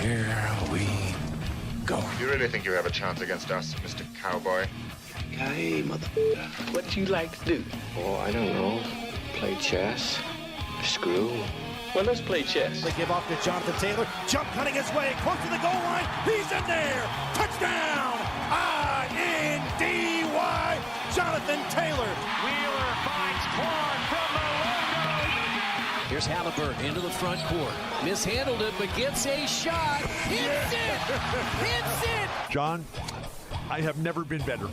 Here we go. You really think you have a chance against us, Mr. Cowboy? Hey, motherfucker. What you like to do? Oh, I don't know. Play chess. Screw. Well, let's play chess. They give off to Jonathan Taylor. Jump cutting his way close to the goal line. He's in there. Touchdown. I-N-D-Y. Jonathan Taylor. Wheeler finds Clark from the logo. Here's Halliburton into the front court. Mishandled it, but gets a shot. Hits it. Hits it. John, I have never been better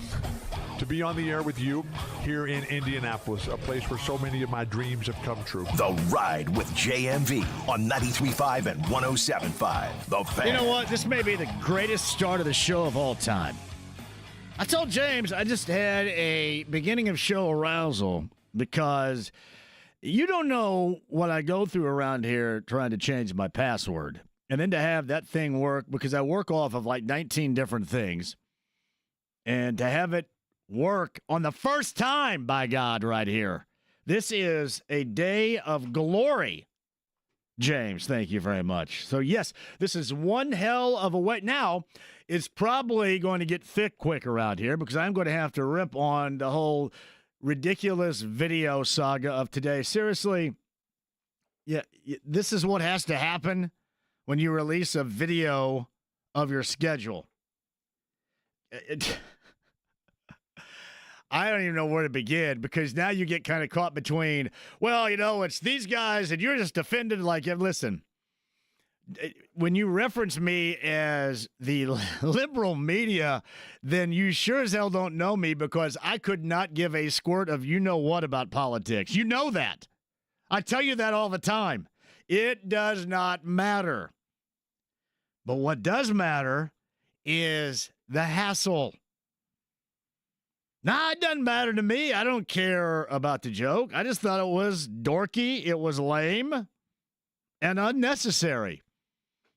to be on the air with you here in Indianapolis, a place where so many of my dreams have come true. The Ride with JMV on 93.5 and 107.5. The Fan. You know what? This may be the greatest start of the show of all time. I told James I just had a beginning of show arousal because you don't know what I go through around here trying to change my password. And then to have that thing work, because I work off of like 19 different things, and to have it work on the first time, by God, right here. This is a day of glory. James, thank you very much. So, yes, this is one hell of a way. Now, it's probably going to get thick quick around here because I'm going to have to rip on the whole ridiculous video saga of today. Seriously, yeah, this is what has to happen when you release a video of your schedule. I don't even know where to begin because now you get kind of caught between, well, you know, it's these guys and you're just offended like, listen, when you reference me as the liberal media, then you sure as hell don't know me because I could not give a squirt of you-know-what about politics. You know that. I tell you that all the time. It does not matter. But what does matter is the hassle. Nah, it doesn't matter to me. I don't care about the joke. I just thought it was dorky, it was lame, and unnecessary.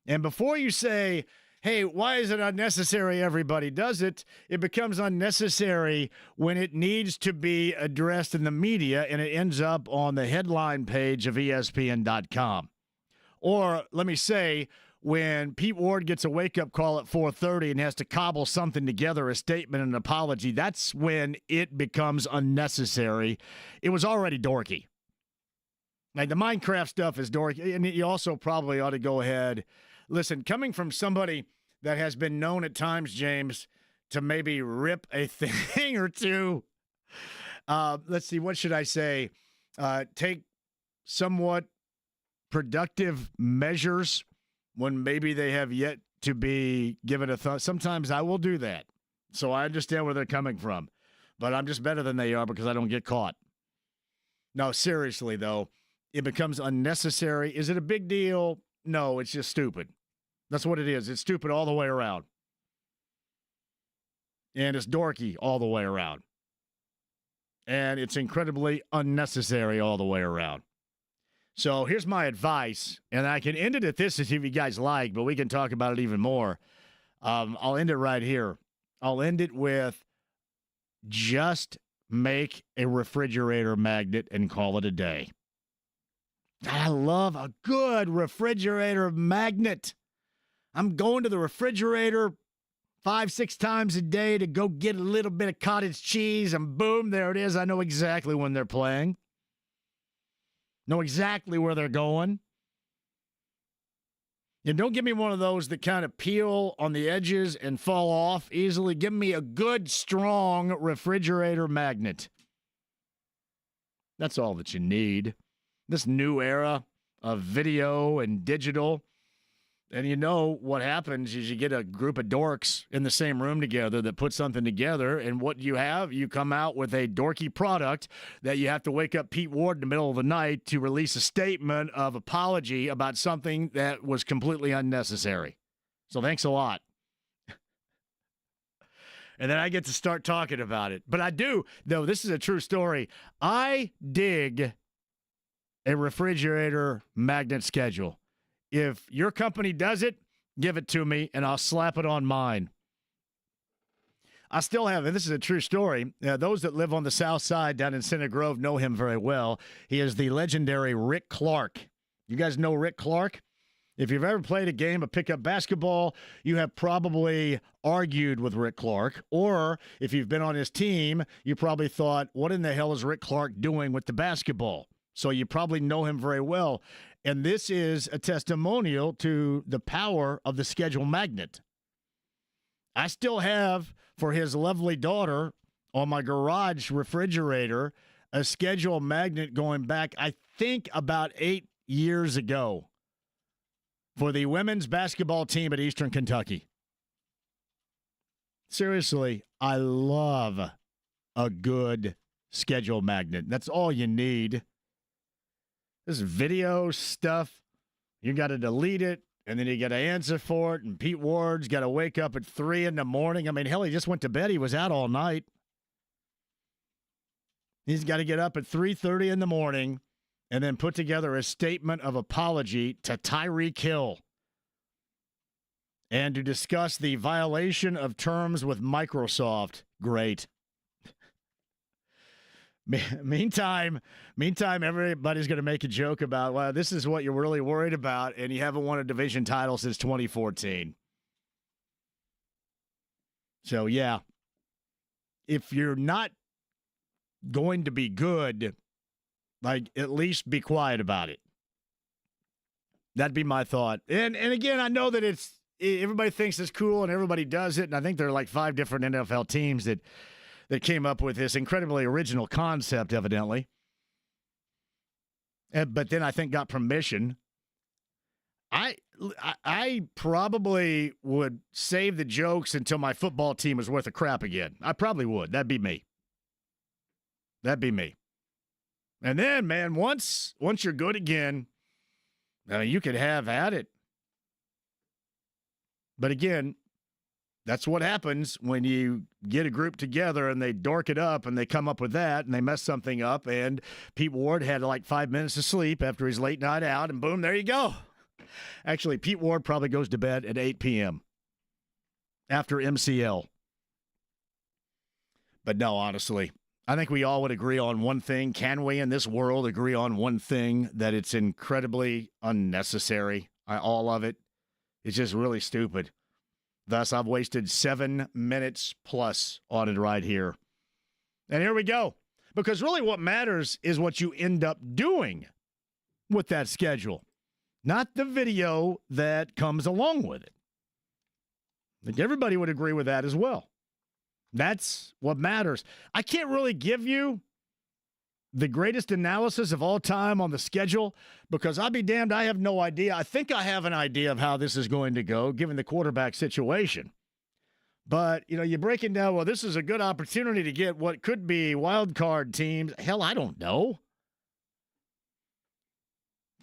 And before you say, hey, why is it unnecessary? Everybody does it. It becomes unnecessary when it needs to be addressed in the media and it ends up on the headline page of ESPN.com. Or let me say, when Pete Ward gets a wake-up call at 4:30 and has to cobble something together, a statement and an apology, that's when it becomes unnecessary. It was already dorky. Like, the Minecraft stuff is dorky, and you also probably ought to go ahead. Listen, coming from somebody that has been known at times, James, to maybe rip a thing or two, let's see, what should I say? Take somewhat productive measures when maybe they have yet to be given a thought. Sometimes I will do that. So I understand where they're coming from. But I'm just better than they are because I don't get caught. No, seriously, though, it becomes unnecessary. Is it a big deal? No, it's just stupid. That's what it is. It's stupid all the way around. And it's dorky all the way around. And it's incredibly unnecessary all the way around. So here's my advice, and I can end it at this if you guys like, but we can talk about it even more. I'll end it right here. I'll end it with just make a refrigerator magnet and call it a day. I love a good refrigerator magnet. I'm going to the refrigerator 5-6 times a day to go get a little bit of cottage cheese, and boom, there it is. I know exactly when they're playing. Know exactly where they're going. And don't give me one of those that kind of peel on the edges and fall off easily. Give me a good, strong refrigerator magnet. That's all that you need. This new era of video and digital. And you know what happens is you get a group of dorks in the same room together that put something together, and what you have, you come out with a dorky product that you have to wake up Pete Ward in the middle of the night to release a statement of apology about something that was completely unnecessary. So thanks a lot. And then I get to start talking about it. But I do, though, this is a true story. I dig a refrigerator magnet schedule. If your company does it, give it to me, and I'll slap it on mine. I still have, and this is a true story, those that live on the south side down in Center Grove know him very well. He is the legendary Rick Clark. You guys know Rick Clark? If you've ever played a game of pickup basketball, you have probably argued with Rick Clark. Or if you've been on his team, you probably thought, what in the hell is Rick Clark doing with the basketball? So you probably know him very well. And this is a testimonial to the power of the schedule magnet. I still have, for his lovely daughter, on my garage refrigerator, a schedule magnet going back, I think, about 8 years ago for the women's basketball team at Eastern Kentucky. Seriously, I love a good schedule magnet. That's all you need. This video stuff, you got to delete it, and then you got to answer for it, and Pete Ward's got to wake up at 3 in the morning. I mean, hell, he just went to bed. He was out all night. He's got to get up at 3:30 in the morning and then put together a statement of apology to Tyreek Hill and to discuss the violation of terms with Microsoft. Great. Meantime, everybody's going to make a joke about, well, this is what you're really worried about, and you haven't won a division title since 2014. So, yeah, if you're not going to be good, like, at least be quiet about it. That'd be my thought. And again, I know that everybody thinks it's cool and everybody does it, and I think there are like 5 different NFL teams that came up with this incredibly original concept, evidently. But then I think got permission. I probably would save the jokes until my football team was worth a crap again. I probably would. That'd be me. And then, man, once you're good again, you could have at it. But again, that's what happens when you get a group together and they dork it up and they come up with that and they mess something up. And Pete Ward had like 5 minutes of sleep after his late night out, and boom, there you go. Actually, Pete Ward probably goes to bed at 8 p.m. after MCL. But no, honestly, I think we all would agree on one thing. Can we in this world agree on one thing? That it's incredibly unnecessary. All of it. It's just really stupid. Thus, I've wasted 7 minutes plus on it right here. And here we go. Because really what matters is what you end up doing with that schedule, not the video that comes along with it. I think everybody would agree with that as well. That's what matters. I can't really give you the greatest analysis of all time on the schedule because I'll be damned, I have no idea. I think I have an idea of how this is going to go given the quarterback situation. But, you're breaking down, well, this is a good opportunity to get what could be wild card teams. Hell, I don't know.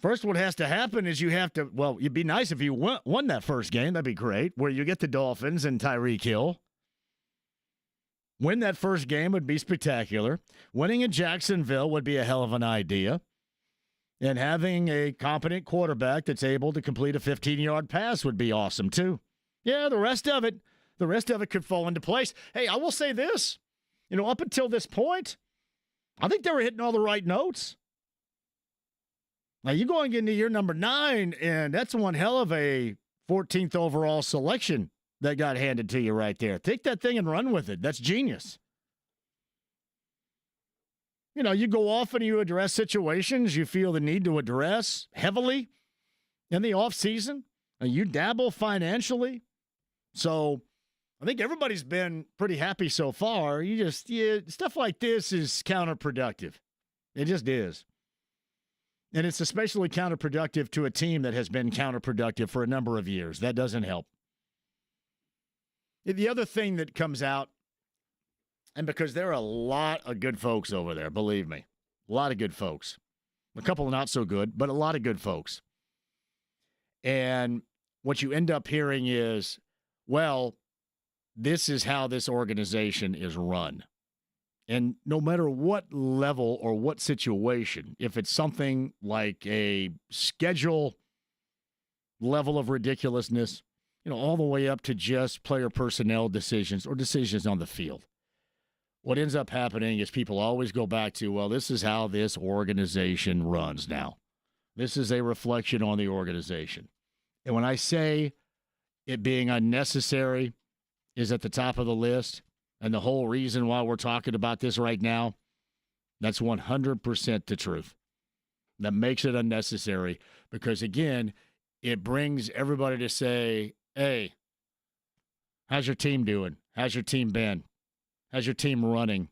First, what has to happen is you have to, well, it'd be nice if you won that first game. That'd be great, where you get the Dolphins and Tyreek Hill. Win that first game would be spectacular. Winning in Jacksonville would be a hell of an idea. And having a competent quarterback that's able to complete a 15-yard pass would be awesome, too. Yeah, the rest of it could fall into place. Hey, I will say this. Up until this point, I think they were hitting all the right notes. Now, you're going into year number 9, and that's one hell of a 14th overall selection that got handed to you right there. Take that thing and run with it. That's genius. You go off and you address situations you feel the need to address heavily in the offseason. And you dabble financially. So I think everybody's been pretty happy so far. Stuff like this is counterproductive. It just is. And it's especially counterproductive to a team that has been counterproductive for a number of years. That doesn't help. The other thing that comes out, and because there are a lot of good folks over there, believe me, a lot of good folks. A couple not so good, but a lot of good folks. And what you end up hearing is, well, this is how this organization is run. And no matter what level or what situation, if it's something like a schedule level of ridiculousness, all the way up to just player personnel decisions or decisions on the field. What ends up happening is people always go back to, well, this is how this organization runs now. This is a reflection on the organization. And when I say it being unnecessary is at the top of the list, and the whole reason why we're talking about this right now, that's 100% the truth. That makes it unnecessary because, again, it brings everybody to say, hey, how's your team doing? How's your team been? How's your team running?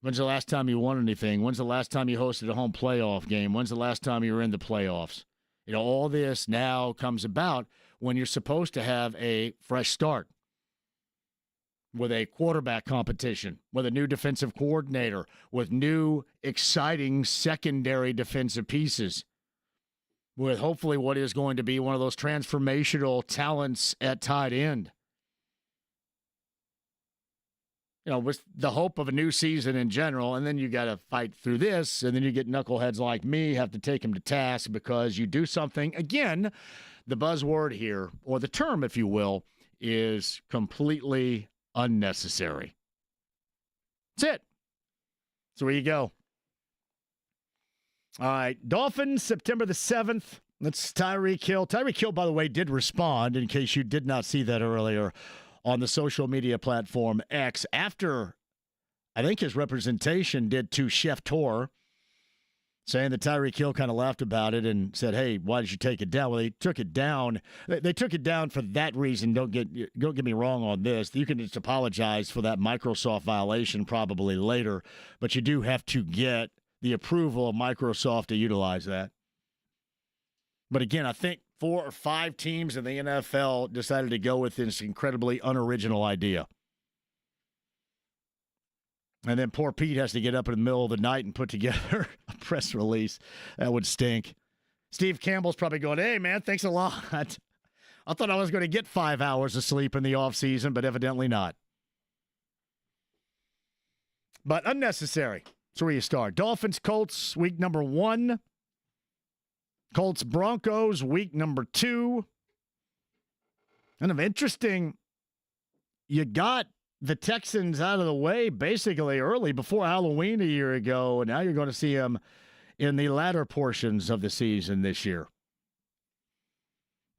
When's the last time you won anything? When's the last time you hosted a home playoff game? When's the last time you were in the playoffs? You know, all this now comes about when you're supposed to have a fresh start with a quarterback competition, with a new defensive coordinator, with new exciting secondary defensive pieces, with hopefully what is going to be one of those transformational talents at tight end. You know, with the hope of a new season in general, and then you got to fight through this, and then you get knuckleheads like me, have to take them to task because you do something. Again, the buzzword here, or the term, if you will, is completely unnecessary. That's it. So where you go. All right, Dolphins, September the 7th. That's Tyreek Hill. Tyreek Hill, by the way, did respond, in case you did not see that earlier, on the social media platform X after, I think his representation did to Chef Tor, saying that Tyreek Hill kind of laughed about it and said, hey, why did you take it down? Well, they took it down. They took it down for that reason. Don't get me wrong on this. You can just apologize for that Microsoft violation probably later, but you do have to get the approval of Microsoft to utilize that. But again, I think 4 or 5 teams in the NFL decided to go with this incredibly unoriginal idea. And then poor Pete has to get up in the middle of the night and put together a press release. That would stink. Steve Campbell's probably going, hey, man, thanks a lot. I thought I was going to get 5 hours of sleep in the offseason, but evidently not. But unnecessary. That's where you start. Dolphins, Colts, week number 1. Colts, Broncos, week number 2. Kind of interesting. You got the Texans out of the way basically early before Halloween a year ago, and now you're going to see them in the latter portions of the season this year.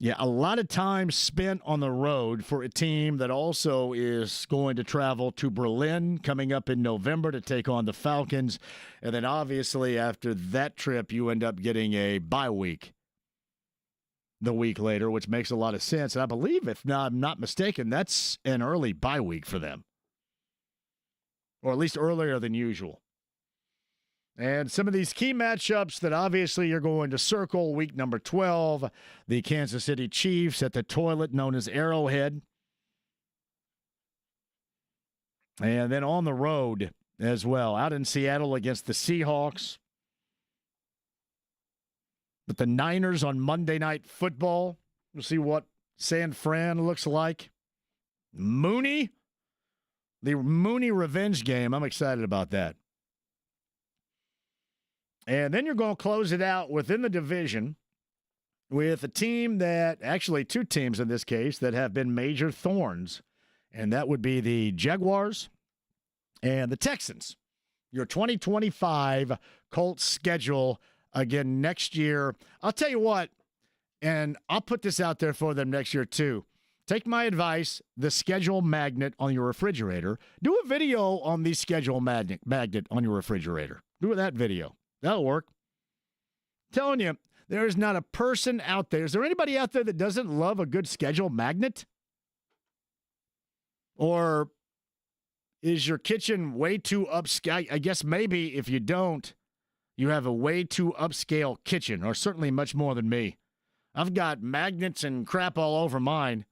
Yeah, a lot of time spent on the road for a team that also is going to travel to Berlin coming up in November to take on the Falcons. And then obviously after that trip, you end up getting a bye week the week later, which makes a lot of sense. And I believe, if I'm not mistaken, that's an early bye week for them, or at least earlier than usual. And some of these key matchups that obviously you're going to circle, week number 12, the Kansas City Chiefs at the toilet known as Arrowhead. And then on the road as well, out in Seattle against the Seahawks. But the Niners on Monday Night Football. We'll see what San Fran looks like. Mooney. The Mooney revenge game. I'm excited about that. And then you're going to close it out within the division with a team that, actually 2 teams in this case, that have been major thorns. And that would be the Jaguars and the Texans. Your 2025 Colts schedule again next year. I'll tell you what, and I'll put this out there for them next year too. Take my advice, the schedule magnet on your refrigerator. Do a video on the schedule magnet on your refrigerator. Do that video. That'll work. I'm telling you, there is not a person out there. Is there anybody out there that doesn't love a good schedule magnet? Or is your kitchen way too upscale? I guess maybe if you don't, you have a way too upscale kitchen, or certainly much more than me. I've got magnets and crap all over mine.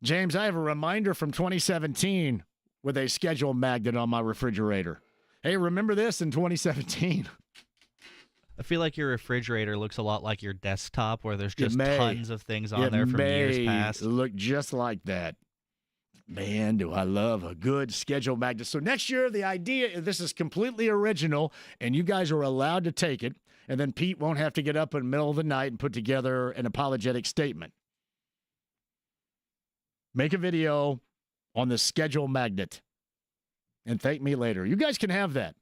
James, I have a reminder from 2017 with a schedule magnet on my refrigerator. Hey, remember this in 2017? I feel like your refrigerator looks a lot like your desktop, where there's just tons of things on there from years past. Look just like that. Man, do I love a good schedule magnet. So next year, the idea, this is completely original, and you guys are allowed to take it, and then Pete won't have to get up in the middle of the night and put together an apologetic statement. Make a video on the schedule magnet and thank me later. You guys can have that.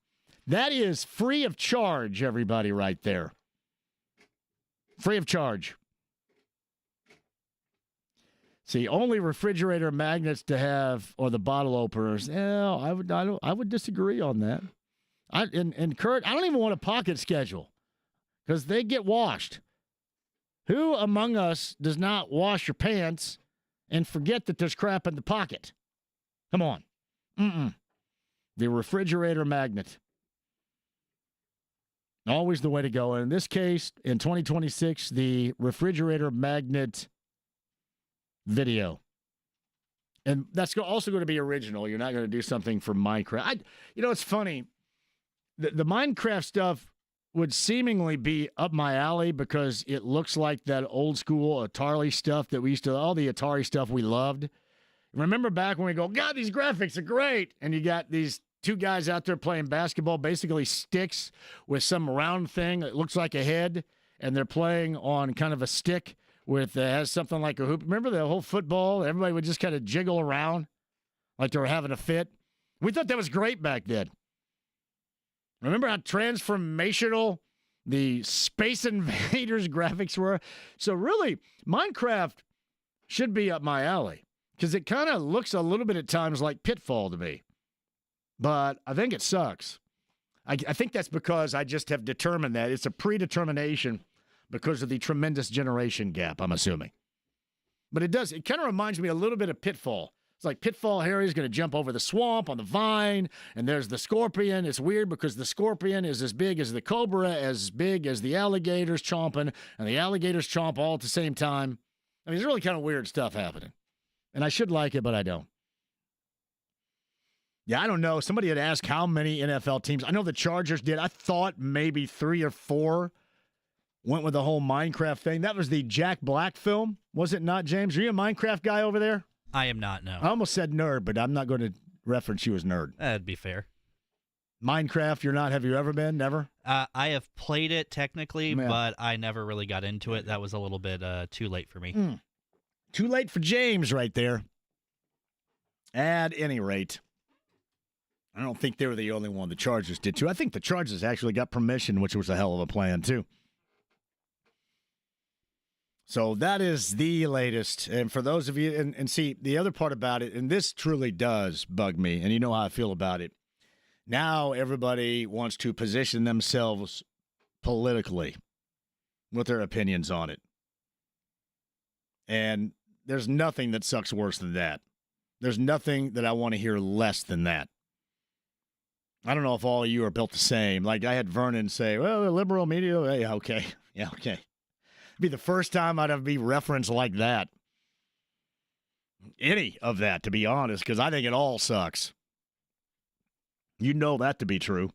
That is free of charge, everybody, right there. Free of charge. See, only refrigerator magnets to have, or the bottle openers. Yeah, I would disagree on that. And Kurt, I don't even want a pocket schedule because they get washed. Who among us does not wash your pants and forget that there's crap in the pocket? Come on. The refrigerator magnet. Always the way to go. And in this case, in 2026, the refrigerator magnet video. And that's also going to be original. You're not going to do something for Minecraft. It's funny. The Minecraft stuff would seemingly be up my alley because it looks like that old school Atari stuff that we used to, all the Atari stuff we loved. Remember back when we go, God, these graphics are great. And you got these two guys out there playing basketball, basically sticks with some round thing that looks like a head. And they're playing on kind of a stick with has something like a hoop. Remember the whole football? Everybody would just kind of jiggle around like they were having a fit. We thought that was great back then. Remember how transformational the Space Invaders graphics were? So really, Minecraft should be up my alley because it kind of looks a little bit at times like Pitfall to me. But I think it sucks. I think that's because I just have determined that. It's a predetermination because of the tremendous generation gap, I'm assuming. But it kind of reminds me a little bit of Pitfall. It's like Pitfall Harry's going to jump over the swamp on the vine, and there's the scorpion. It's weird because the scorpion is as big as the cobra, as big as the alligators chomping, and the alligators chomp all at the same time. I mean, it's really kind of weird stuff happening. And I should like it, but I don't. Yeah, I don't know. Somebody had asked how many NFL teams. I know the Chargers did. I thought maybe 3 or 4 went with the whole Minecraft thing. That was the Jack Black film, was it not, James? Are you a Minecraft guy over there? I am not, no. I almost said nerd, but I'm not going to reference you as nerd. That'd be fair. Minecraft, you're not? Have you ever been? Never? I have played it technically, but I never really got into it. That was a little bit too late for me. Too late for James right there. At any rate, I don't think they were the only one the Chargers did too. I think the Chargers actually got permission, which was a hell of a plan too. So that is the latest. And for those of you, and see, the other part about it, and this truly does bug me, and you know how I feel about it. Now everybody wants to position themselves politically with their opinions on it. And there's nothing that sucks worse than that. There's nothing that I want to hear less than that. I don't know if all of you are built the same. Like I had Vernon say, well, the liberal media, yeah, okay. Yeah, okay. Be the first time I'd ever be referenced like that. Any of that, to be honest, because I think it all sucks. You know that to be true.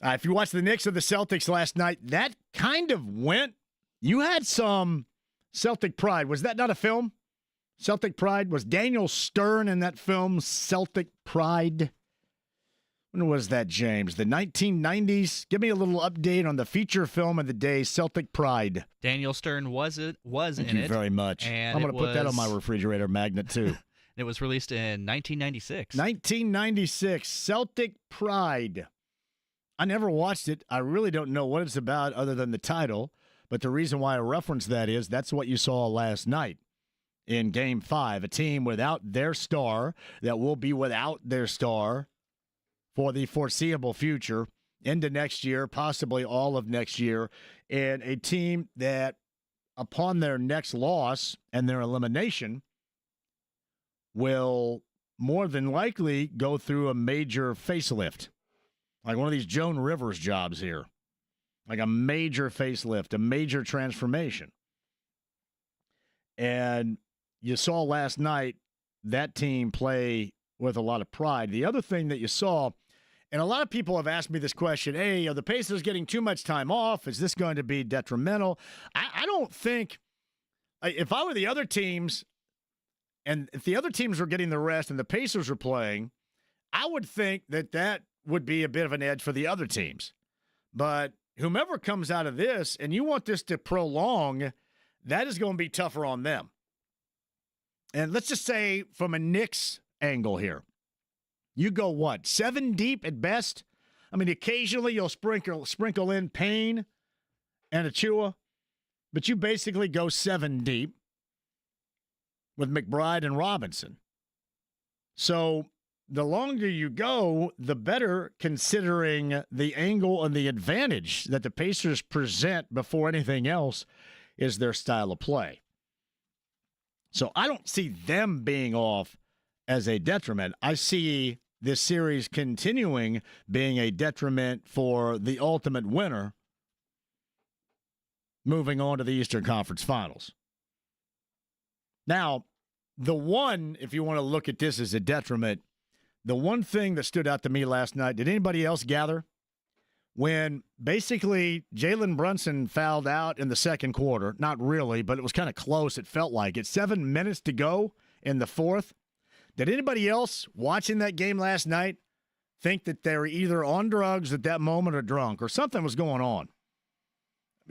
If you watched the Knicks or the Celtics last night, that kind of went. You had some Celtic pride. Was that not a film? Celtic Pride? Was Daniel Stern in that film, Celtic Pride? When was that, James? The 1990s? Give me a little update on the feature film of the day, Celtic Pride. Daniel Stern was in it. Thank you very much. And I'm going to put that on my refrigerator magnet, too. It was released in 1996. 1996, Celtic Pride. I never watched it. I really don't know what it's about other than the title. But the reason why I reference that is that's what you saw last night in Game 5. A team without their star that will be without their star for the foreseeable future into next year, possibly all of next year, and a team that upon their next loss and their elimination will more than likely go through a major facelift, like one of these Joan Rivers jobs here, like a major facelift, a major transformation. And you saw last night that team play with a lot of pride. The other thing that you saw, and a lot of people have asked me this question, hey, are the Pacers getting too much time off? Is this going to be detrimental? I don't think, if I were the other teams, and if the other teams were getting the rest and the Pacers were playing, I would think that that would be a bit of an edge for the other teams. But whomever comes out of this, and you want this to prolong, that is going to be tougher on them. And let's just say from a Knicks angle here, you go what, 7 deep at best? I mean, occasionally you'll sprinkle in Payne and Achua, but you basically go 7 deep. with McBride and Robinson. So the longer you go, the better, considering the angle and the advantage that the Pacers present before anything else is their style of play. So I don't see them being off as a detriment. I see this series continuing being a detriment for the ultimate winner moving on to the Eastern Conference Finals. Now, the one, if you want to look at this as a detriment, the one thing that stood out to me last night, did anybody else gather? When basically Jalen Brunson fouled out in the second quarter, not really, but it was kind of close, it felt like it. 7 minutes to go in the fourth. Did anybody else watching that game last night think that they were either on drugs at that moment or drunk or something was going on?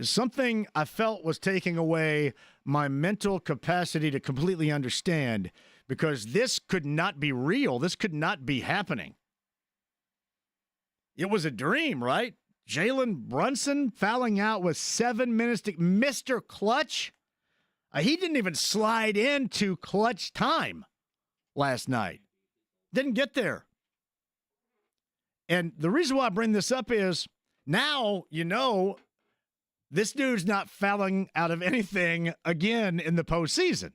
Something I felt was taking away my mental capacity to completely understand, because this could not be real. This could not be happening. It was a dream, right? Jalen Brunson fouling out with 7 minutes to Mr. Clutch. He didn't even slide into clutch time last night. Didn't get there. And the reason why I bring this up is now you know this dude's not fouling out of anything again in the postseason.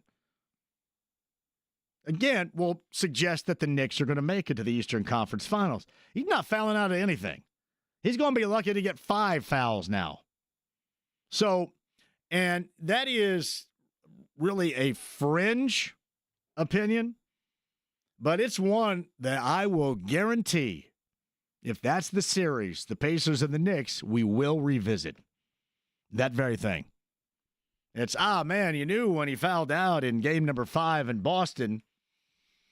Again, will suggest that the Knicks are going to make it to the Eastern Conference Finals. He's not fouling out of anything. He's going to be lucky to get 5 fouls now. So, and that is really a fringe opinion, but it's one that I will guarantee, if that's the series, the Pacers and the Knicks, we will revisit that very thing. It's, man, you knew when he fouled out in game number 5 in Boston,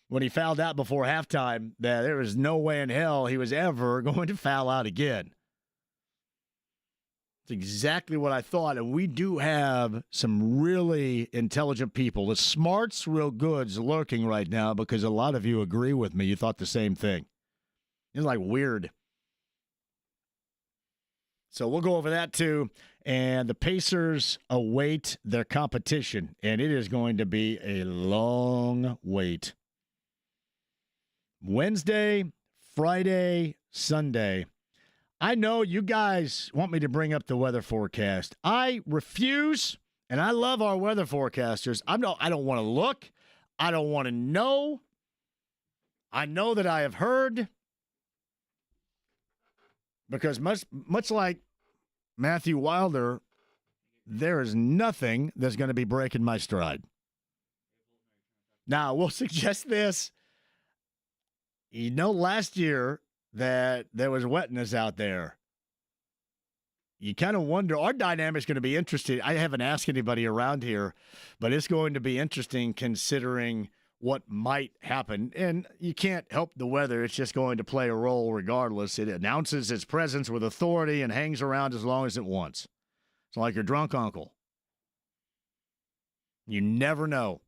when he fouled out before halftime, that there was no way in hell he was ever going to foul out again. It's exactly what I thought, and we do have some really intelligent people. The smarts, real goods lurking right now, because a lot of you agree with me. You thought the same thing. It's like weird. So we'll go over that too. And the Pacers await their competition, and it is going to be a long wait. Wednesday, Friday, Sunday. I know you guys want me to bring up the weather forecast. I refuse, and I love our weather forecasters. I don't want to look. I don't want to know. I know that I have heard, because much like Matthew Wilder, there is nothing that's going to be breaking my stride. Now, we'll suggest this. You know, last year that there was wetness out there. You kind of wonder, our dynamic's going to be interesting. I haven't asked anybody around here, but it's going to be interesting considering what might happen. And you can't help the weather. It's just going to play a role regardless. It announces its presence with authority and hangs around as long as it wants. It's like your drunk uncle. You never know.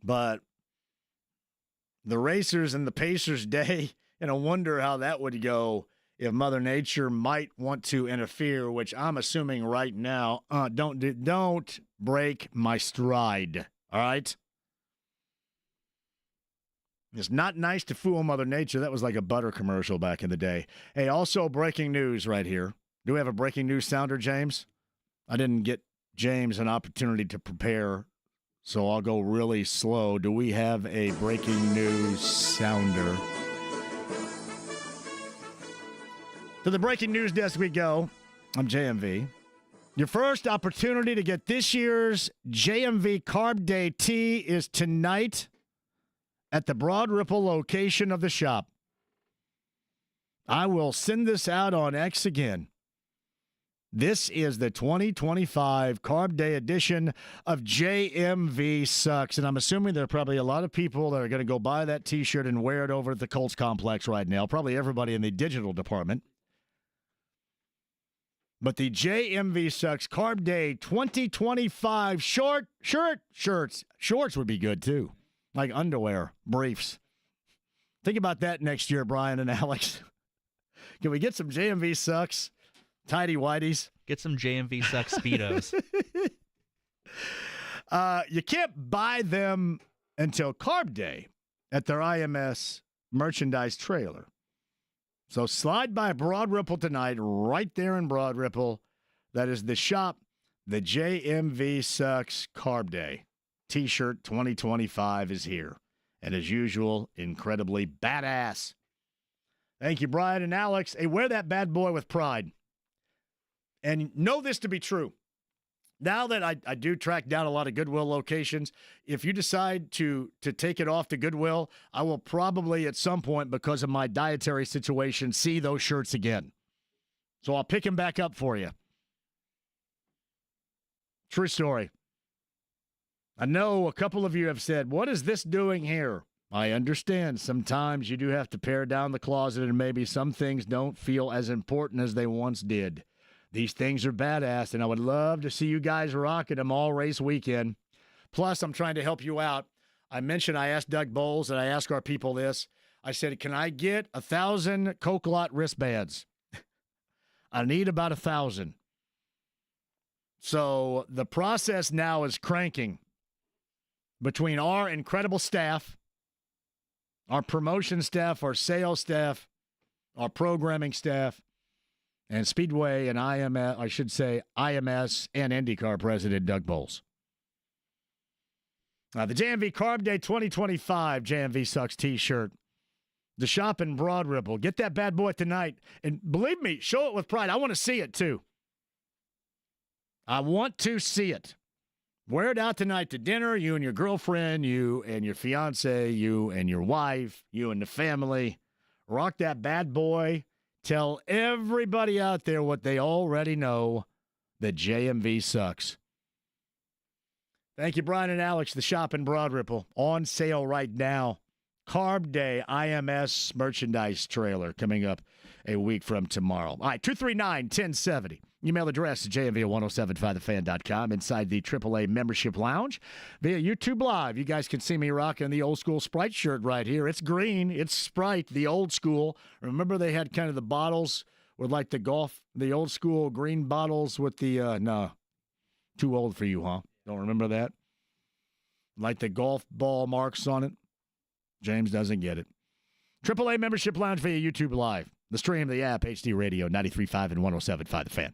But the Racers and the Pacers day, and I wonder how that would go if Mother Nature might want to interfere, which I'm assuming right now, don't break my stride, all right? It's not nice to fool Mother Nature. That was like a butter commercial back in the day. Hey, also breaking news right here. Do we have a breaking news sounder, James? I didn't get James an opportunity to prepare, so I'll go really slow. Do we have a breaking news sounder? To the breaking news desk we go. I'm JMV. Your first opportunity to get this year's JMV Carb Day tea is tonight at the Broad Ripple location of the shop. I will send this out on X again. This is the 2025 Carb Day edition of JMV Sucks. And I'm assuming there are probably a lot of people that are going to go buy that T-shirt and wear it over at the Colts complex right now. Probably everybody in the digital department. But the JMV Sucks Carb Day 2025 shorts would be good too. Like underwear, briefs. Think about that next year, Brian and Alex. Can we get some JMV Sucks? Tidy whities. Get some JMV Sucks Speedos. You can't buy them until Carb Day at their IMS merchandise trailer. So slide by Broad Ripple tonight, right there in Broad Ripple. That is the shop. The JMV Sucks Carb Day T-shirt 2025 is here. And as usual, incredibly badass. Thank you, Brian and Alex. Hey, wear that bad boy with pride. And know this to be true. Now that I do track down a lot of Goodwill locations, if you decide to take it off to Goodwill, I will probably at some point, because of my dietary situation, see those shirts again. So I'll pick them back up for you. True story. I know a couple of you have said, what is this doing here? I understand sometimes you do have to pare down the closet and maybe some things don't feel as important as they once did. These things are badass, and I would love to see you guys rocking them all race weekend. Plus, I'm trying to help you out. I mentioned I asked Doug Bowles, and I asked our people this. I said, can I get 1,000 Coke-Lot wristbands? I need about 1,000. So the process now is cranking between our incredible staff, our promotion staff, our sales staff, our programming staff, and Speedway and IMS and IndyCar president Doug Bowles. The JMV Carb Day 2025 JMV Sucks T-shirt. The shop in Broad Ripple. Get that bad boy tonight. And believe me, show it with pride. I want to see it too. I want to see it. Wear it out tonight to dinner, you and your girlfriend, you and your fiance, you and your wife, you and the family. Rock that bad boy. Tell everybody out there what they already know, that JMV sucks. Thank you, Brian and Alex. The shop in Broad Ripple. On sale right now. Carb Day IMS merchandise trailer coming up a week from tomorrow. All right, 239-1070. Email address jmv1075thefan.com. Inside the AAA membership lounge via YouTube Live. You guys can see me rocking the old school Sprite shirt right here. It's green. It's Sprite, the old school. Remember they had kind of the bottles with like the old school green bottles with the, no, too old for you, huh? Don't remember that? Like the golf ball marks on it. James doesn't get it. AAA membership lounge via YouTube Live. The stream, the app, HD Radio, 93.5 and 107.5 The Fan.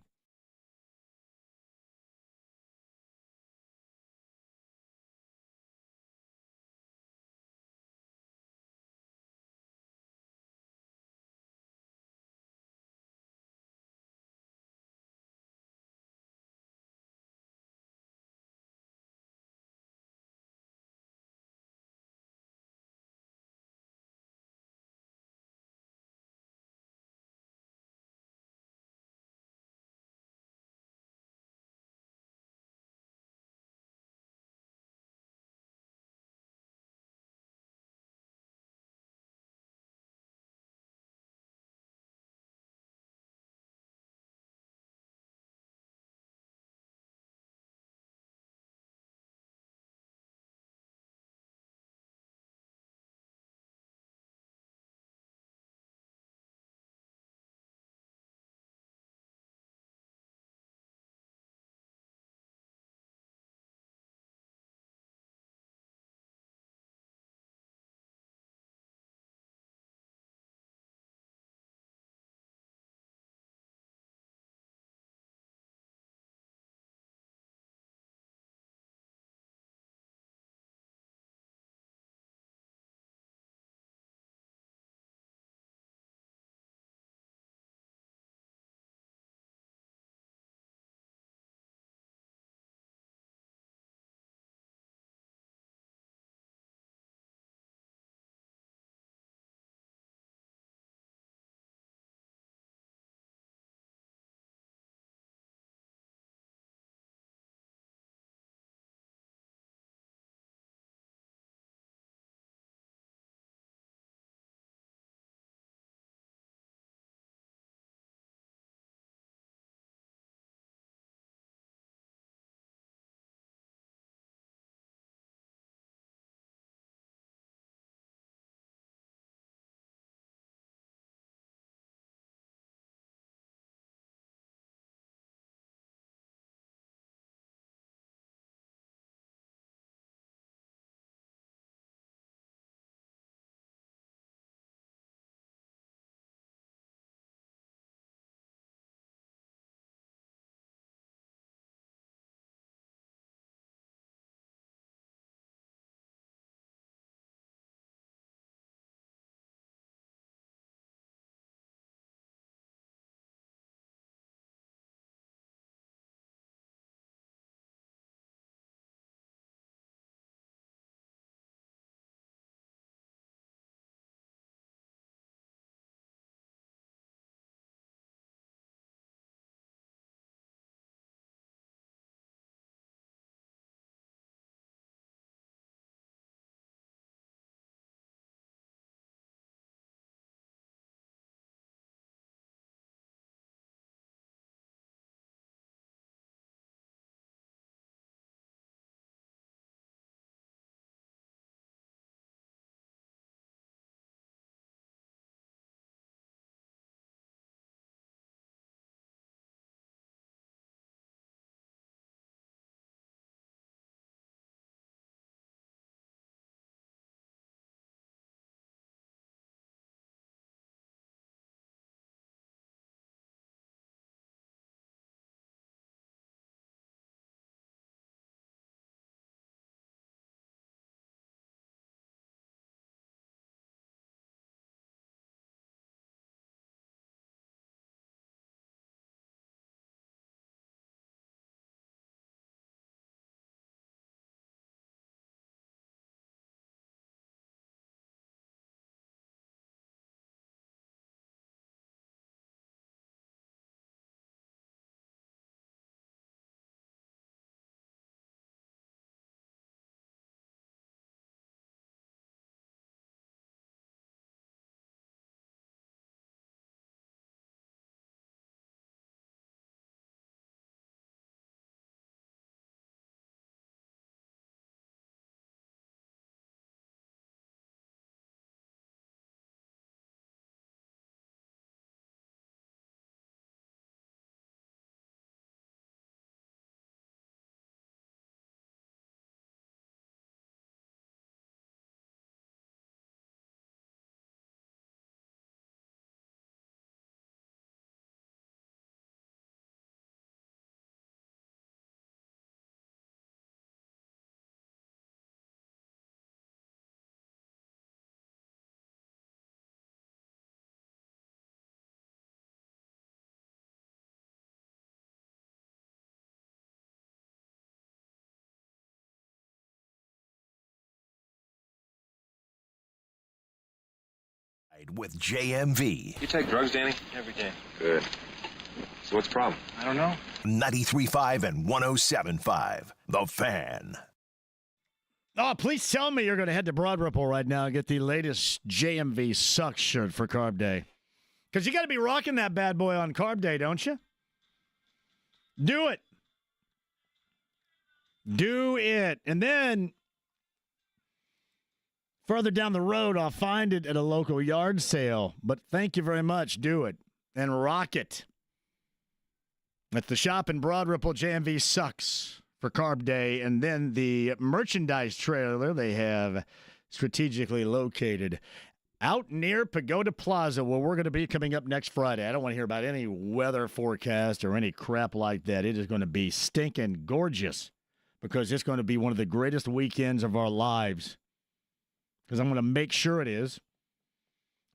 With JMV. You take drugs, Danny? Every day. Good. So what's the problem? I don't know. 93.5 and 107.5. The Fan. Oh, please tell me you're going to head to Broad Ripple right now and get the latest JMV Sucks shirt for Carb Day. Because you got to be rocking that bad boy on Carb Day, don't you? Do it. Do it. And then further down the road, I'll find it at a local yard sale. But thank you very much. Do it. And rock it. At the shop in Broad Ripple, JMV Sucks for Carb Day. And then the merchandise trailer they have strategically located out near Pagoda Plaza, where we're going to be coming up next Friday. I don't want to hear about any weather forecast or any crap like that. It is going to be stinking gorgeous because it's going to be one of the greatest weekends of our lives. Because I'm going to make sure it is.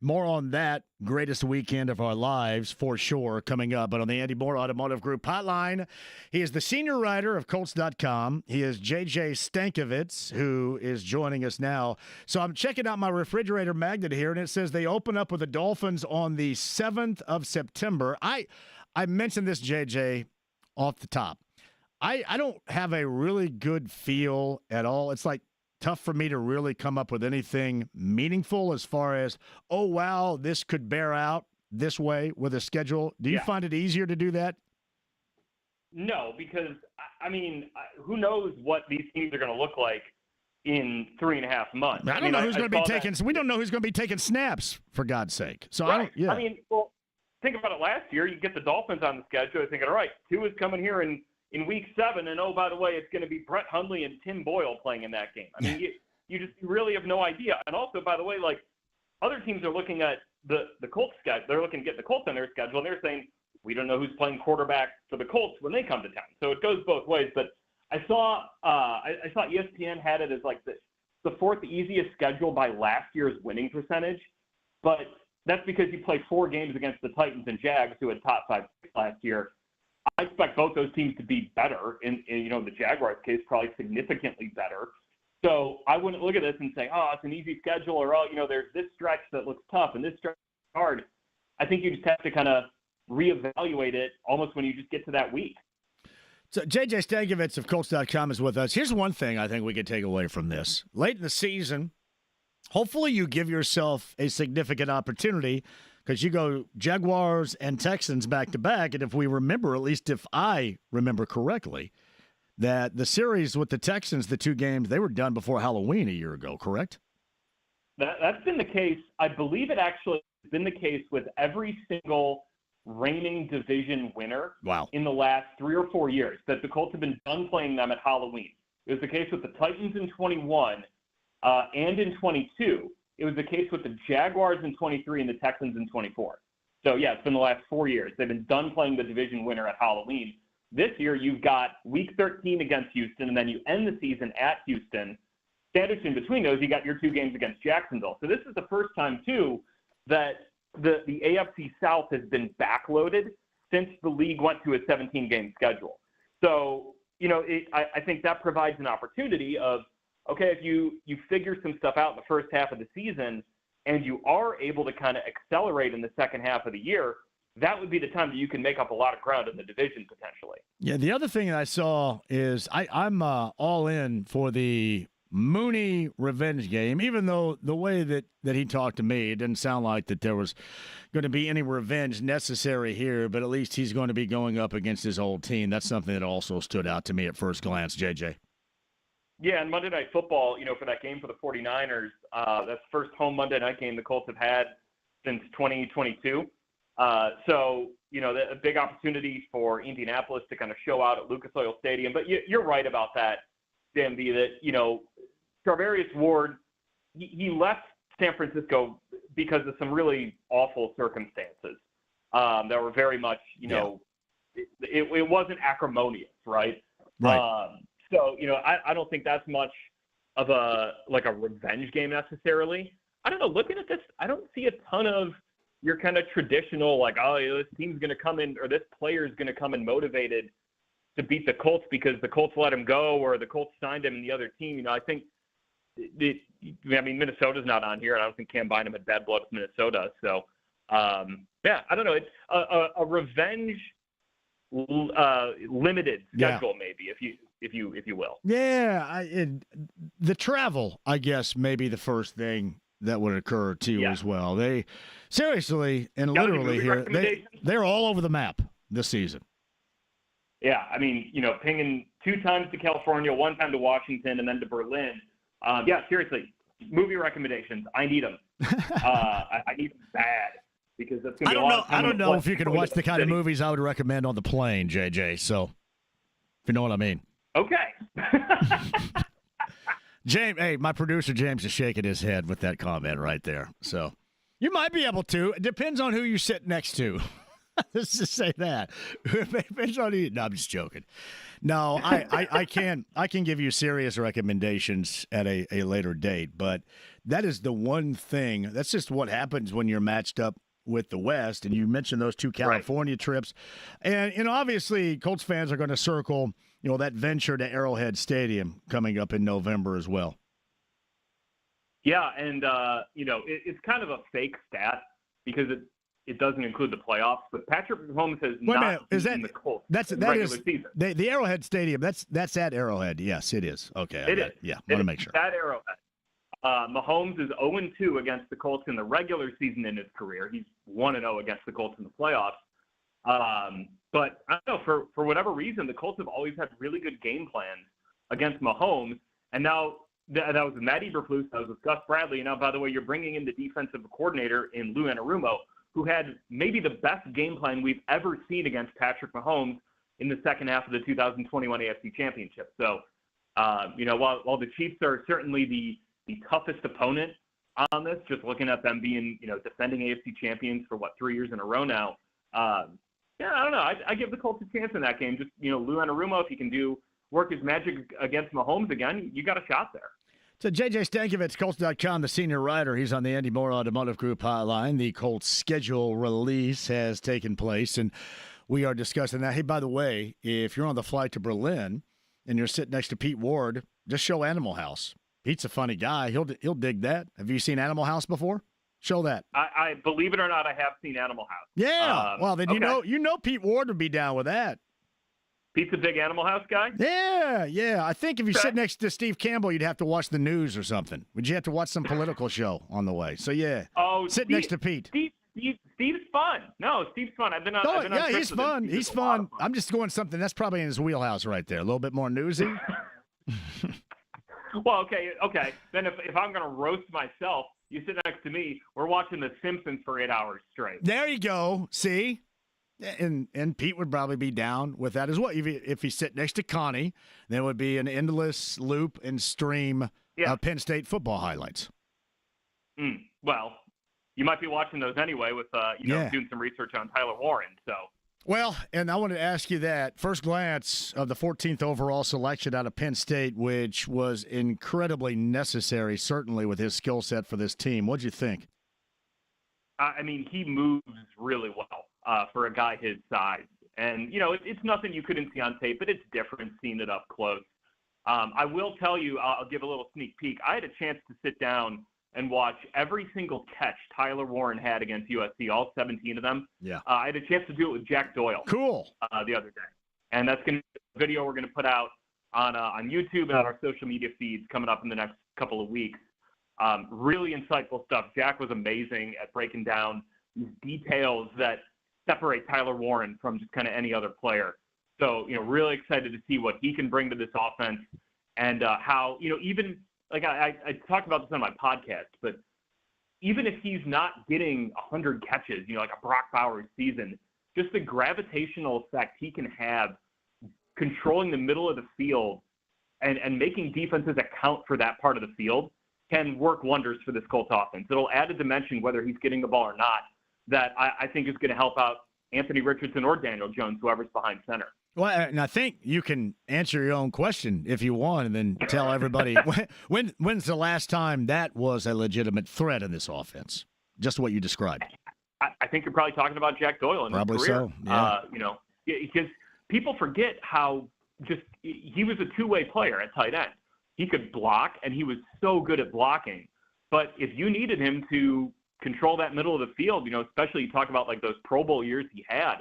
More on that greatest weekend of our lives for sure coming up. But on the Andy Moore Automotive Group hotline, he is the senior writer of Colts.com. He is JJ Stankovitz, who is joining us now. So I'm checking out my refrigerator magnet here, and it says they open up with the Dolphins on the 7th of September. I mentioned this, JJ, off the top. I don't have a really good feel at all. It's like tough for me to really come up with anything meaningful as far as, oh, wow, this could bear out this way with a schedule. Do you find it easier to do that? No, because, I mean, who knows what these teams are going to look like in 3.5 months. I don't know who's going to be taking – we don't know who's going to be taking snaps, for God's sake. So right. I don't – yeah. I mean, well, think about it last year. You get the Dolphins on the schedule. You're thinking, all right, Tua is coming here in week 7, and, oh, by the way, it's going to be Brett Hundley and Tim Boyle playing in that game. I mean, you just really have no idea. And also, by the way, like, other teams are looking at the Colts schedule. They're looking to get the Colts on their schedule, and they're saying, we don't know who's playing quarterback for the Colts when they come to town. So it goes both ways. But I saw ESPN had it as, like, the 4th easiest schedule by last year's winning percentage. But that's because you play 4 games against the Titans and Jags, who had top 5 last year. I expect both those teams to be better. In the Jaguars' case, probably significantly better. So I wouldn't look at this and say, oh, it's an easy schedule, or, oh, there's this stretch that looks tough and this stretch is hard. I think you just have to kind of reevaluate it almost when you just get to that week. So JJ Stankovitz of Colts.com is with us. Here's one thing I think we could take away from this. Late in the season, hopefully you give yourself a significant opportunity because you go Jaguars and Texans back-to-back, and if we remember, at least if I remember correctly, that the series with the Texans, the 2 games, they were done before Halloween a year ago, correct? That's been the case. I believe it actually has been the case with every single reigning division winner in the last 3 or 4 years, that the Colts have been done playing them at Halloween. It was the case with the Titans in 21 and in 22. It was the case with the Jaguars in 23 and the Texans in 24. So, yeah, it's been the last 4 years. They've been done playing the division winner at Halloween. This year, you've got Week 13 against Houston, and then you end the season at Houston. Sandwiched in between those, you got your 2 games against Jacksonville. So this is the first time, too, that the AFC South has been backloaded since the league went to a 17-game schedule. So, I think that provides an opportunity of, okay, if you figure some stuff out in the first half of the season and you are able to kind of accelerate in the second half of the year, that would be the time that you can make up a lot of ground in the division potentially. Yeah, the other thing I saw is I'm all in for the Mooney revenge game, even though the way that he talked to me, it didn't sound like that there was going to be any revenge necessary here, but at least he's going to be going up against his old team. That's something that also stood out to me at first glance, JJ. Yeah, and Monday Night Football, for that game for the 49ers, that's the first home Monday night game the Colts have had since 2022. So, a big opportunity for Indianapolis to kind of show out at Lucas Oil Stadium. But you're right about that, JMV, that, Charvarius Ward, he left San Francisco because of some really awful circumstances that were very much, it wasn't acrimonious, right? Right. So, I don't think that's much of a revenge game necessarily. I don't know. Looking at this, I don't see a ton of your kind of traditional, this team's going to come in or this player is going to come in motivated to beat the Colts because the Colts let him go or the Colts signed him and the other team. I think Minnesota's not on here, and I don't think Cam Bynum had bad blood with Minnesota. So, I don't know. It's a revenge limited schedule, maybe, if you will. Yeah, the travel, I guess, may be the first thing that would occur too as well. They seriously and literally here, they're all over the map this season. Yeah, pinging 2 times to California, 1 time to Washington, and then to Berlin. Seriously, movie recommendations. I need them. I need them bad because that's going to be a lot of time. I don't know if you can watch the kind of movies I would recommend on the plane, JJ. So, if you know what I mean. Okay. James, hey, my producer James is shaking his head with that comment right there. So, you might be able to. It depends on who you sit next to. Let's just say that. No, I'm just joking. No, I can give you serious recommendations at a later date, but that is the one thing. That's just what happens when you're matched up with the West. And you mentioned those 2 California trips. And obviously Colts fans are going to circle, that venture to Arrowhead Stadium coming up in November as well. Yeah, and it's kind of a fake stat because it doesn't include the playoffs, but Patrick Mahomes has not beaten the Colts in the regular season. The Arrowhead Stadium. That's at Arrowhead. Yes, it is. Okay, it is. Yeah, want to make sure. At Arrowhead. Mahomes is 0-2 against the Colts in the regular season in his career. He's 1-0 against the Colts in the playoffs. But I don't know, for whatever reason, the Colts have always had really good game plans against Mahomes. And now that was with Matt Eberflus, that was with Gus Bradley. And now, by the way, you're bringing in the defensive coordinator in Lou Anarumo, who had maybe the best game plan we've ever seen against Patrick Mahomes in the second half of the 2021 AFC Championship. So, while the Chiefs are certainly the toughest opponent on this, just looking at them being, defending AFC champions for 3 years in a row now. I don't know. I give the Colts a chance in that game. Just, Lou Anarumo, if he can work his magic against Mahomes again, you got a shot there. So JJ Stankiewicz, Colts.com, the senior writer. He's on the Andy Moore Automotive Group hotline. The Colts schedule release has taken place, and we are discussing that. Hey, by the way, if you're on the flight to Berlin and you're sitting next to Pete Ward, just show Animal House. Pete's a funny guy. He'll dig that. Have you seen Animal House before? Show that. I believe it or not, I have seen Animal House. Yeah. Well, then okay. you know Pete Ward would be down with that. Pete's a big Animal House guy? Yeah. I think if you sit next to Steve Campbell, you'd have to watch the news or something. Would you have to watch some political show on the way? So, yeah. Oh, sit next to Pete. Steve's fun. No, Steve's fun. I've been on he's fun. He's fun. I'm just going something that's probably in his wheelhouse right there. A little bit more newsy. Well, okay. Then if I'm going to roast myself, you sit next to me. We're watching The Simpsons for 8 hours straight. There you go. See? And Pete would probably be down with that as well. If he sit next to Connie, then it would be an endless loop and stream of Penn State football highlights. Well, you might be watching those anyway with doing some research on Tyler Warren. So. Well, and I wanted to ask you that. First glance of the 14th overall selection out of Penn State, which was incredibly necessary, certainly with his skill set for this team. What'd you think? He moves really well for a guy his size. And, it's nothing you couldn't see on tape, but it's different seeing it up close. I will tell you, I'll give a little sneak peek. I had a chance to sit down and watch every single catch Tyler Warren had against USC, all 17 of them. Yeah. I had a chance to do it with Jack Doyle. Cool. The other day. And that's going to be a video we're going to put out on YouTube and on our social media feeds coming up in the next couple of weeks. Really insightful stuff. Jack was amazing at breaking down these details that separate Tyler Warren from just kind of any other player. So, really excited to see what he can bring to this offense and how, even like I talked about this on my podcast, but even if he's not getting 100 catches, like a Brock Bowers season, just the gravitational effect he can have controlling the middle of the field and making defenses account for that part of the field can work wonders for this Colts offense. It'll add a dimension, whether he's getting the ball or not, that I think is going to help out Anthony Richardson or Daniel Jones, whoever's behind center. Well, and I think you can answer your own question if you want and then tell everybody when's the last time that was a legitimate threat in this offense? Just what you described. I think you're probably talking about Jack Doyle in probably his career. So, yeah. Because people forget how just he was a two-way player at tight end. he could block, and he was so good at blocking. But if you needed him to control that middle of the field, especially you talk about like those Pro Bowl years he had,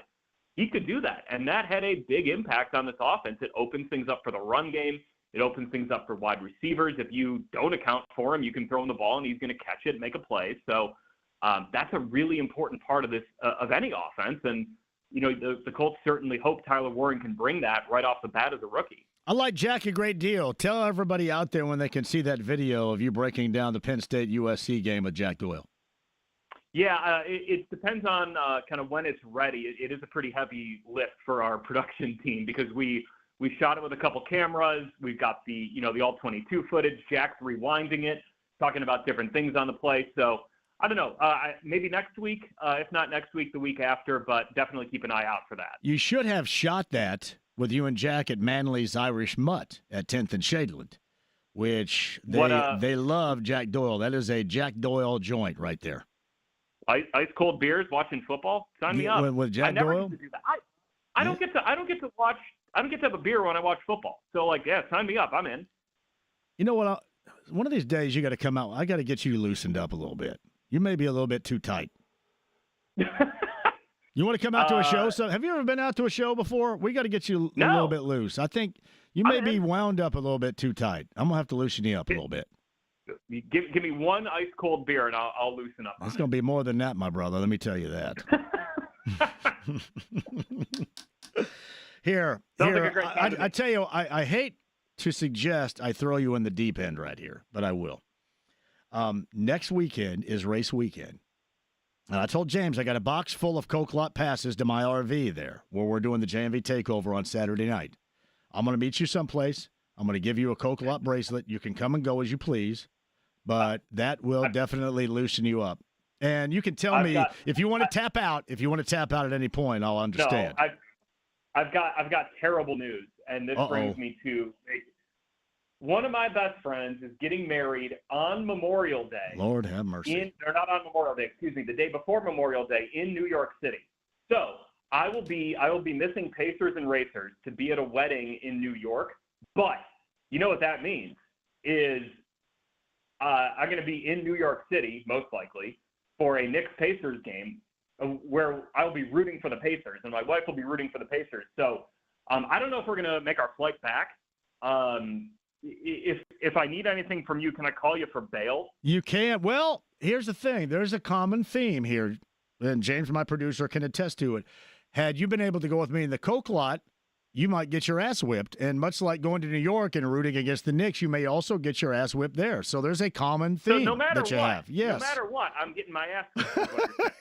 he could do that. And that had a big impact on this offense. It opens things up for the run game. It opens things up for wide receivers. If you don't account for him, you can throw him the ball and he's going to catch it and make a play. So that's a really important part of this, of any offense. And, the Colts certainly hope Tyler Warren can bring that right off the bat as a rookie. I like Jack a great deal. Tell everybody out there when they can see that video of you breaking down the Penn State USC game with Jack Doyle. Yeah, it depends on kind of when it's ready. It is a pretty heavy lift for our production team because we shot it with a couple cameras. We've got the all-22 footage. Jack's rewinding it, talking about different things on the play. So I don't know. Maybe next week. If not next week, the week after. But definitely keep an eye out for that. You should have shot that with you and Jack at Manly's Irish Mutt at 10th and Shadeland, which they love Jack Doyle. That is a Jack Doyle joint right there. Ice cold beers, watching football. Sign me up. With Jack Doyle. Get to do that. I don't get to watch. I don't get to have a beer when I watch football. So sign me up. I'm in. You know what? One of these days you got to come out. I got to get you loosened up a little bit. You may be a little bit too tight. You want to come out to a show? So, have you ever been out to a show before? We got to get you a little bit loose. I think you may be wound up a little bit too tight. I'm gonna have to loosen you up a little bit. Give me one ice cold beer and I'll loosen up. It's gonna be more than that, my brother. Let me tell you that. Here, I tell you, I hate to suggest I throw you in the deep end right here, but I will. Next weekend is race weekend. And I told James I got a box full of Coke Lot passes to my RV there where we're doing the JMV takeover on Saturday night. I'm going to meet you someplace. I'm going to give you a Coke Lot bracelet. You can come and go as you please, but that will definitely loosen you up. And you can tell me if you want to tap out. If you want to tap out at any point, I'll understand. No, I've got terrible news, and this brings me to one of my best friends is getting married on Memorial Day. Lord have mercy. Or not on Memorial Day, excuse me, the day before Memorial Day in New York City. So I will be missing Pacers and Racers to be at a wedding in New York. But you know what that means is I'm going to be in New York City, most likely, for a Knicks-Pacers game where I'll be rooting for the Pacers, and my wife will be rooting for the Pacers. So I don't know if we're going to make our flight back. If I need anything from you, can I call you for bail? You can. Well, here's the thing. There's a common theme here, and James, my producer, can attest to it. Had you been able to go with me in the Coke Lot, you might get your ass whipped. And much like going to New York and rooting against the Knicks, you may also get your ass whipped there. So there's a common theme that you have. Yes. No matter what, I'm getting my ass whipped.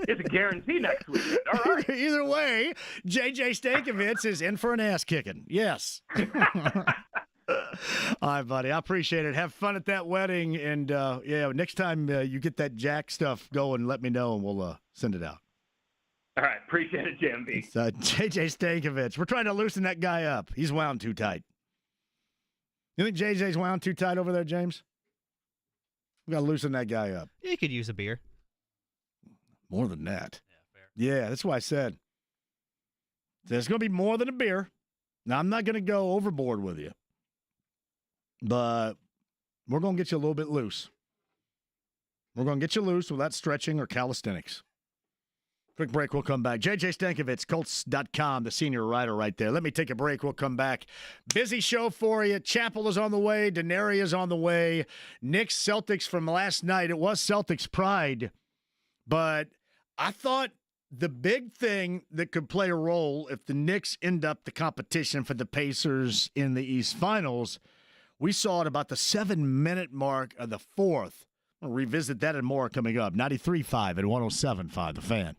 It's a guarantee next weekend. All right. Either way, JJ Stankovitz is in for an ass kicking. Yes. All right, buddy. I appreciate it. Have fun at that wedding. And, next time you get that Jack stuff going, let me know, and we'll send it out. All right. Appreciate it, JMV. It's JJ Stankovitz. We're trying to loosen that guy up. He's wound too tight. You think JJ's wound too tight over there, James? We got to loosen that guy up. You could use a beer. More than that. Yeah, fair. Yeah, that's why I said. There's going to be more than a beer. Now, I'm not going to go overboard with you. But we're going to get you a little bit loose. We're going to get you loose without stretching or calisthenics. Quick break. We'll come back. JJ Stankovitz, Colts.com, the senior writer right there. Let me take a break. We'll come back. Busy show for you. Chapel is on the way. Denary is on the way. Knicks, Celtics from last night. It was Celtics pride. But I thought the big thing that could play a role if the Knicks end up the competition for the Pacers in the East Finals, we saw it about the 7-minute mark of the fourth. We'll revisit that and more coming up. 93.5 and 107.5, The Fan.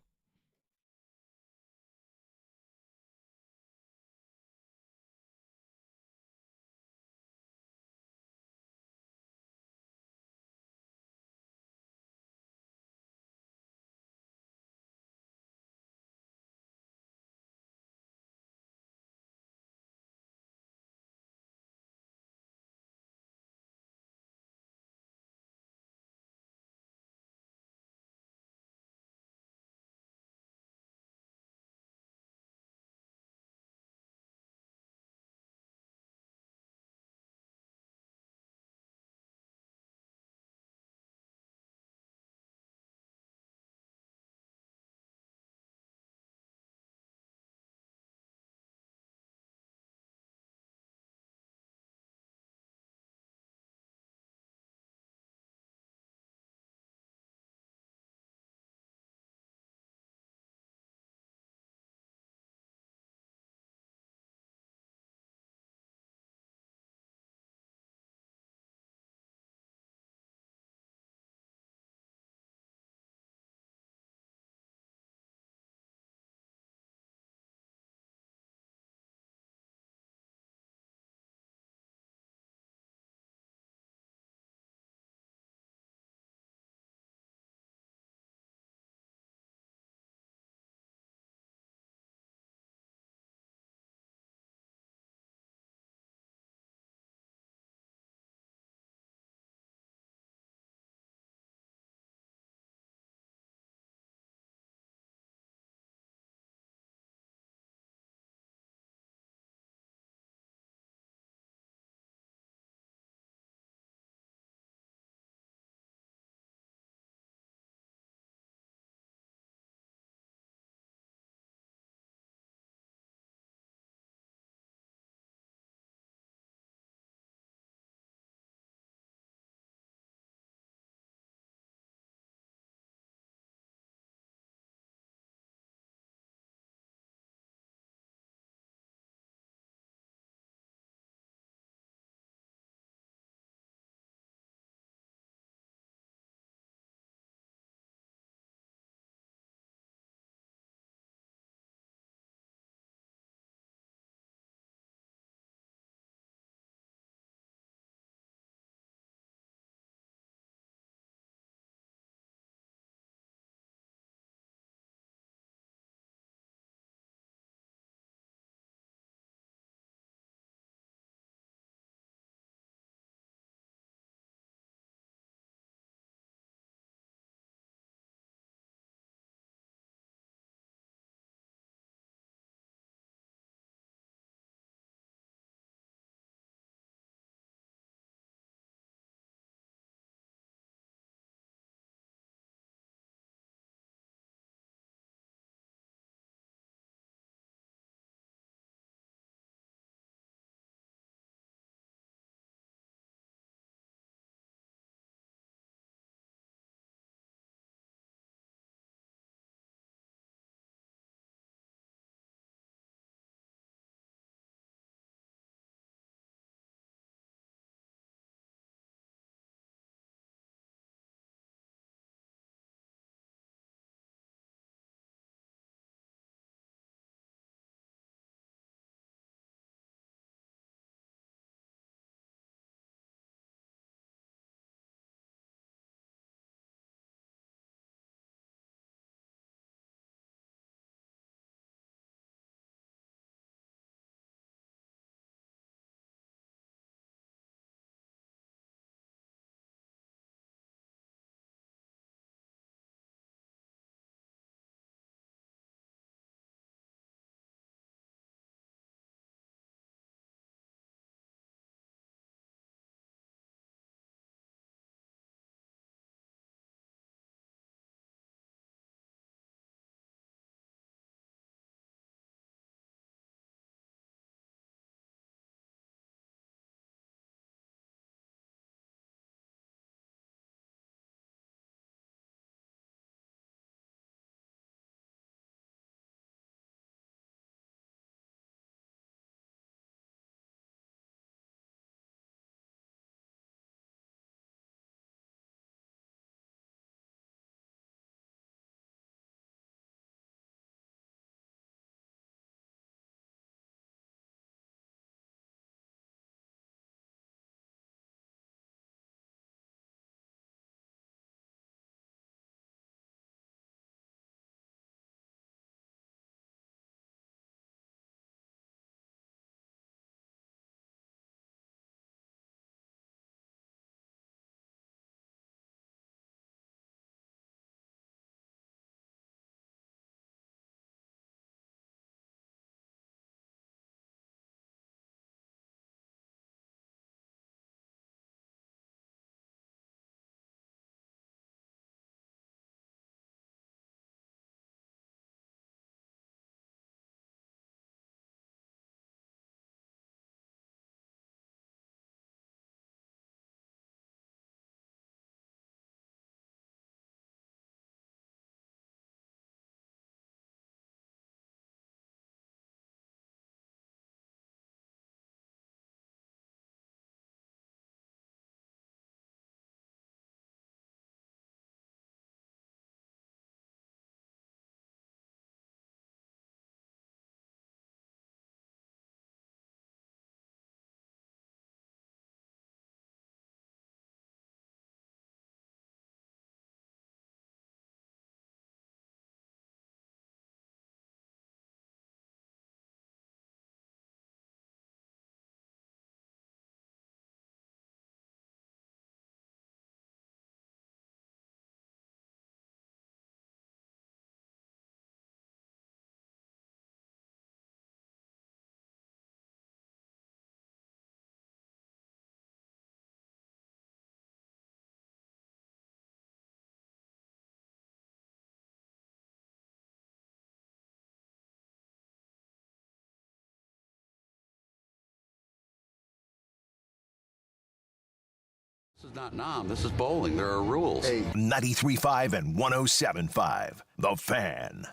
This is not Nam. This is bowling. There are rules. 93.5 and 107.5. The Fan.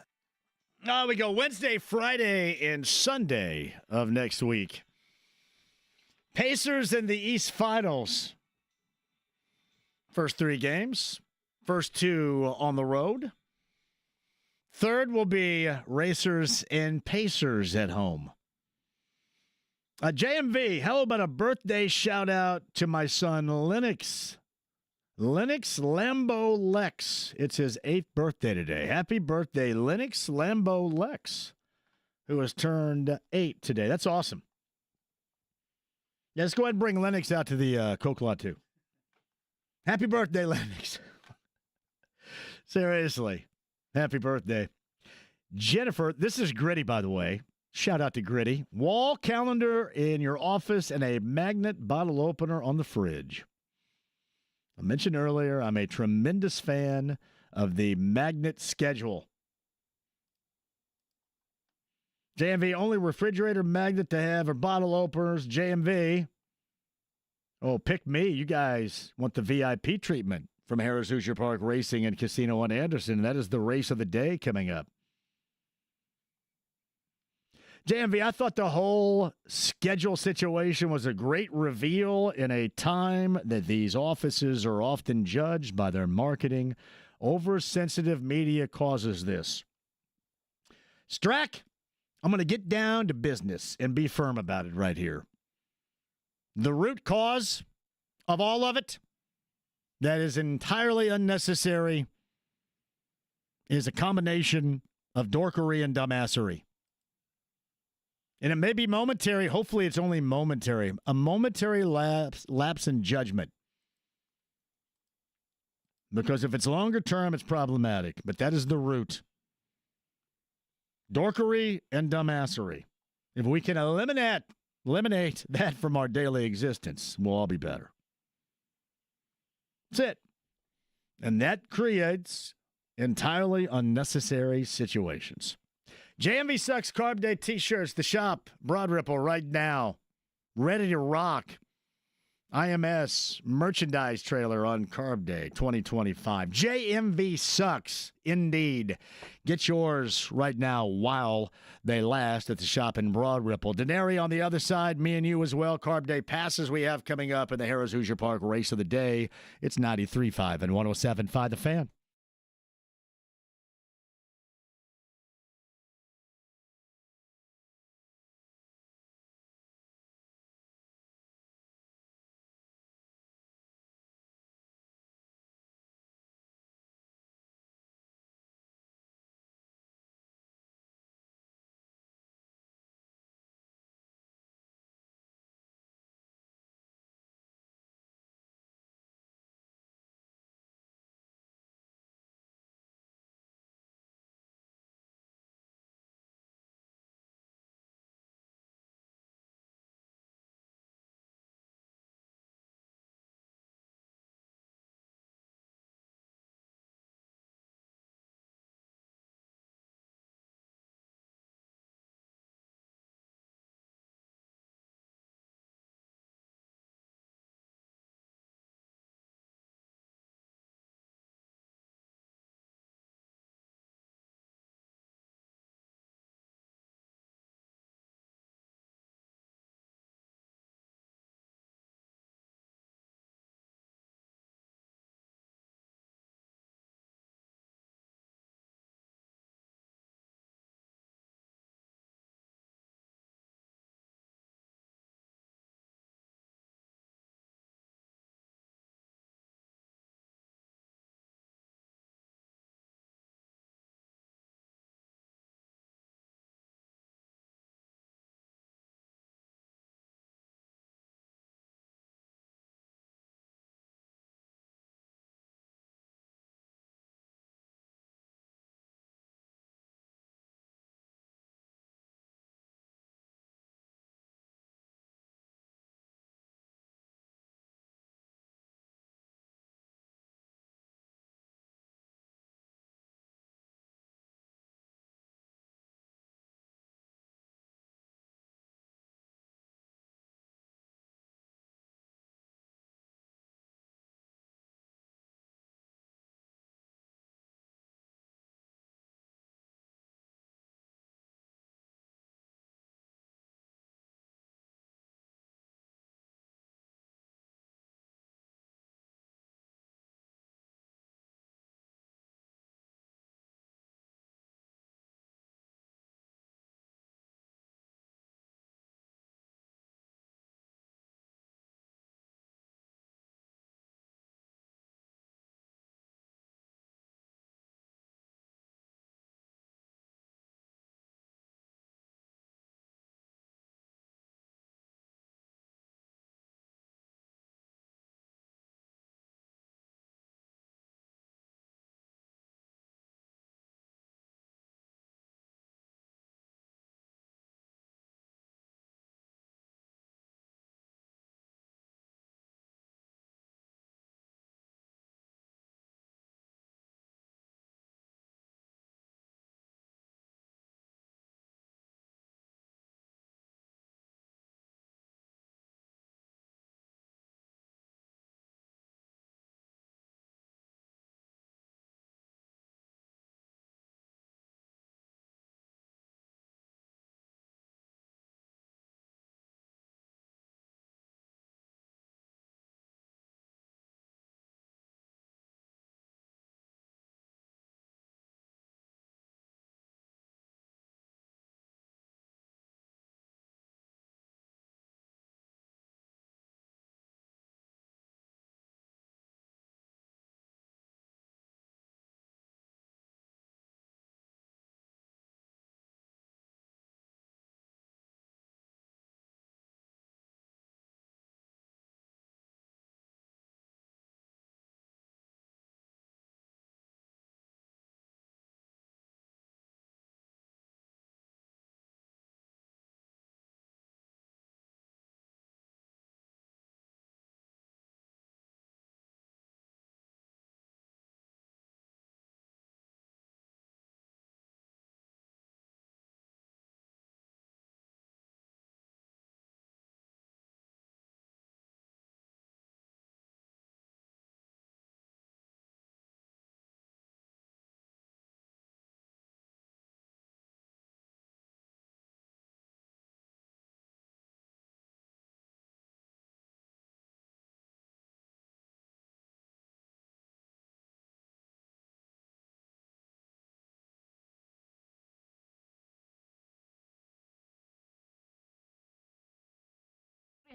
We go Wednesday, Friday, and Sunday of next week. Pacers in the East Finals. First 3 games. First 2 on the road. Third will be Racers and Pacers at home. JMV, how about a birthday shout out to my son Lennox? Lennox Lambo Lex. It's his 8th birthday today. Happy birthday, Lennox Lambo Lex, who has turned 8 today. That's awesome. Yeah, let's go ahead and bring Lennox out to the Coke Lot, too. Happy birthday, Lennox. Seriously. Happy birthday. Jennifer, this is Gritty, by the way. Shout out to Gritty. Wall calendar in your office and a magnet bottle opener on the fridge. I mentioned earlier, I'm a tremendous fan of the magnet schedule. JMV, only refrigerator magnet to have are bottle openers. JMV. Oh, pick me. You guys want the VIP treatment from Harrah's Hoosier Park Racing and Casino on Anderson. That is the race of the day coming up. JMV, I thought the whole schedule situation was a great reveal in a time that these offices are often judged by their marketing. Oversensitive media causes this. Strack, I'm going to get down to business and be firm about it right here. The root cause of all of it that is entirely unnecessary is a combination of dorkery and dumbassery. And it may be momentary. Hopefully it's only momentary. A momentary lapse in judgment. Because if it's longer term, it's problematic. But that is the root. Dorkery and dumbassery. If we can eliminate that from our daily existence, we'll all be better. That's it. And that creates entirely unnecessary situations. JMV Sucks Carb Day T-shirts, the shop, Broad Ripple right now. Ready to rock. IMS merchandise trailer on Carb Day 2025. JMV Sucks, indeed. Get yours right now while they last at the shop in Broad Ripple. Denary on the other side, me and you as well. Carb Day passes we have coming up in the Harrah's Hoosier Park Race of the Day. It's 93.5 and 107.5 The Fan.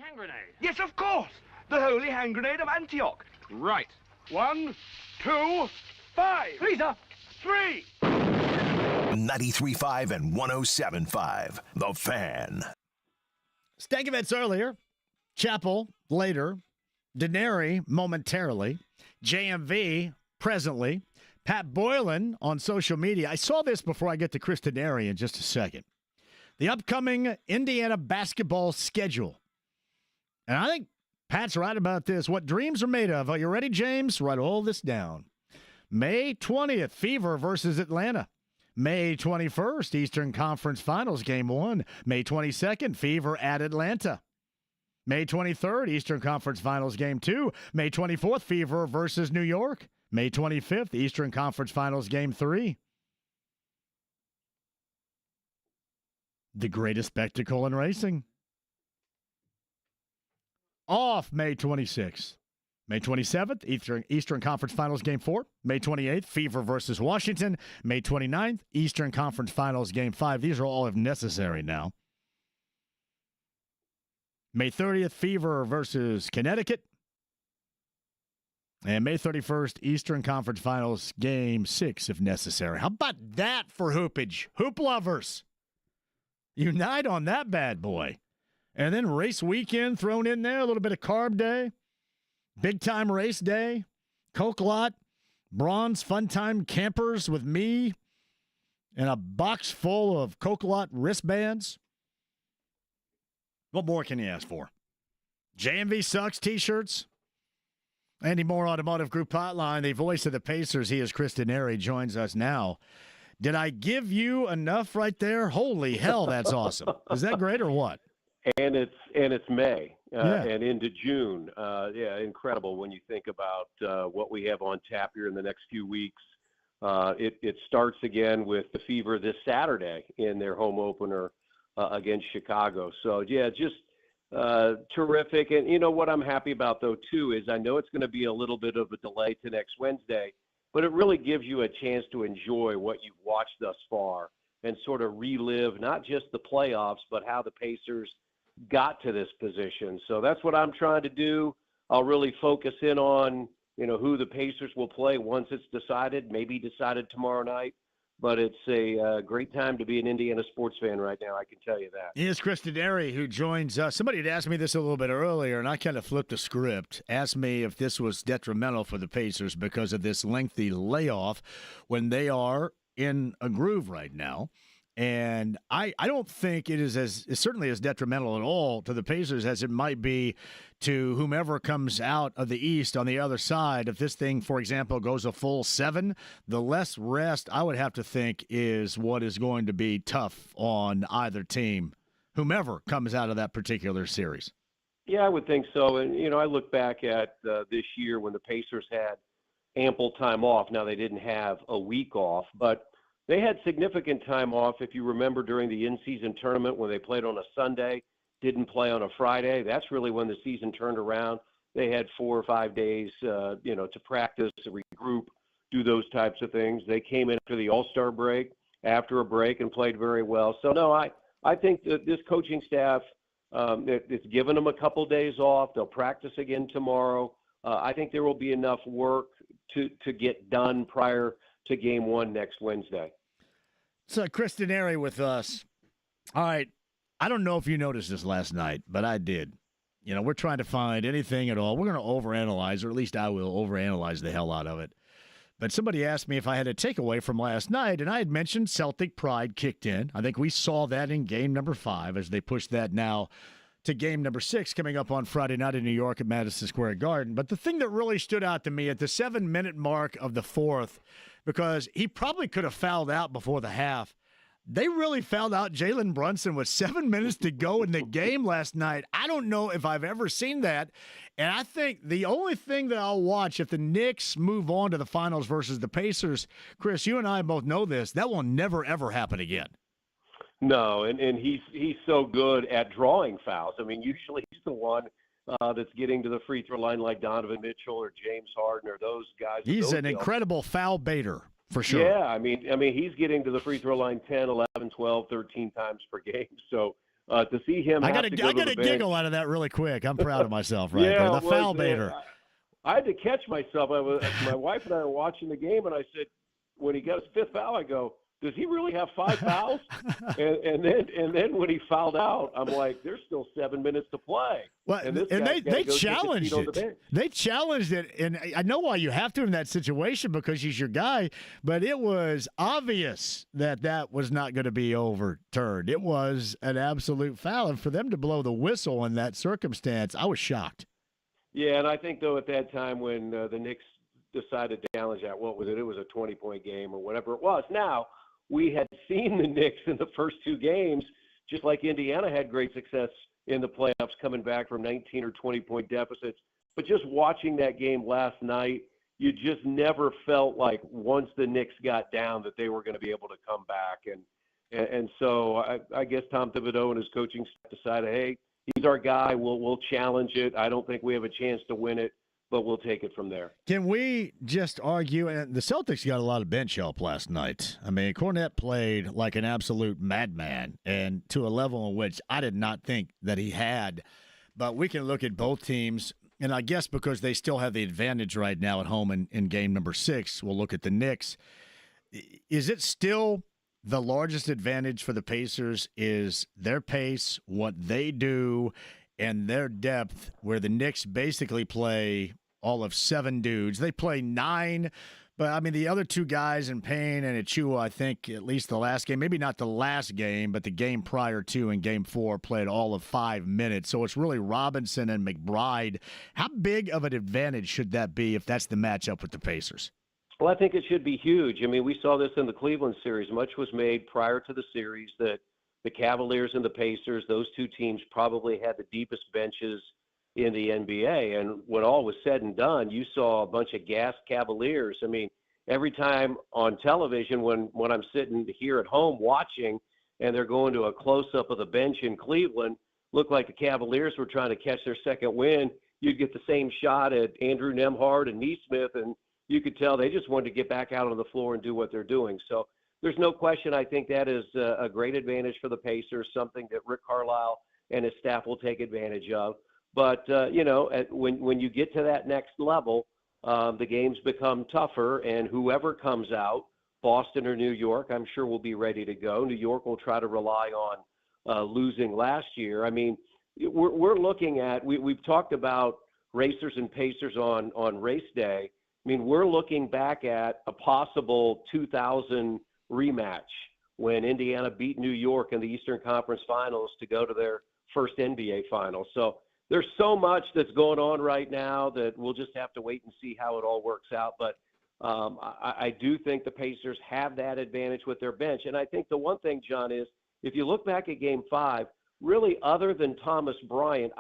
hand grenade. Yes, of course. The holy hand grenade of Antioch. Right. 1, 2, 5. 3, sir. 3. 93.5 and 107.5. The Fan. Stankovitz earlier. Chappell later. Denary momentarily. JMV presently. Pat Boylan on social media. I saw this before I get to Chris Denary in just a second. The upcoming Indiana basketball schedule. And I think Pat's right about this. What dreams are made of. Are you ready, James? Write all this down. May 20th, Fever versus Atlanta. May 21st, Eastern Conference Finals, Game 1. May 22nd, Fever at Atlanta. May 23rd, Eastern Conference Finals, Game 2. May 24th, Fever versus New York. May 25th, Eastern Conference Finals, Game 3. The greatest spectacle in racing. Off May 26th. May 27th, Eastern Conference Finals Game 4. May 28th, Fever versus Washington. May 29th, Eastern Conference Finals Game 5. These are all if necessary now. May 30th, Fever versus Connecticut. And May 31st, Eastern Conference Finals Game 6 if necessary. How about that for hoopage? Hoop lovers. Unite on that bad boy. And then race weekend thrown in there, a little bit of carb day. Big time race day, Coke Lot, bronze fun time campers with me, and a box full of Coke Lot wristbands. What more can you ask for? JMV Sucks t-shirts. Andy Moore Automotive Group Hotline, the voice of the Pacers. He is Chris Denary, joins us now. Did I give you enough right there? Holy hell, that's awesome. Is that great or what? And it's May and into June. Incredible when you think about what we have on tap here in the next few weeks. It starts again with the Fever this Saturday in their home opener against Chicago. So, just terrific. And, you know, what I'm happy about, though, too, is I know it's going to be a little bit of a delay to next Wednesday, but it really gives you a chance to enjoy what you've watched thus far and sort of relive not just the playoffs, but how the Pacers got to this position. So that's what I'm trying to do. I'll really focus in on, you know, who the Pacers will play once it's decided, maybe decided tomorrow night. But it's a great time to be an Indiana sports fan right now, I can tell you that. Here's Chris Denary, who joins us. Somebody had asked me this a little bit earlier, and I kind of flipped the script, asked me if this was detrimental for the Pacers because of this lengthy layoff when they are in a groove right now. And I don't think it is it's certainly as detrimental at all to the Pacers as it might be to whomever comes out of the East on the other side. If this thing, for example, goes a full 7, the less rest I would have to think is what is going to be tough on either team, whomever comes out of that particular series. Yeah, I would think so. And, you know, I look back at this year when the Pacers had ample time off. Now, they didn't have a week off, but they had significant time off, if you remember, during the in-season tournament when they played on a Sunday, didn't play on a Friday. That's really when the season turned around. They had 4 or 5 days, to practice, to regroup, do those types of things. They came in for the All-Star break, after a break, and played very well. So, no, I think that this coaching staff, it's given them a couple days off. They'll practice again tomorrow. I think there will be enough work to get done prior to Game 1 next Wednesday. So, Chris Denary with us. All right, I don't know if you noticed this last night, but I did. You know, we're trying to find anything at all. We're going to overanalyze, or at least I will overanalyze the hell out of it. But somebody asked me if I had a takeaway from last night, and I had mentioned Celtic pride kicked in. I think we saw that in game number 5 as they push that now to game number 6 coming up on Friday night in New York at Madison Square Garden. But the thing that really stood out to me at the 7-minute mark of the 4th, because he probably could have fouled out before the half, they really fouled out Jalen Brunson with 7 minutes to go in the game last night. I don't know if I've ever seen that. And I think the only thing that I'll watch if the Knicks move on to the finals versus the Pacers, Chris, you and I both know this, that will never, ever happen again. No, and he's so good at drawing fouls. I mean, usually he's the one that's getting to the free throw line like Donovan Mitchell or James Harden or those guys. He's an incredible foul baiter, for sure. Yeah, I mean, he's getting to the free throw line 10, 11, 12, 13 times per game. So To see him, I got a giggle out of that really quick. I'm proud of myself, right? Yeah, the foul baiter. I had to catch myself. My wife and I were watching the game, and I said, when he got his fifth foul, I go, does he really have 5 fouls? and then when he fouled out, I'm like, there's still 7 minutes to play. Well, and they challenged it. They challenged it, and I know why you have to in that situation because he's your guy, but it was obvious that was not going to be overturned. It was an absolute foul, and for them to blow the whistle in that circumstance, I was shocked. Yeah, and I think, though, at that time when the Knicks decided to challenge that, what was it? It was a 20-point game or whatever it was. Now, we had seen the Knicks in the first 2 games, just like Indiana had great success in the playoffs coming back from 19 or 20-point deficits. But just watching that game last night, you just never felt like once the Knicks got down that they were going to be able to come back. And so I guess Tom Thibodeau and his coaching staff decided, hey, he's our guy. We'll challenge it. I don't think we have a chance to win it, but we'll take it from there. Can we just argue, and the Celtics got a lot of bench help last night. I mean, Cornette played like an absolute madman, and to a level in which I did not think that he had. But we can look at both teams, and I guess because they still have the advantage right now at home in game number 6, we'll look at the Knicks. Is it still the largest advantage for the Pacers is their pace, what they do, and their depth, where the Knicks basically play all of 7 dudes. They play 9, but, I mean, the other 2 guys in Payne and Achua, I think at least the last game, maybe not the last game, but the game prior to in Game 4 played all of 5 minutes. So it's really Robinson and McBride. How big of an advantage should that be if that's the matchup with the Pacers? Well, I think it should be huge. I mean, we saw this in the Cleveland series. Much was made prior to the series that the Cavaliers and the Pacers, those 2 teams probably had the deepest benches in the NBA. And when all was said and done, you saw a bunch of gassed Cavaliers. I mean, every time on television when I'm sitting here at home watching and they're going to a close-up of the bench in Cleveland, looked like the Cavaliers were trying to catch their second win, you'd get the same shot at Andrew Nembhard and Nesmith, and you could tell they just wanted to get back out on the floor and do what they're doing. So there's no question I think that is a great advantage for the Pacers, something that Rick Carlisle and his staff will take advantage of. But, when you get to that next level, the games become tougher, and whoever comes out, Boston or New York, I'm sure will be ready to go. New York will try to rely on losing last year. I mean, we're looking at we've talked about Racers and Pacers on race day. I mean, we're looking back at a possible 2000 rematch when Indiana beat New York in the Eastern Conference Finals to go to their first NBA Finals. So there's so much that's going on right now that we'll just have to wait and see how it all works out. But I do think the Pacers have that advantage with their bench. And I think the one thing, John, is if you look back at Game 5, really other than Thomas Bryant,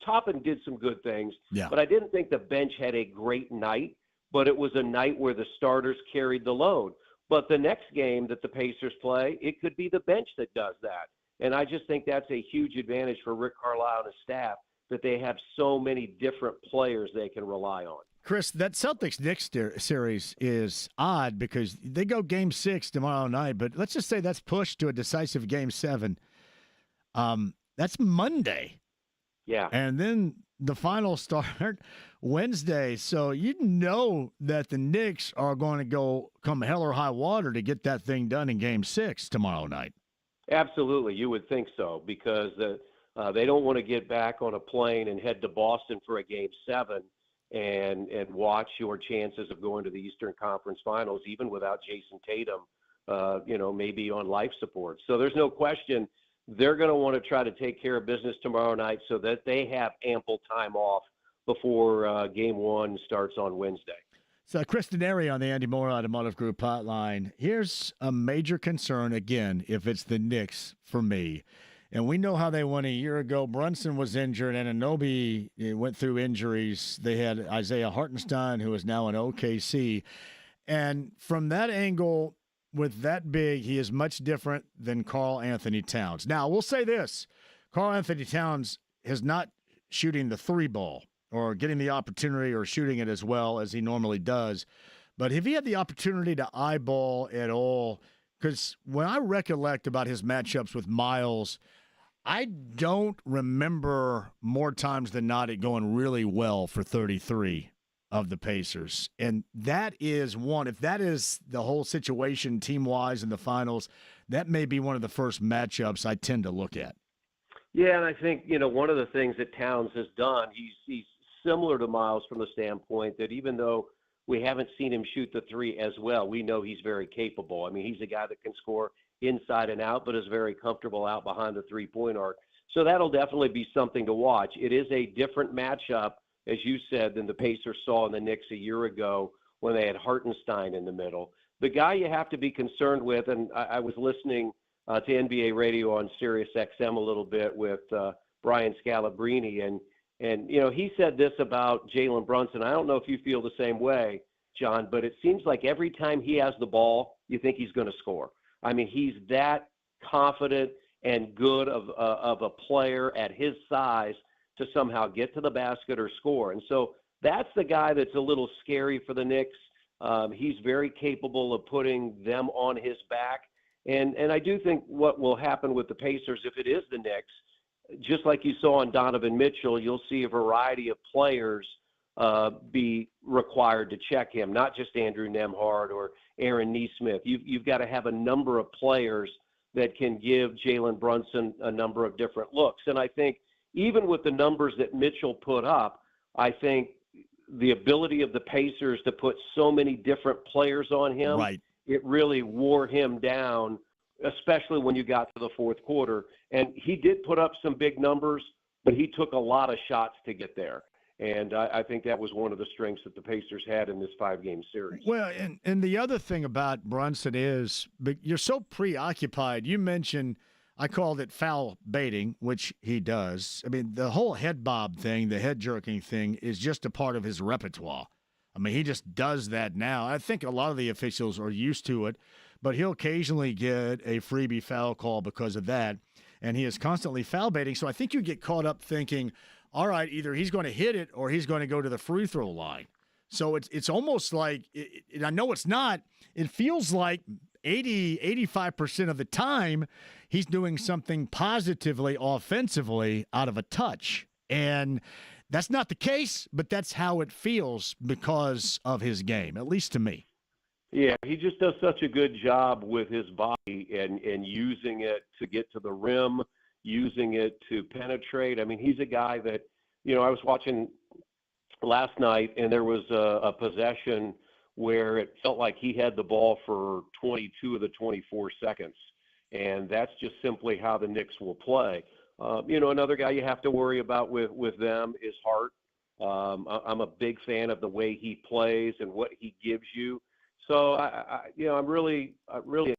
Toppin did some good things, but I didn't think the bench had a great night, but it was a night where the starters carried the load. But the next game that the Pacers play, it could be the bench that does that. And I just think that's a huge advantage for Rick Carlisle and his staff, that they have so many different players they can rely on. Chris, that Celtics-Knicks series is odd because they go Game 6 tomorrow night, but let's just say that's pushed to a decisive Game 7. That's Monday. Yeah. And then the finals start Wednesday. So you know that the Knicks are going to go come hell or high water to get that thing done in Game 6 tomorrow night. Absolutely. You would think so because they don't want to get back on a plane and head to Boston for a Game 7 and watch your chances of going to the Eastern Conference Finals, even without Jason Tatum, maybe on life support. So there's no question they're going to want to try to take care of business tomorrow night so that they have ample time off before Game 1 starts on Wednesday. So, Chris Denary on the Andy Moore Automotive Group hotline. Here's a major concern, again, if it's the Knicks for me. And we know how they won a year ago. Brunson was injured, and Anunoby went through injuries. They had Isaiah Hartenstein, who is now in OKC. And from that angle, with that big, he is much different than Karl Anthony Towns. Now, we'll say this. Karl Anthony Towns is not shooting the 3 ball or getting the opportunity or shooting it as well as he normally does. But if he had the opportunity to eyeball at all, because when I recollect about his matchups with Miles, I don't remember more times than not it going really well for 33 of the Pacers. And that is one. If that is the whole situation team-wise in the finals, that may be one of the first matchups I tend to look at. Yeah, and I think, one of the things that Towns has done, he's similar to Miles from the standpoint that even though we haven't seen him shoot the three as well, we know he's very capable. I mean, he's a guy that can score inside and out, but is very comfortable out behind the three-point arc. So that'll definitely be something to watch. It is a different matchup, as you said, than the Pacers saw in the Knicks a year ago when they had Hartenstein in the middle. The guy you have to be concerned with, and I was listening to NBA radio on Sirius XM a little bit with Brian Scalabrine, and he said this about Jalen Brunson. I don't know if you feel the same way, John, but it seems like every time he has the ball, you think he's going to score. I mean, he's that confident and good of a player at his size to somehow get to the basket or score. And so that's the guy that's a little scary for the Knicks. He's very capable of putting them on his back. And I do think what will happen with the Pacers, if it is the Knicks, just like you saw on Donovan Mitchell, you'll see a variety of players be required to check him, not just Andrew Nembhard or Aaron Nesmith. You've got to have a number of players that can give Jalen Brunson a number of different looks. And I think even with the numbers that Mitchell put up, I think the ability of the Pacers to put so many different players on him, it really wore him down, especially when you got to the fourth quarter. And he did put up some big numbers, but he took a lot of shots to get there. And I think that was one of the strengths that the Pacers had in this 5-game series. Well, and the other thing about Brunson is you're so preoccupied. You mentioned, I called it foul baiting, which he does. I mean, the whole head bob thing, the head jerking thing is just a part of his repertoire. I mean, he just does that now. I think a lot of the officials are used to it, but he'll occasionally get a freebie foul call because of that. And he is constantly foul baiting. So I think you get caught up thinking, all right, either he's going to hit it or he's going to go to the free throw line. So it's almost like, and I know it's not, it feels like 85% of the time he's doing something positively offensively out of a touch. And that's not the case, but that's how it feels because of his game, at least to me. Yeah, he just does such a good job with his body and using it to get to the rim, using it to penetrate. I mean, he's a guy that, I was watching last night, and there was a possession where it felt like he had the ball for 22 of the 24 seconds. And that's just simply how the Knicks will play. Another guy you have to worry about with them is Hart. I'm a big fan of the way he plays and what he gives you. So I'm really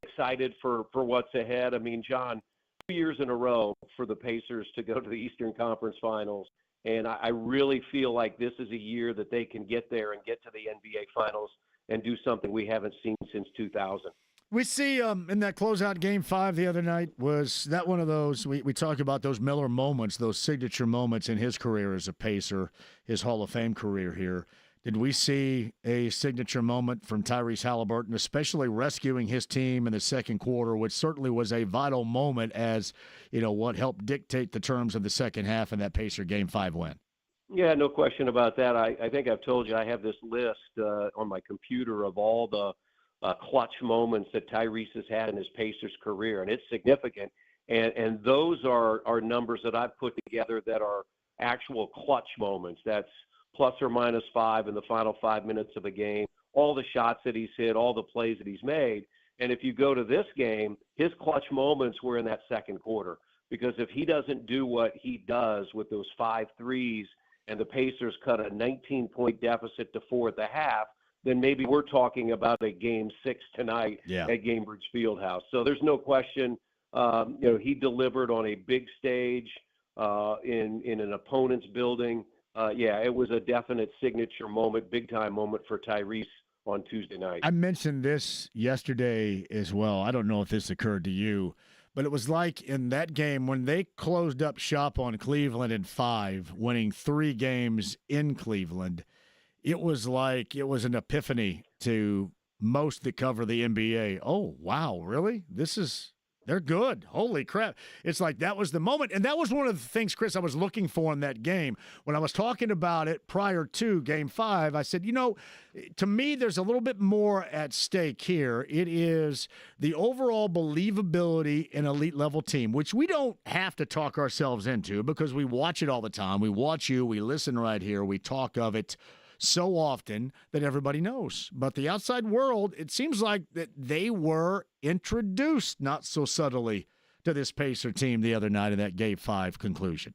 excited for what's ahead. I mean, John, 2 years in a row for the Pacers to go to the Eastern Conference Finals, and I really feel like this is a year that they can get there and get to the NBA Finals and do something we haven't seen since 2000. We see in that closeout Game 5 the other night, was that one of those, we talk about those Miller moments, those signature moments in his career as a Pacer, his Hall of Fame career here. Did we see a signature moment from Tyrese Halliburton, especially rescuing his team in the second quarter, which certainly was a vital moment as, what helped dictate the terms of the second half in that Pacer Game 5 win? Yeah, no question about that. I think I've told you I have this list on my computer of all the clutch moments that Tyrese has had in his Pacers career, and it's significant. And those are numbers that I've put together that are actual clutch moments. That's plus or minus 5 in the final 5 minutes of a game, all the shots that he's hit, all the plays that he's made. And if you go to this game, his clutch moments were in that second quarter, because if he doesn't do what he does with those 5 threes and the Pacers cut a 19-point deficit to 4 at the half, then maybe we're talking about a Game 6 tonight at Gainbridge Fieldhouse. So there's no question, he delivered on a big stage in an opponent's building. It was a definite signature moment, big-time moment for Tyrese on Tuesday night. I mentioned this yesterday as well. I don't know if this occurred to you, but it was like in that game when they closed up shop on Cleveland in 5, winning 3 games in Cleveland, it was like it was an epiphany to most that cover the NBA. Oh, wow, really? This is They're good. Holy crap. It's like that was the moment. And that was one of the things, Chris, I was looking for in that game. When I was talking about it prior to Game 5, I said, to me, there's a little bit more at stake here. It is the overall believability in elite-level team, which we don't have to talk ourselves into because we watch it all the time. We watch you. We listen right here. We talk of it so often that everybody knows. But the outside world, it seems like that they were introduced not so subtly to this Pacer team the other night in that Game 5 conclusion.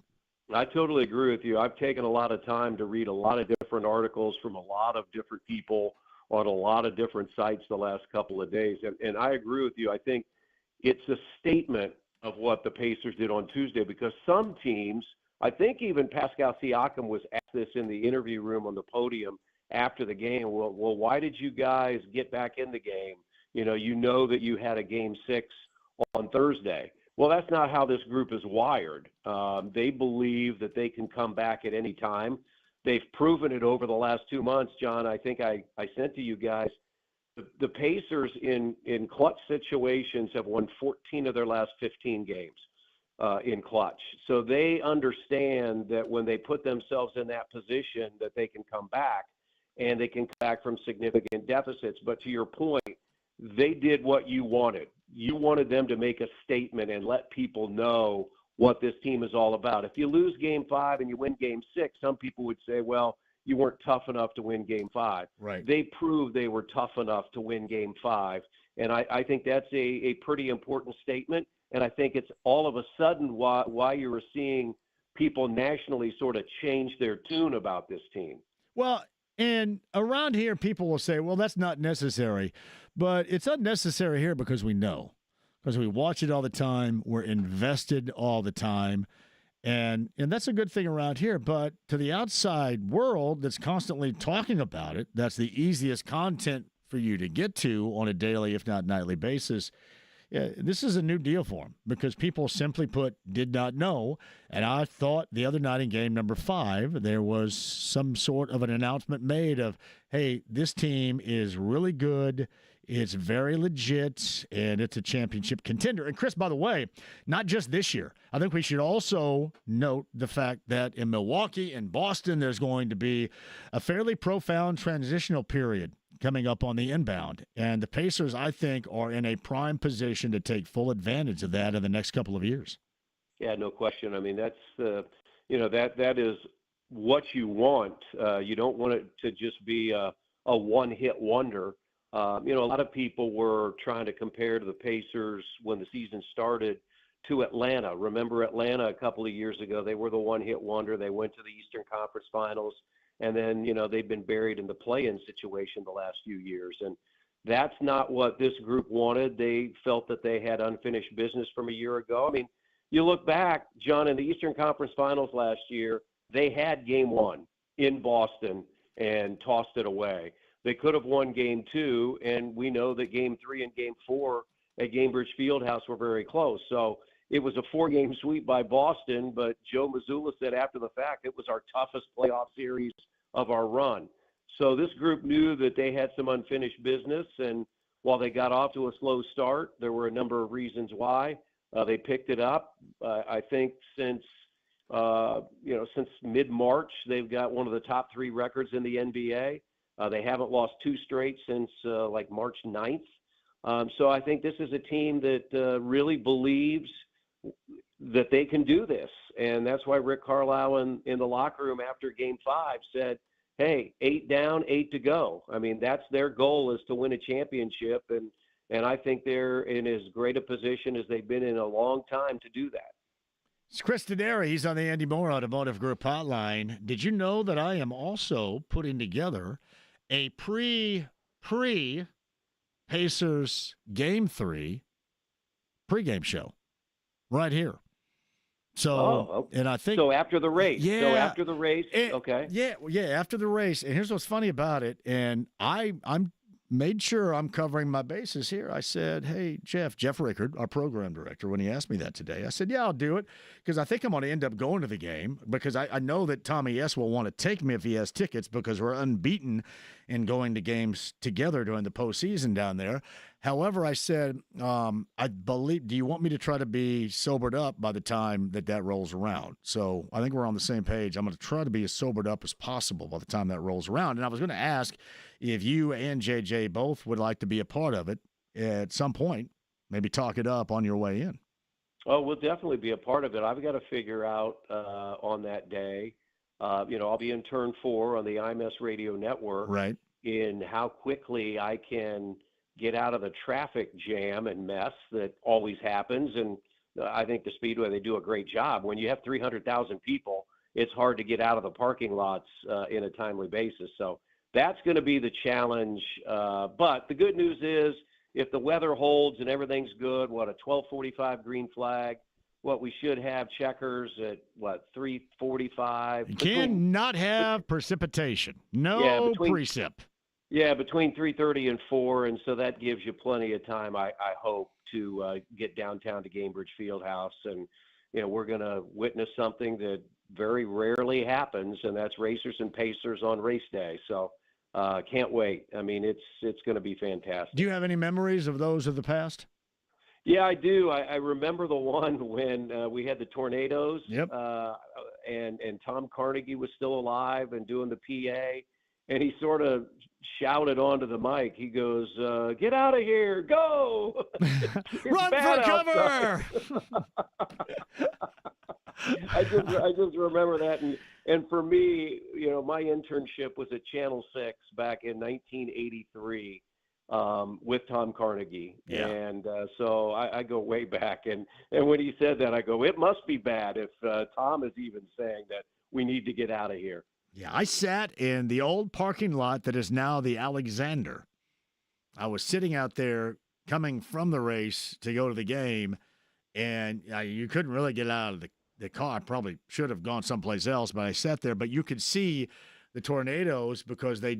I totally agree with you. I've taken a lot of time to read a lot of different articles from a lot of different people on a lot of different sites the last couple of days. And I agree with you. I think it's a statement of what the Pacers did on Tuesday because some teams, I think even Pascal Siakam was asked this in the interview room on the podium after the game. Well, why did you guys get back in the game? You know that you had a Game 6 on Thursday. Well, that's not how this group is wired. They believe that they can come back at any time. They've proven it over the last 2 months, John. I think I sent to you guys. The Pacers in clutch situations have won 14 of their last 15 games. In clutch. So they understand that when they put themselves in that position that they can come back and they can come back from significant deficits. But to your point, they did what you wanted. You wanted them to make a statement and let people know what this team is all about. If you lose Game 5 and you win Game 6, some people would say, well, you weren't tough enough to win Game 5. Right. They proved they were tough enough to win Game 5. And I think that's a pretty important statement. And I think it's all of a sudden why you were seeing people nationally sort of change their tune about this team. Well, and around here, people will say, well, that's not necessary. But it's unnecessary here because we know. Because we watch it all the time. We're invested all the time. And that's a good thing around here. But to the outside world that's constantly talking about it, that's the easiest content for you to get to on a daily, if not nightly basis. Yeah, this is a new deal for them because people simply put did not know. And I thought the other night in game number 5, there was some sort of an announcement made of, hey, this team is really good. It's very legit, and it's a championship contender. And, Chris, by the way, not just this year. I think we should also note the fact that in Milwaukee and Boston, there's going to be a fairly profound transitional period coming up on the inbound. And the Pacers, I think, are in a prime position to take full advantage of that in the next couple of years. Yeah, no question. I mean, that's that is what you want. You don't want it to just be a one-hit wonder. A lot of people were trying to compare to the Pacers when the season started to Atlanta. Remember Atlanta a couple of years ago? They were the one-hit wonder. They went to the Eastern Conference Finals. And then, they've been buried in the play-in situation the last few years. And that's not what this group wanted. They felt that they had unfinished business from a year ago. I mean, you look back, John, in the Eastern Conference Finals last year, they had Game 1 in Boston and tossed it away. They could have won Game 2, and we know that Game 3 and Game 4 at Gainbridge Fieldhouse were very close. So it was a 4-game sweep by Boston, but Joe Mazzulla said after the fact it was our toughest playoff series of our run. So this group knew that they had some unfinished business, and while they got off to a slow start, there were a number of reasons why. They picked it up. I think since mid-March, they've got one of the top 3 records in the NBA. They haven't lost 2 straight since March 9th. So I think this is a team that really believes that they can do this. And that's why Rick Carlisle in the locker room after Game 5 said, hey, 8 down, 8 to go. I mean, that's their goal, is to win a championship. And I think they're in as great a position as they've been in a long time to do that. It's Chris Denari. He's on the Andy Moore Automotive Group hotline. Did you know that I am also putting together a pre-Pacers Game 3 pregame show right here? So, and I think so after the race. Yeah. So after the race. Okay. Yeah, after the race. And here's what's funny about it. And I'm made sure I'm covering my bases here. I said, hey, Jeff Rickard, our program director, when he asked me that today, I said, yeah, I'll do it because I think I'm going to end up going to the game because I know that Tommy S. will want to take me if he has tickets because we're unbeaten in going to games together during the postseason down there. However, I said, I believe, do you want me to try to be sobered up by the time that rolls around? So I think we're on the same page. I'm going to try to be as sobered up as possible by the time that rolls around. And I was going to ask if you and JJ both would like to be a part of it at some point, maybe talk it up on your way in. Oh, we'll definitely be a part of it. I've got to figure out on that day, I'll be in turn 4 on the IMS radio network. Right. In how quickly I can get out of the traffic jam and mess that always happens. And I think the Speedway, they do a great job. When you have 300,000 people, it's hard to get out of the parking lots in a timely basis. So that's going to be the challenge. But the good news is if the weather holds and everything's good, a 12:45 green flag, we should have checkers at 3:45. You cannot have precipitation. No precip. Yeah, between 3:30 and 4, and so that gives you plenty of time, I hope, to get downtown to Gainbridge Fieldhouse. And, we're going to witness something that very rarely happens, and that's racers and pacers on race day. So can't wait. I mean, it's going to be fantastic. Do you have any memories of those of the past? Yeah, I do. I remember the one when we had the tornadoes. Yep. And Tom Carnegie was still alive and doing the PA. And he sort of shouted onto the mic. He goes, "Get out of here! Go! Run for cover!" I just remember that, and for me, my internship was at Channel 6 back in 1983 with Tom Carnegie, and so I go way back. And when he said that, I go, it must be bad if Tom is even saying that we need to get out of here. Yeah, I sat in the old parking lot that is now the Alexander. I was sitting out there coming from the race to go to the game, and you couldn't really get out of the car. I probably should have gone someplace else, but I sat there. But you could see the tornadoes because they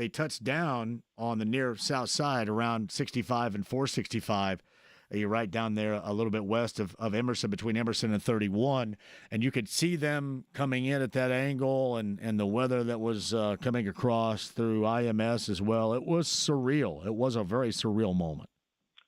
touched down on the near south side around 65 and 465. You're right down there a little bit west of Emerson, between Emerson and 31. And you could see them coming in at that angle and the weather that was coming across through IMS as well. It was surreal. It was a very surreal moment.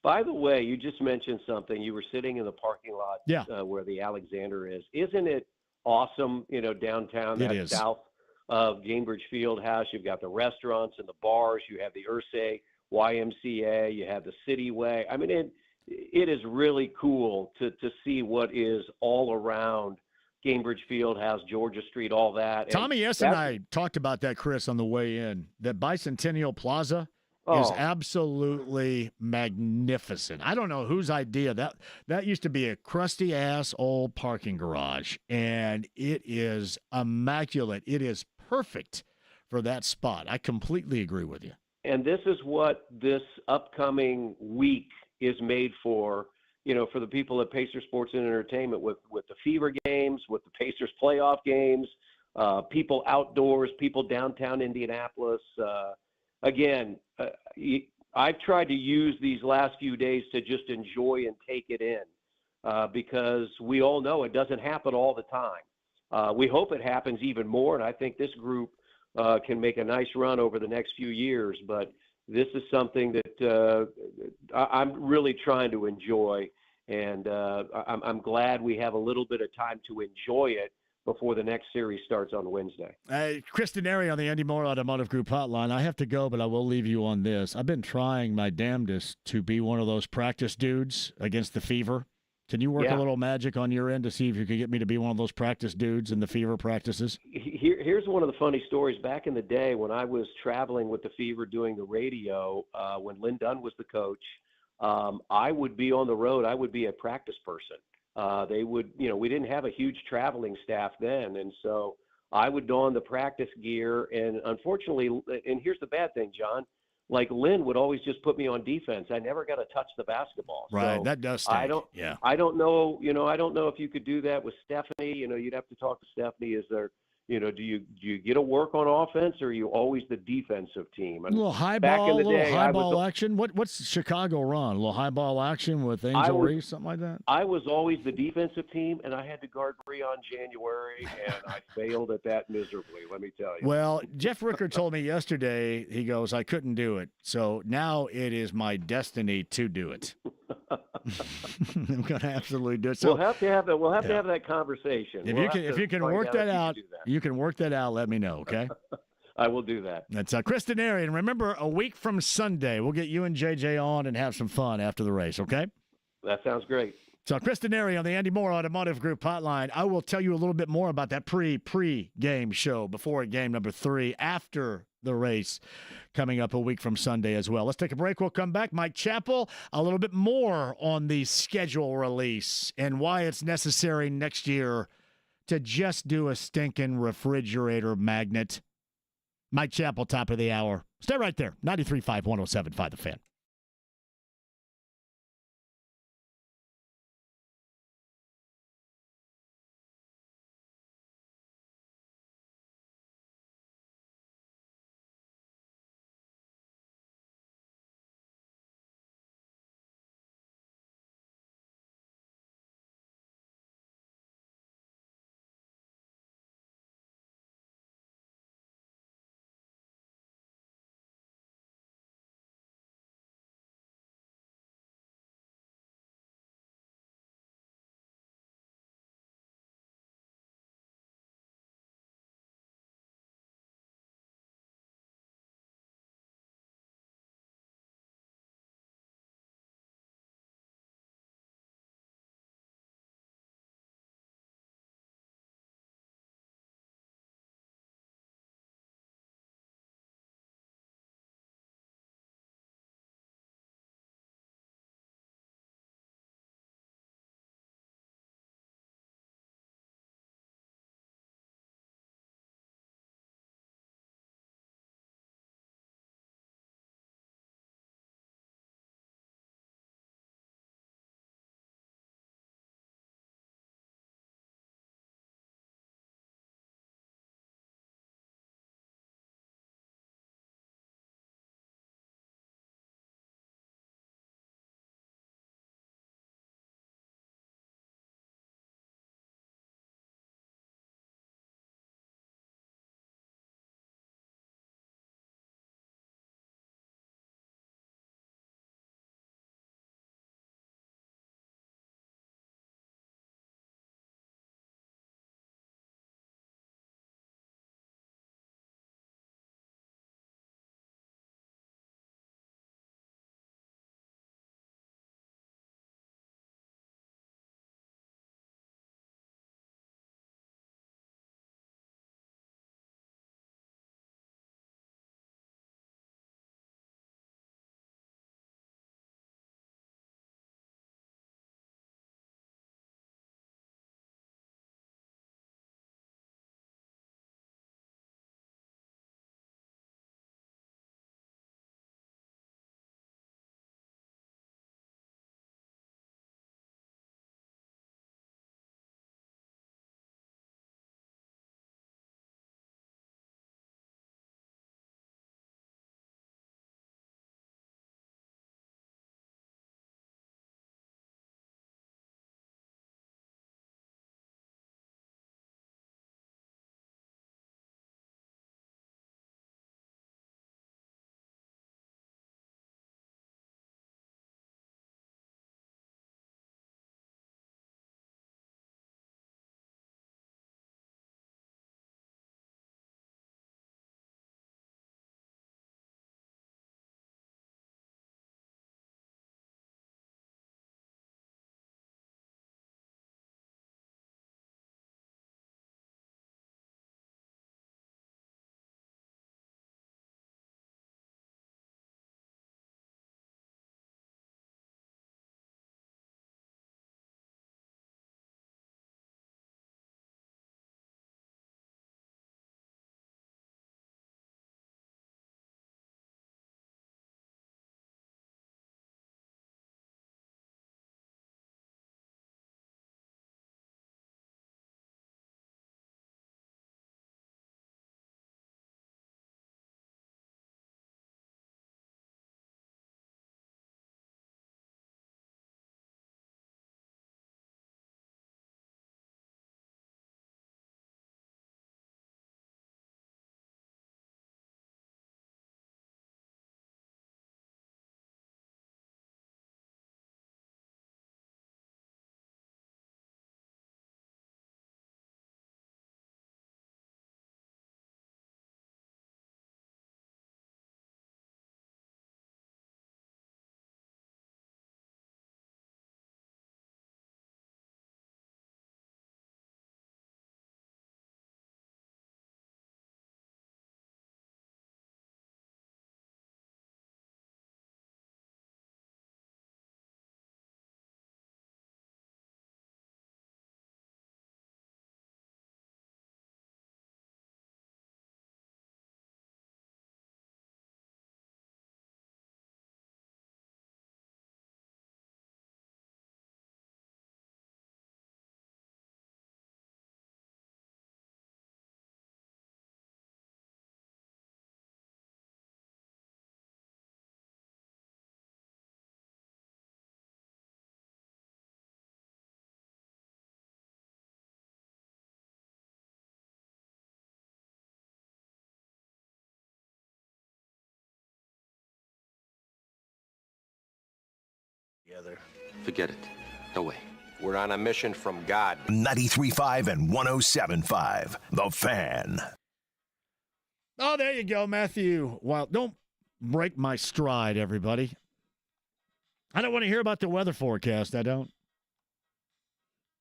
By the way, you just mentioned something. You were sitting in the parking lot where the Alexander is. Isn't it awesome, downtown, it is. South of Gainbridge Fieldhouse? You've got the restaurants and the bars. You have the Ursay YMCA. You have the Cityway. I mean, it is really cool to see what is all around Gainbridge Fieldhouse, Georgia Street, all that. Tommy S. and I talked about that, Chris, on the way in. That Bicentennial Plaza is absolutely magnificent. I don't know whose idea that used to be a crusty ass old parking garage, and it is immaculate. It is perfect for that spot. I completely agree with you. And this is what this upcoming week is made for, for the people at Pacer Sports and Entertainment with the Fever games, with the Pacers playoff games, people outdoors, people downtown Indianapolis. Again, I've tried to use these last few days to just enjoy and take it in because we all know it doesn't happen all the time. We hope it happens even more, and I think this group can make a nice run over the next few years. But this is something that I'm really trying to enjoy, and I'm glad we have a little bit of time to enjoy it before the next series starts on Wednesday. Chris Denari on the Andy Moore Automotive Group hotline. I have to go, but I will leave you on this. I've been trying my damnedest to be one of those practice dudes against the Fever. Can you work a little magic on your end to see if you could get me to be one of those practice dudes in the Fever practices? Here's one of the funny stories. Back in the day when I was traveling with the Fever doing the radio, when Lynn Dunn was the coach, I would be on the road. I would be a practice person. They would, we didn't have a huge traveling staff then. And so I would don the practice gear. And unfortunately, and here's the bad thing, John, like Lynn would always just put me on defense. I never got to touch the basketball. Right. So that does stink. I don't know, I don't know if you could do that with Stephanie. You'd have to talk to Stephanie. Is there, do you get to work on offense, or are you always the defensive team? And a little high back ball, in the little day, high ball action. What's Chicago run? A little high ball action with Angel Reese, something like that? I was always the defensive team, and I had to guard Breon January, and I failed at that miserably, let me tell you. Well, Jeff Ricker told me yesterday, he goes, I couldn't do it. So now it is my destiny to do it. I'm going to absolutely do it. So we'll have to have that. We'll have to have that conversation. If you can work that out, you can work that out. Let me know, okay? I will do that. That's Chris Denari. And remember, a week from Sunday, we'll get you and JJ on and have some fun after the race, okay? That sounds great. So Chris Denari on the Andy Moore Automotive Group hotline. I will tell you a little bit more about that pre-game show before game number 3 after the race coming up a week from Sunday as well. Let's take a break. We'll come back. Mike Chappell, a little bit more on the schedule release and why it's necessary next year to just do a stinking refrigerator magnet. Mike Chappell, top of the hour. Stay right there. 93.5, 107.5 The Fan. Forget it. No way. We're on a mission from God. 93.5 and 107.5. The Fan. Oh, there you go, Matthew. Well, don't break my stride, everybody. I don't want to hear about the weather forecast. I don't.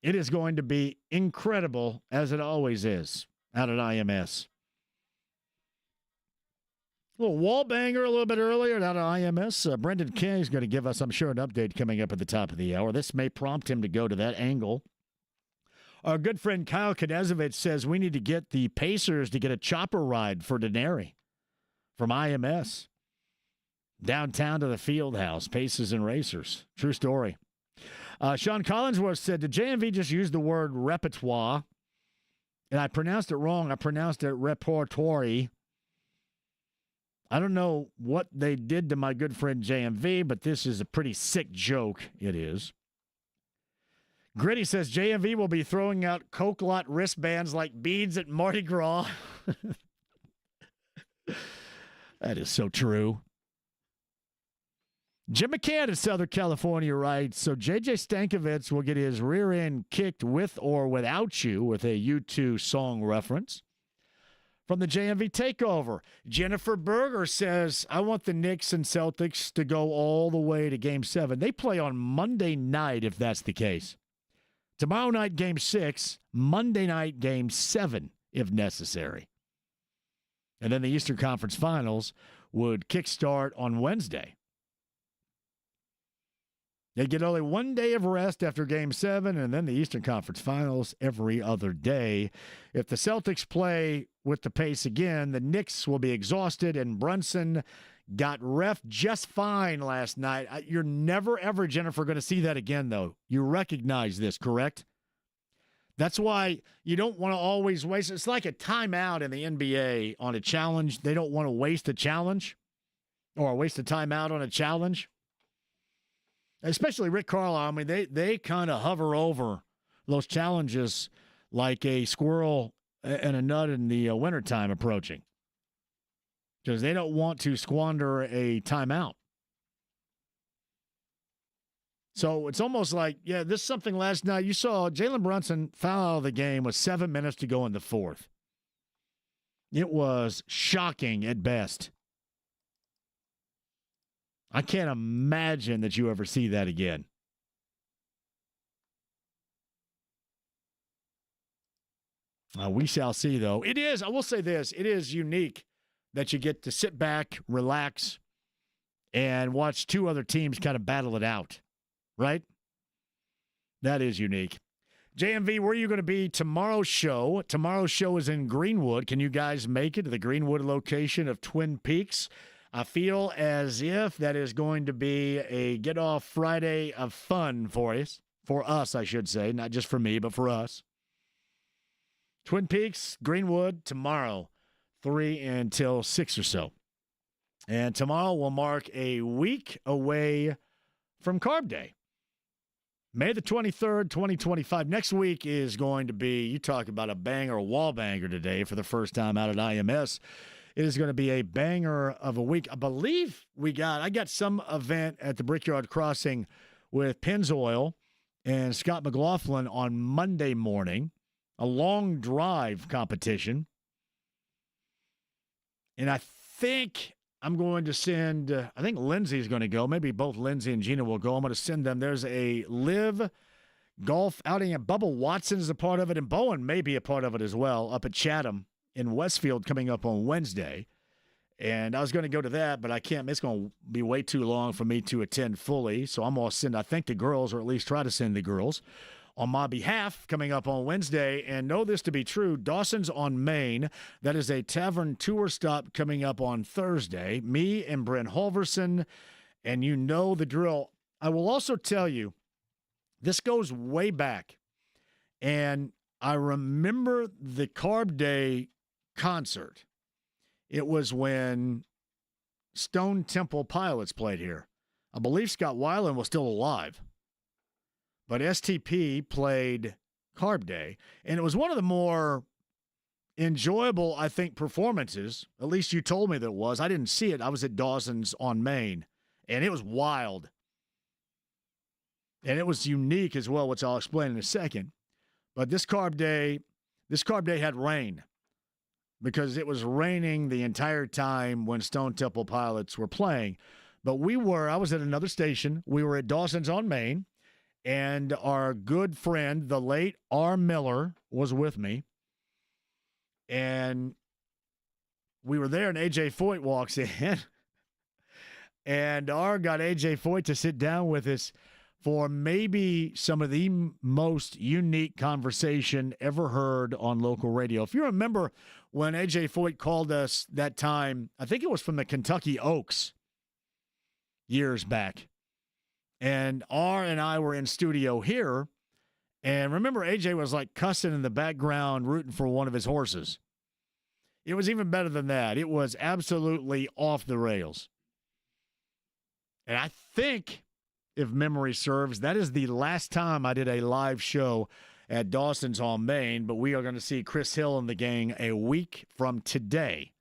It is going to be incredible, as it always is, out at IMS. A little wall banger a little bit earlier out of IMS. Brendan King is going to give us, I'm sure, an update coming up at the top of the hour. This may prompt him to go to that angle. Our good friend Kyle Kadezovich says we need to get the Pacers to get a chopper ride for Denary from IMS. Downtown to the field house, Pacers and Racers. True story. Sean Collinsworth said, did JMV just use the word repertoire? And I pronounced it wrong. I pronounced it repertoire. I don't know what they did to my good friend JMV, but this is a pretty sick joke. It is. Gritty says JMV will be throwing out Coke Lot wristbands like beads at Mardi Gras. That is so true. Jim McCann in Southern California writes, so J.J. Stankovitz will get his rear end kicked with or without you, with a U2 song reference. From the JMV Takeover, Jennifer Berger says, I want the Knicks and Celtics to go all the way to Game 7. They play on Monday night, if that's the case. Tomorrow night, Game 6. Monday night, Game 7, if necessary. And then the Eastern Conference Finals would kickstart on Wednesday. They get only one day of rest after Game 7, and then the Eastern Conference Finals every other day. If the Celtics play with the pace again, the Knicks will be exhausted, and Brunson got ref just fine last night. You're never, ever, Jennifer, going to see that again, though. You recognize this, correct? That's why you don't want to always waste. It's like a timeout in the NBA on a challenge. They don't want to waste a challenge or waste a timeout on a challenge. Especially Rick Carlisle. I mean, they kind of hover over those challenges like a squirrel and a nut in the wintertime approaching, because they don't want to squander a timeout. So it's almost like, yeah, this is something last night. You saw Jalen Brunson foul out of the game with 7 minutes to go in the fourth. It was shocking at best. I can't imagine that you ever see that again. We shall see, though. It is, I will say this, it is unique that you get to sit back, relax, and watch two other teams kind of battle it out, right? That is unique. JMV, where are you going to be tomorrow's show? Tomorrow's show is in Greenwood. Can you guys make it to the Greenwood location of Twin Peaks? I feel as if that is going to be a get-off Friday of fun for us, I should say, not just for me, but for us. Twin Peaks, Greenwood, tomorrow, 3 until 6 or so. And tomorrow will mark a week away from Carb Day. May the 23rd, 2025. Next week is going to be, you talk about a banger, a wall banger today for the first time out at IMS. It is going to be a banger of a week. I believe I got some event at the Brickyard Crossing with Pennzoil and Scott McLaughlin on Monday morning, a long drive competition. And I think I'm going to send, I think Lindsay's going to go. Maybe both Lindsay and Gina will go. I'm going to send them. There's a live golf outing, and Bubba Watson is a part of it, and Bowen may be a part of it as well, up at Chatham in Westfield coming up on Wednesday. And I was going to go to that, but I can't. It's going to be way too long for me to attend fully. So I'm going to send, I think, the girls, or at least try to send the girls, on my behalf coming up on Wednesday. And know this to be true, Dawson's on Main. That is a tavern tour stop coming up on Thursday. Me and Brent Halverson, and you know the drill. I will also tell you, this goes way back. And I remember the Carb Day concert. It was when Stone Temple Pilots played here. I believe Scott Weiland was still alive. But STP played Carb Day, and it was one of the more enjoyable, I think, performances. At least you told me that it was. I didn't see it. I was at Dawson's on Main, and it was wild. And it was unique as well, which I'll explain in a second. But this carb day had rain because it was raining the entire time when Stone Temple Pilots were playing. But I was at another station. We were at Dawson's on Main, and our good friend, the late R. Miller, was with me. And we were there, and A.J. Foyt walks in. And R got A.J. Foyt to sit down with us for maybe some of the most unique conversation ever heard on local radio. If you remember when A.J. Foyt called us that time, I think it was from the Kentucky Oaks years back. And R and I were in studio here. And remember, A.J. was like cussing in the background, rooting for one of his horses. It was even better than that. It was absolutely off the rails. And I think, if memory serves, that is the last time I did a live show at Dawson's on Main, but we are going to see Chris Hill and the gang a week from today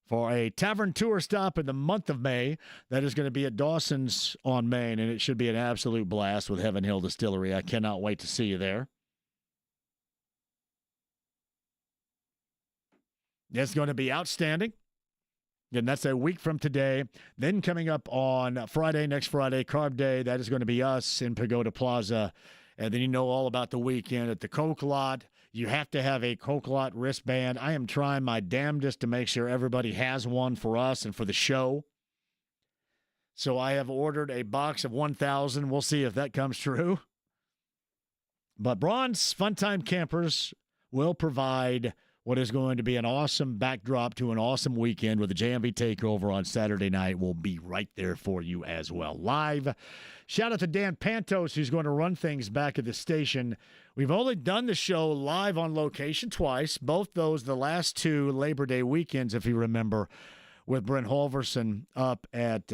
for a tavern tour stop in the month of May. That is going to be at Dawson's on Main, and it should be an absolute blast with Heaven Hill Distillery. I cannot wait to see you there. It's going to be outstanding. And that's a week from today. Then coming up on next Friday, Carb Day, that is going to be us in Pagoda Plaza. And then you know all about the weekend at the Coke Lot. You have to have a Coke Lot wristband. I am trying my damnedest to make sure everybody has one for us and for the show. So I have ordered a box of 1,000. We'll see if that comes true. But Braun's Funtime Campers will provide what is going to be an awesome backdrop to an awesome weekend with the JMV Takeover on Saturday night. We'll be right there for you as well. Live. Shout out to Dan Pantos, who's going to run things back at the station. We've only done the show live on location twice, both those the last two Labor Day weekends, if you remember, with Brent Halverson up at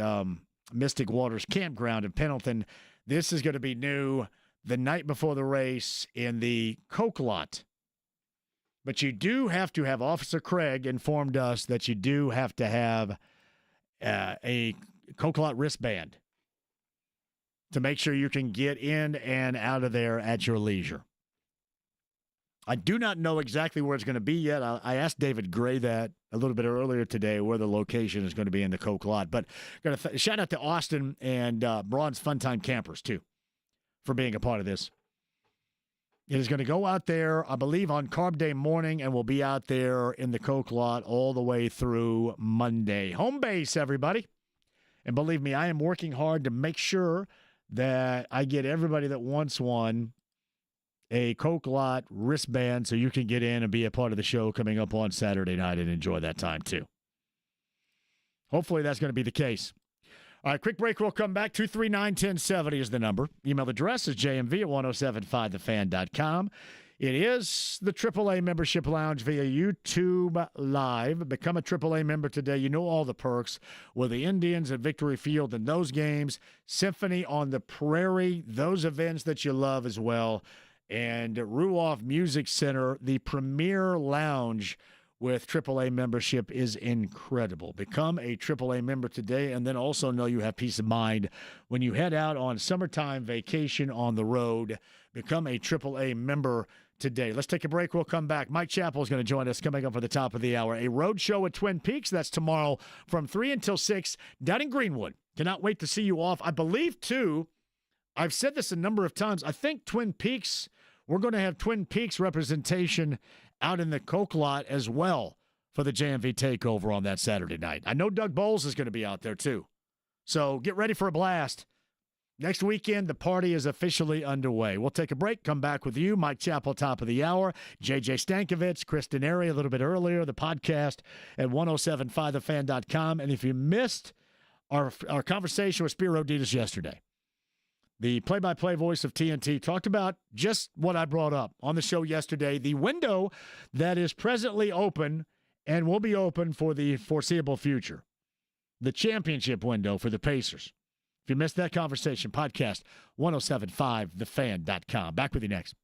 Mystic Waters Campground in Pendleton. This is going to be new the night before the race in the Coke Lot. But you do have to have, Officer Craig informed us that you do have to have a Coke Lot wristband to make sure you can get in and out of there at your leisure. I do not know exactly where it's going to be yet. I asked David Gray that a little bit earlier today, where the location is going to be in the Coke Lot. But shout out to Austin and Braun's Funtime Campers, too, for being a part of this. It is going to go out there, I believe, on Carb Day morning, and we'll be out there in the Coke Lot all the way through Monday. Home base, everybody. And believe me, I am working hard to make sure that I get everybody that wants one a Coke Lot wristband so you can get in and be a part of the show coming up on Saturday night and enjoy that time, too. Hopefully that's going to be the case. All right, quick break. We'll come back. 239-1070 is the number. Email address is jmv at 1075thefan.com. It is the AAA Membership Lounge via YouTube Live. Become a AAA member today. You know all the perks with the Indians at Victory Field and those games. Symphony on the Prairie, those events that you love as well. And Ruoff Music Center, the premier lounge with AAA membership is incredible. Become a AAA member today, and then also know you have peace of mind when you head out on summertime vacation on the road. Become a AAA member today. Let's take a break. We'll come back. Mike Chappell is going to join us coming up for the top of the hour. A road show at Twin Peaks. That's tomorrow from 3 until 6 down in Greenwood. Cannot wait to see you off. I believe, too, I've said this a number of times, I think Twin Peaks, we're going to have Twin Peaks representation out in the Coke Lot as well for the JMV Takeover on that Saturday night. I know Doug Bowles is going to be out there too. So get ready for a blast. Next weekend, the party is officially underway. We'll take a break, come back with you. Mike Chappell, top of the hour. JJ Stankovich, Chris Denary a little bit earlier. The podcast at 1075thefan.com. And if you missed our conversation with Spiro Ditas yesterday, the play-by-play voice of TNT talked about just what I brought up on the show yesterday, the window that is presently open and will be open for the foreseeable future, the championship window for the Pacers. If you missed that conversation, podcast 1075thefan.com. Back with you next.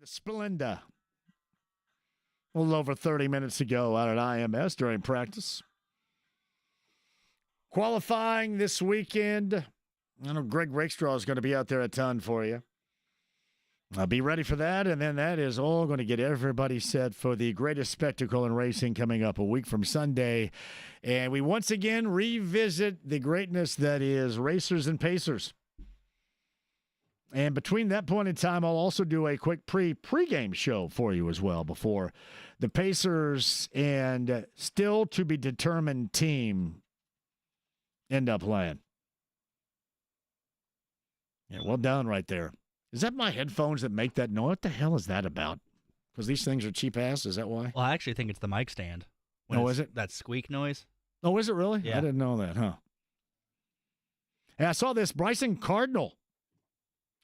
The Splenda. A little over 30 minutes ago out at IMS during practice. Qualifying this weekend. I know Greg Rakestraw is going to be out there a ton for you. I'll be ready for that, and then that is all going to get everybody set for the greatest spectacle in racing coming up a week from Sunday. And we once again revisit the greatness that is racers and pacers. And between that point in time, I'll also do a quick pregame show for you as well before the Pacers and still to be determined team end up playing. Yeah, well done right there. Is that my headphones that make that noise? What the hell is that about? Because these things are cheap ass? Is that why? Well, I actually think it's the mic stand. Oh, is it? That squeak noise. Oh, is it really? Yeah. I didn't know that, huh? Hey, I saw this. Bryson Cardinal,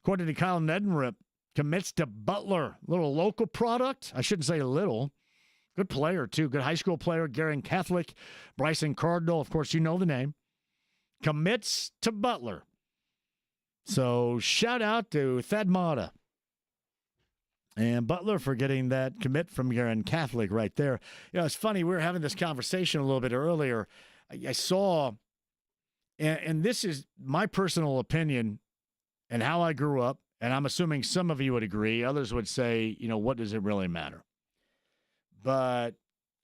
according to Kyle Neddenrip, commits to Butler. Little local product. I shouldn't say little. Good player, too. Good high school player. Garen Catholic. Bryson Cardinal, of course, you know the name. Commits to Butler. So shout out to Thad Mata and Butler for getting that commit from Garen Catholic right there. You know, it's funny. We were having this conversation a little bit earlier. I saw, and this is my personal opinion and how I grew up, and I'm assuming some of you would agree. Others would say, you know, what does it really matter? But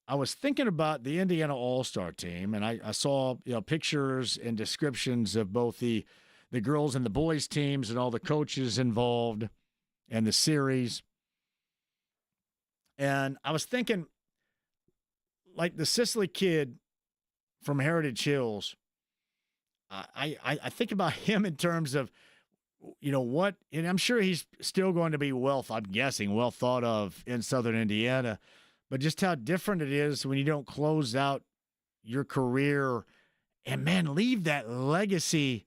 I was thinking about the Indiana All-Star team, and I saw, you know, pictures and descriptions of both the girls and the boys teams and all the coaches involved and the series. And I was thinking, like the Sicily kid from Heritage Hills, I think about him in terms of, you know, what, and I'm sure he's still going to be well thought of in Southern Indiana, but just how different it is when you don't close out your career and, man, leave that legacy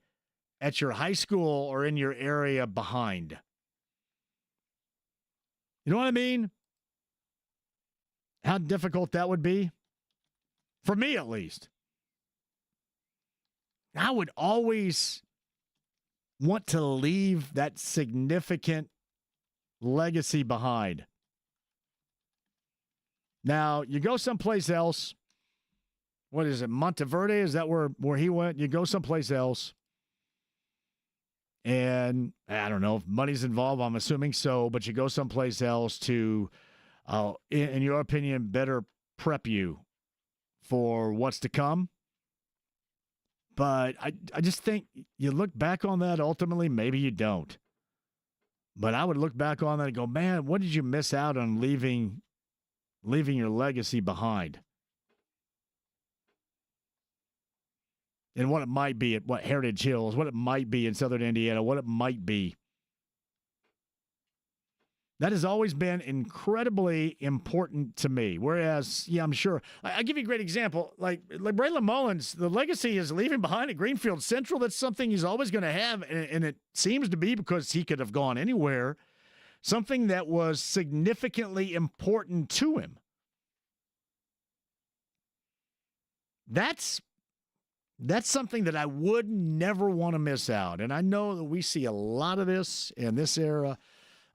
at your high school or in your area behind. You know what I mean? How difficult that would be? For me, at least. I would always want to leave that significant legacy behind. Now, you go someplace else. What is it, Monteverde? Is that where he went? You go someplace else. And I don't know if money's involved. I'm assuming so. But you go someplace else to, in your opinion, better prep you for what's to come. But I just think you look back on that, ultimately, maybe you don't. But I would look back on that and go, man, what did you miss out on leaving your legacy behind? And what it might be at Heritage Hills, what it might be in Southern Indiana, what it might be. That has always been incredibly important to me. Whereas, yeah, I'm sure. I'll give you a great example. Like Braylon Mullins, the legacy is leaving behind at Greenfield Central. That's something he's always going to have. And it seems to be, because he could have gone anywhere, something that was significantly important to him. That's something that I would never want to miss out. And I know that we see a lot of this in this era.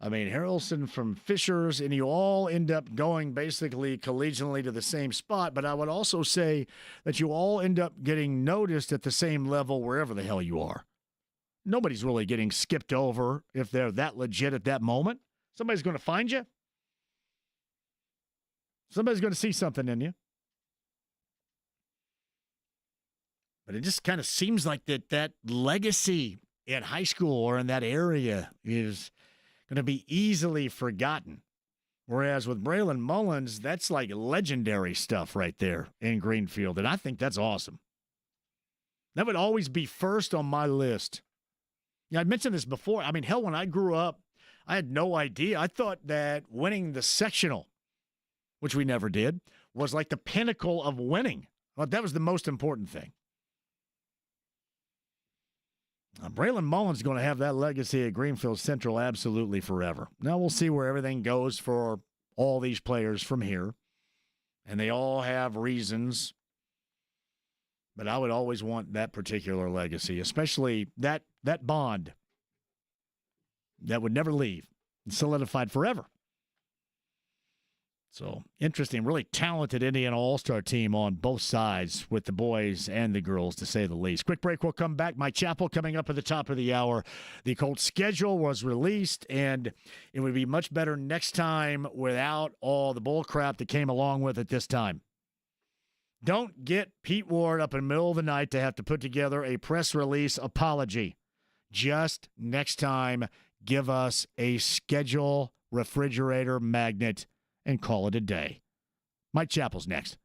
I mean, Harrelson from Fishers, and you all end up going basically collegially to the same spot. But I would also say that you all end up getting noticed at the same level wherever the hell you are. Nobody's really getting skipped over if they're that legit at that moment. Somebody's going to find you. Somebody's going to see something in you. But it just kind of seems like that legacy in high school or in that area is going to be easily forgotten. Whereas with Braylon Mullins, that's like legendary stuff right there in Greenfield. And I think that's awesome. That would always be first on my list. Yeah, I mentioned this before. I mean, hell, when I grew up, I had no idea. I thought that winning the sectional, which we never did, was like the pinnacle of winning. Well, that was the most important thing. Braylon Mullins is going to have that legacy at Greenfield Central absolutely forever. Now we'll see where everything goes for all these players from here. And they all have reasons. But I would always want that particular legacy, especially that bond that would never leave and solidified forever So interesting, really talented Indiana All-Star team on both sides with the boys and the girls, to say the least. Quick break, we'll come back. Mike Chappell coming up at the top of the hour. The Colts schedule was released, and it would be much better next time without all the bull crap that came along with it this time. Don't get Pete Ward up in the middle of the night to have to put together a press release apology. Just next time, give us a schedule refrigerator magnet and call it a day. Mike Chappell's next.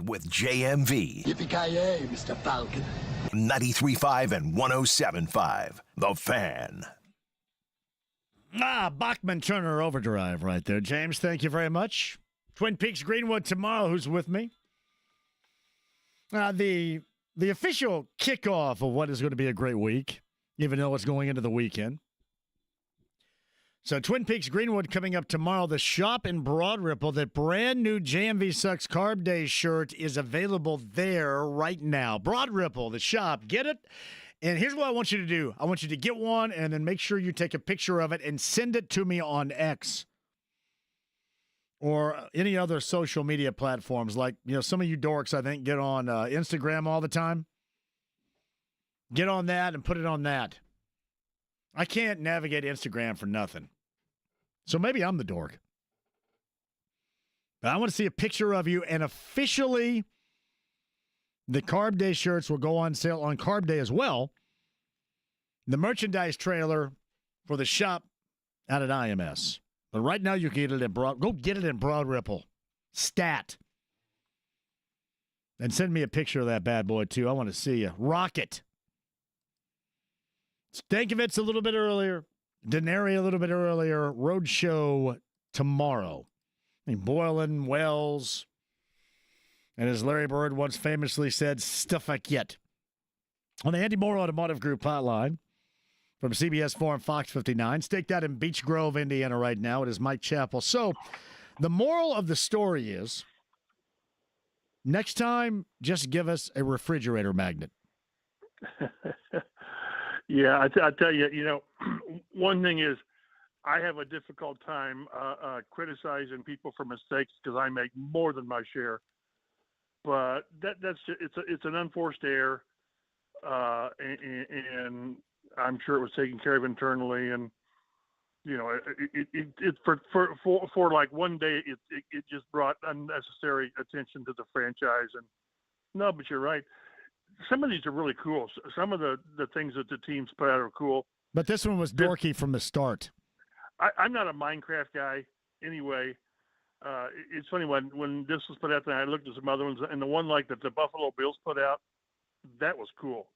With JMV. Yippee-ki-yay, Mr. Falcon. 93.5 and 107.5. The Fan. Bachman Turner Overdrive right there. James, thank you very much. Twin Peaks Greenwood tomorrow. Who's with me? The official kickoff of what is going to be a great week, even though it's going into the weekend. So Twin Peaks Greenwood coming up tomorrow. The shop in Broad Ripple, that brand new JMV Sucks Carb Day shirt is available there right now. Broad Ripple, the shop. Get it? And here's what I want you to do. I want you to get one and then make sure you take a picture of it and send it to me on X or any other social media platforms. Like, some of you dorks, I think, get on Instagram all the time. Get on that and put it on that. I can't navigate Instagram for nothing. So maybe I'm the dork. But I want to see a picture of you, and officially the Carb Day shirts will go on sale on Carb Day as well. The merchandise trailer for the shop out at IMS. But right now you can get it in Go get it in Broad Ripple. Stat. And send me a picture of that bad boy, too. I want to see you. Rock it. Stankovitz a little bit earlier. Denary a little bit earlier. Roadshow tomorrow. Boylan, Wells, and as Larry Bird once famously said, stuff like yet. On the Andy Moore Automotive Group hotline from CBS 4 and Fox 59, staked out in Beech Grove, Indiana right now. It is Mike Chappell. So the moral of the story is, next time, just give us a refrigerator magnet. Yeah, I tell you, one thing is, I have a difficult time criticizing people for mistakes because I make more than my share. But that's just, it's an unforced error, and I'm sure it was taken care of internally. And it for like one day it just brought unnecessary attention to the franchise. And no, but you're right. Some of these are really cool. Some of the things that the teams put out are cool. But this one was dorky from the start. I'm not a Minecraft guy anyway. It's funny when this was put out there, I looked at some other ones, and the one like that the Buffalo Bills put out, that was cool.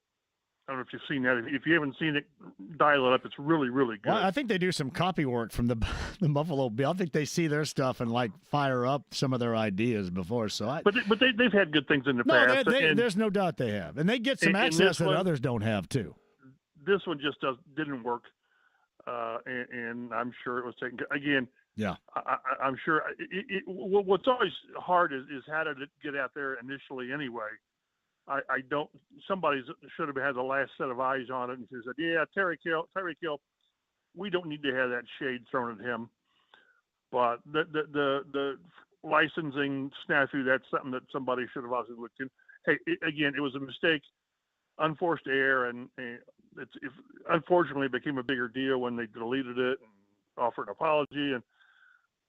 I don't know if you've seen that. If you haven't seen it, dial it up. It's really, really good. Well, I think they do some copy work from the Buffalo Bills. I think they see their stuff and fire up some of their ideas before. So, but they've had good things in the past. There's no doubt they have, and they get some access that others don't have too. This one just didn't work. And I'm sure it was taken again. Yeah, I'm sure. What's always hard is how did it get out there initially anyway? I don't. Somebody should have had the last set of eyes on it and said, "Yeah, Terry Kill. We don't need to have that shade thrown at him." But the licensing snafu, that's something that somebody should have also looked in. Hey, it was a mistake, unforced error, and unfortunately it became a bigger deal when they deleted it and offered an apology.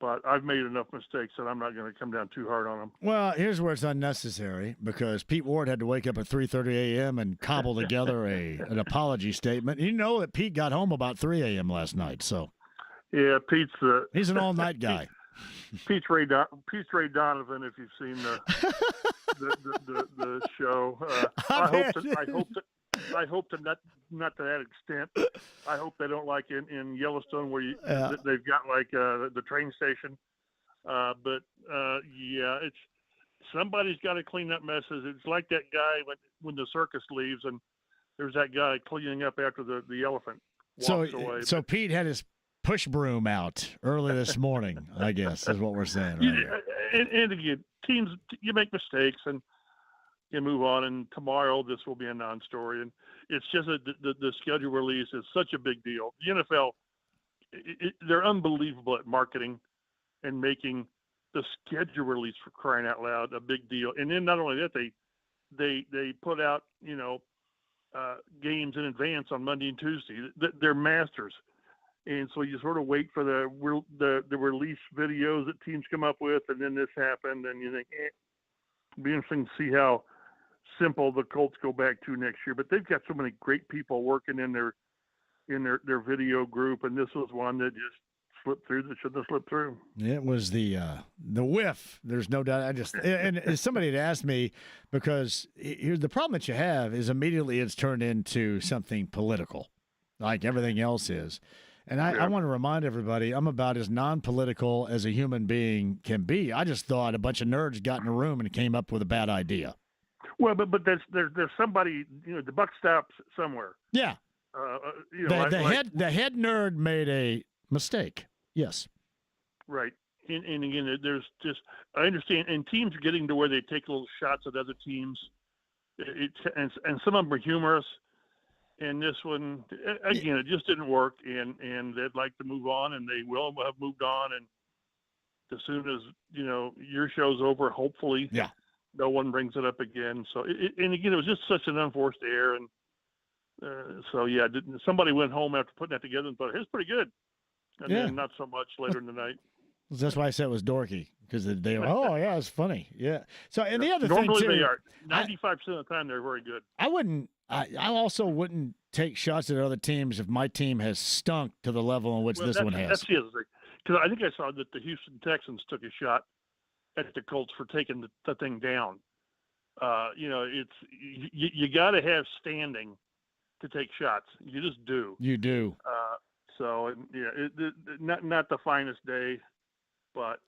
But I've made enough mistakes that I'm not going to come down too hard on them. Well, here's where it's unnecessary, because Pete Ward had to wake up at 3:30 a.m. and cobble together an apology statement. You know that Pete got home about 3 a.m. last night, so. Yeah, he's an all-night guy. Pete's Ray Donovan, if you've seen the show. I hope to not to that extent. I hope they don't like in Yellowstone where they've got the train station. It's somebody's got to clean up messes. It's like that guy when the circus leaves and there's that guy cleaning up after the elephant walks away. So Pete had his push broom out early this morning, I guess, is what we're saying. Right? And again, teams, you make mistakes and you move on. And tomorrow, this will be a non-story. And it's just the schedule release is such a big deal. The NFL, they're unbelievable at marketing and making the schedule release, for crying out loud, a big deal. And then not only that, they put out games in advance on Monday and Tuesday. They're masters. And so you sort of wait for the release videos that teams come up with, and then this happened, and you think, it'll be interesting to see how simple the Colts go back to next year. But they've got so many great people working in their video group, and this was one that just slipped through that shouldn't have slipped through. It was the whiff. There's no doubt. And somebody had asked me, because here's the problem that you have is immediately it's turned into something political, like everything else is. And I want to remind everybody, I'm about as non-political as a human being can be. I just thought a bunch of nerds got in a room and came up with a bad idea. Well, but there's somebody, the buck stops somewhere. Yeah. The head nerd made a mistake. Yes. Right. And again, there's just, I understand, and teams are getting to where they take little shots at other teams. And some of them are humorous. And this one, again, it just didn't work. And they'd like to move on, and they will have moved on. And as soon as, your show's over, hopefully, no one brings it up again. So, and again, it was just such an unforced error. And somebody went home after putting that together and thought, it's pretty good. And then not so much later in the night. That's why I said it was dorky, because they were, it's funny. Yeah. So, and the other normally thing, too. Normally they are. 95% of the time, they're very good. I also wouldn't take shots at other teams if my team has stunk to the level in which this one has. That's the other thing. Because I think I saw that the Houston Texans took a shot at the Colts for taking the thing down. It's you got to have standing to take shots. You just do. You do. Not the finest day, but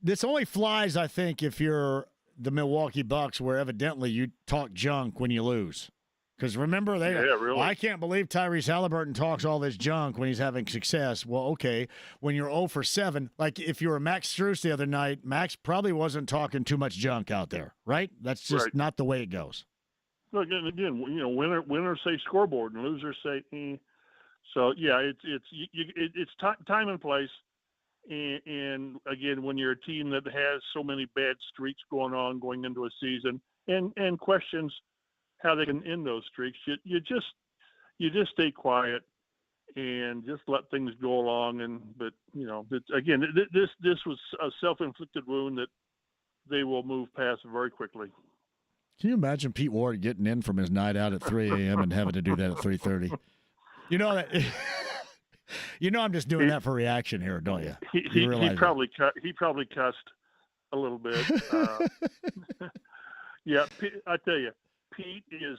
this only flies, I think, if you're the Milwaukee Bucks, where evidently you talk junk when you lose. Because remember, really. I can't believe Tyrese Halliburton talks all this junk when he's having success. Well, okay, when you're 0 for 7, like if you were Max Strus the other night, Max probably wasn't talking too much junk out there, right? That's just not the way it goes. Look, again, winners say scoreboard and losers say. So it's time and place, and again, when you're a team that has so many bad streaks going into a season, and questions how they can end those streaks, you just stay quiet and just let things go along. But again, this was a self-inflicted wound that they will move past very quickly. Can you imagine Pete Ward getting in from his night out at 3 a.m. and having to do that at 3:30? I'm just doing that for reaction here, don't you? He probably cussed a little bit. I tell you, Pete is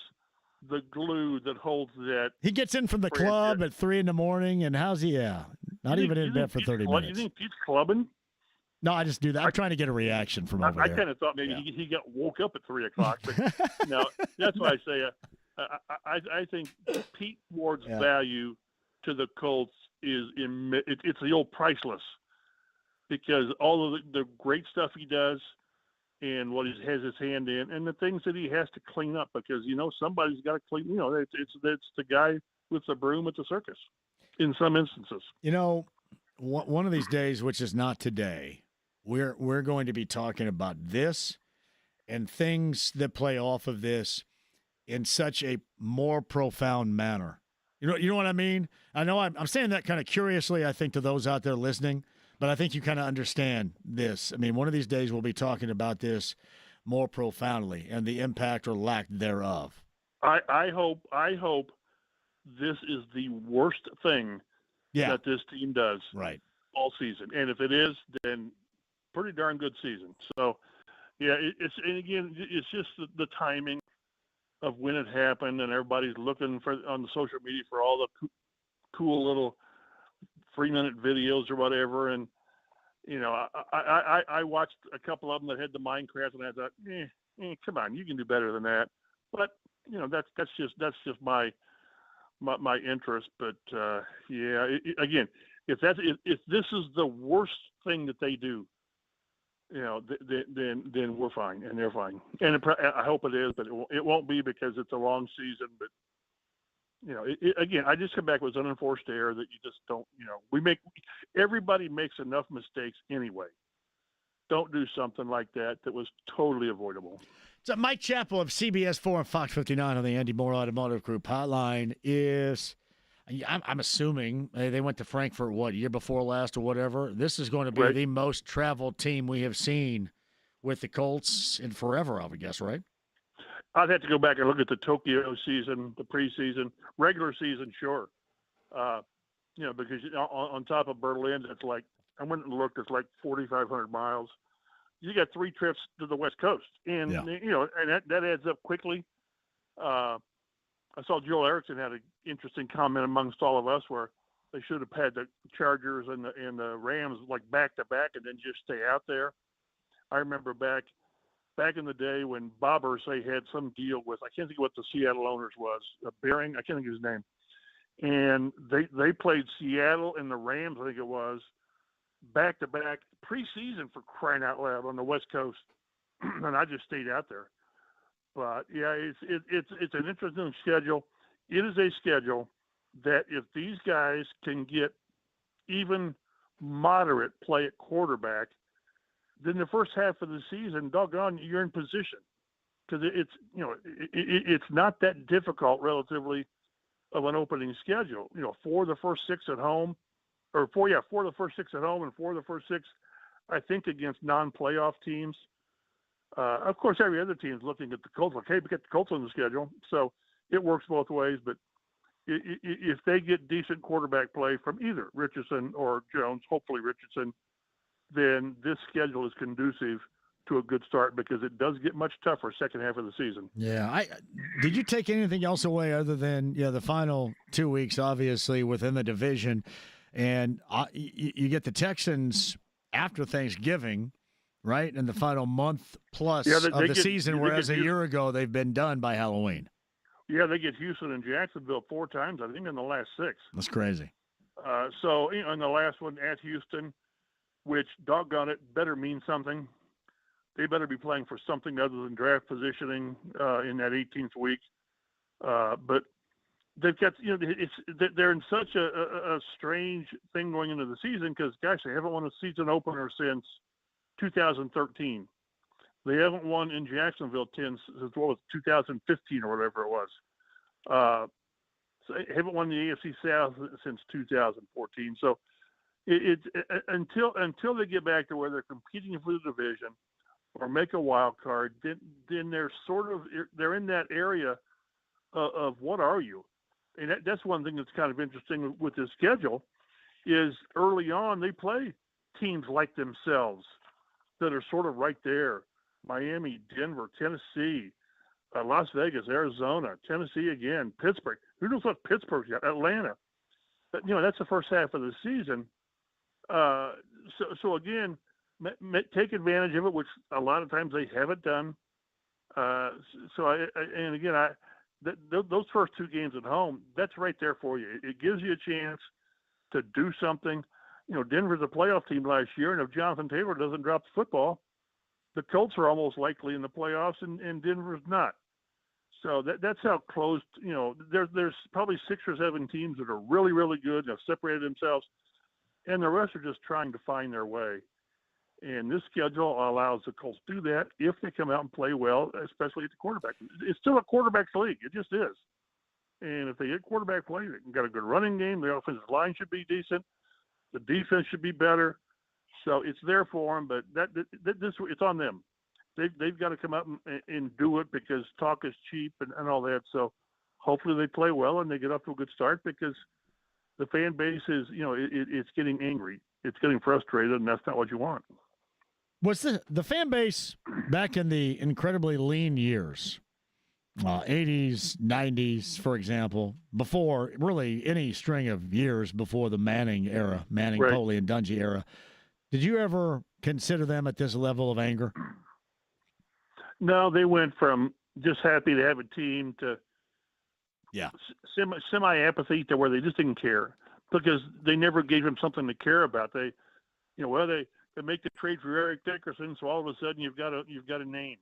the glue that holds that. He gets in from the club at 3 a.m, and how's he? Not even in bed for 30 minutes. You think Pete's clubbing? No, I just do that. I'm trying to get a reaction from over there. I kind of thought maybe he got woke up at 3 o'clock, but no, that's why I say I think Pete Ward's value to the Colts it's the old priceless, because all of the great stuff he does and what he has his hand in, and the things that he has to clean up, because somebody's got to clean. It's the guy with the broom at the circus in some instances. One of these days, which is not today, we're going to be talking about this and things that play off of this in such a more profound manner. You know what I mean? I know I'm saying that kind of curiously, I think, to those out there listening, but I think you kind of understand this. I mean, one of these days we'll be talking about this more profoundly and the impact or lack thereof. I hope this is the worst thing that this team does all season. And if it is, then pretty darn good season. So, it's just the timing of when it happened, and everybody's looking on the social media for all the cool little 3-minute videos or whatever. And, I watched a couple of them that had the Minecraft, and I thought, come on, you can do better than that. But, that's just my interest. But, again, if this is the worst thing that they do, then we're fine, and they're fine. And I hope it is, but it won't be, because it's a long season. But again, I just come back with an unenforced error that you just don't. Everybody makes enough mistakes anyway. Don't do something like that was totally avoidable. So Mike Chappell of CBS 4 and Fox 59 on the Andy Moore Automotive Group hotline is. I'm assuming they went to Frankfurt, year before last or whatever. This is going to be the most traveled team we have seen with the Colts in forever, I would guess, right? I'd have to go back and look at the Tokyo season, the preseason, regular season, sure. because on top of Berlin, it's like, I went and looked, it's like 4,500 miles. You got 3 trips to the West Coast. And, and that adds up quickly. I saw Joel Erickson had an interesting comment amongst all of us where they should have had the Chargers and the Rams like back to back and then just stay out there. I remember back in the day when Bob Irsay had some deal with, I can't think of what the Seattle owners was, Bearing, I can't think of his name. And they played Seattle and the Rams, I think it was, back to back preseason, for crying out loud, on the West Coast. And I just stayed out there. But yeah, it's an interesting schedule. It is a schedule that if these guys can get even moderate play at quarterback, then the first half of the season, doggone, you're in position, because it's not that difficult relatively of an opening schedule. 4 of the first 6 at home, or 4 of the first 6 at home, and 4 of the first 6, I think, against non-playoff teams. Of course, every other team is looking at the Colts like, hey, we get the Colts on the schedule, so it works both ways. But if they get decent quarterback play from either Richardson or Jones, hopefully Richardson, then this schedule is conducive to a good start, because it does get much tougher second half of the season. Yeah. Did you take anything else away other than the final 2 weeks, obviously, within the division? And you get the Texans after Thanksgiving, right? In the final month plus of the season, whereas a year ago they've been done by Halloween. Yeah, they get Houston and Jacksonville 4 times, I think, in the last 6. That's crazy. So, in the last one at Houston, which, doggone it, better mean something. They better be playing for something other than draft positioning in that 18th week. But they've got, they're in such a strange thing going into the season, because, gosh, they haven't won a season opener since 2013. They haven't won in Jacksonville since 2015 or whatever it was. So they haven't won the AFC South since 2014. So until they get back to where they're competing for the division or make a wild card, then they're in that area of what are you? And that's one thing that's kind of interesting with this schedule, is early on they play teams like themselves that are sort of right there: Miami, Denver, Tennessee, Las Vegas, Arizona, Tennessee again, Pittsburgh. Who knows what Pittsburgh's got? Atlanta. But, that's the first half of the season. So again, take advantage of it, which a lot of times they haven't done. Those first 2 games at home, that's right there for you. It gives you a chance to do something. Denver's a playoff team last year, and if Jonathan Taylor doesn't drop the football, the Colts are almost likely in the playoffs, and Denver's not. So that's how close. There's probably 6 or 7 teams that are really, really good and have separated themselves, and the rest are just trying to find their way. And this schedule allows the Colts to do that if they come out and play well, especially at the quarterback. It's still a quarterback's league. It just is. And if they get quarterback play, they've got a good running game. The offensive line should be decent. The defense should be better. So it's there for them, but it's on them. They've got to come out and do it, because talk is cheap and all that. So hopefully they play well and they get off to a good start, because the fan base is, it's getting angry. It's getting frustrated, and that's not what you want. Was the fan base back in the incredibly lean years, 80s, 90s, for example, before really any string of years before the Manning era, Manning, right. Poley, and Dungy era, did you ever consider them at this level of anger? No, they went from just happy to have a team to semi-apathy to where they just didn't care, because they never gave them something to care about. They make the trade for Eric Dickerson, so all of a sudden you've got a name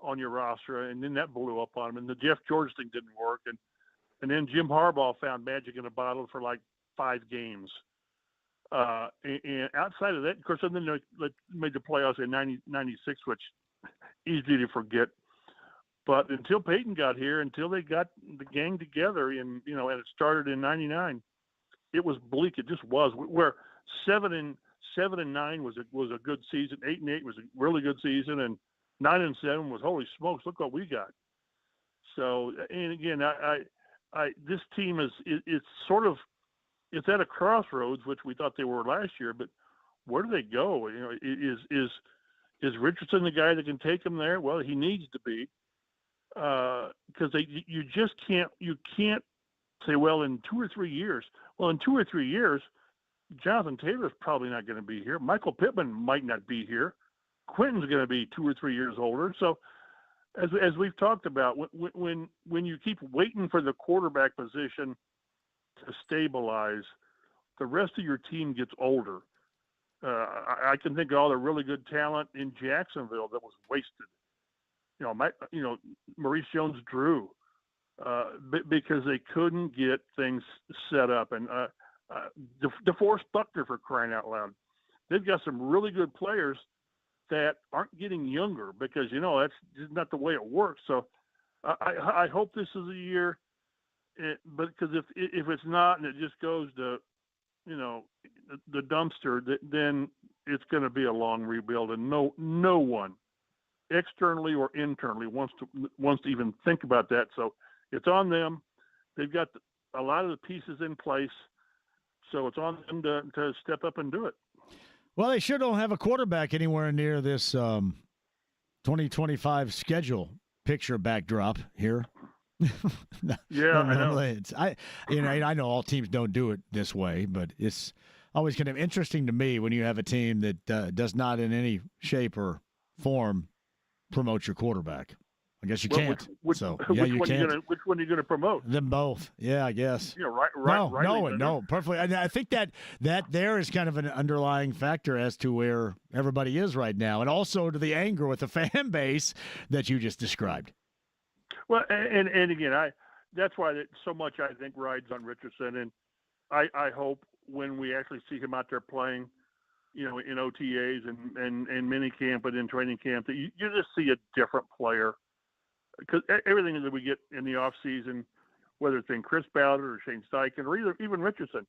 on your roster, and then that blew up on them. And the Jeff George thing didn't work, and then Jim Harbaugh found magic in a bottle for like 5 games. And outside of that, of course, and then they made the playoffs in 96, which easy to forget. But until Peyton got here, until they got the gang together, and it started in 99, it was bleak. It just was. Where 7-9 was a good season, 8-8 was a really good season, and 9-7 was, holy smokes, look what we got. So, and again, I this team it's sort of it's at a crossroads, which we thought they were last year. But where do they go? You know, is Richardson the guy that can take them there? Well, he needs to be, because you just can't say, well, in 2 or 3 years. Well, in 2 or 3 years, Jonathan Taylor's probably not going to be here. Michael Pittman might not be here. Quentin's going to be 2 or 3 years older. So, as we've talked about, when you keep waiting for the quarterback position to stabilize, the rest of your team gets older. I can think of all the really good talent in Jacksonville that was wasted. Maurice Jones-Drew, because they couldn't get things set up. And DeForest Buckner, for crying out loud. They've got some really good players that aren't getting younger because, that's just not the way it works. So I hope this is a year, but because if it's not and it just goes to, the dumpster, then it's going to be a long rebuild, and no one, externally or internally, wants to even think about that. So it's on them. They've got a lot of the pieces in place, so it's on them to step up and do it. Well, they sure don't have a quarterback anywhere near this 2025 schedule picture backdrop here. Yeah, I know. I know all teams don't do it this way, but it's always kind of interesting to me when you have a team that does not in any shape or form promote your quarterback. I guess you can't. Which you one can't. Which one are you going to promote? Them both. Yeah, I guess. Right. No, perfectly. And I think that there is kind of an underlying factor as to where everybody is right now, and also to the anger with the fan base that you just described. Well, and again, that's why so much I think rides on Richardson, and I hope when we actually see him out there playing, in OTAs and mini camp and in training camp, that you just see a different player. Because everything that we get in the off season, whether it's in Chris Ballard or Shane Steichen or even Richardson,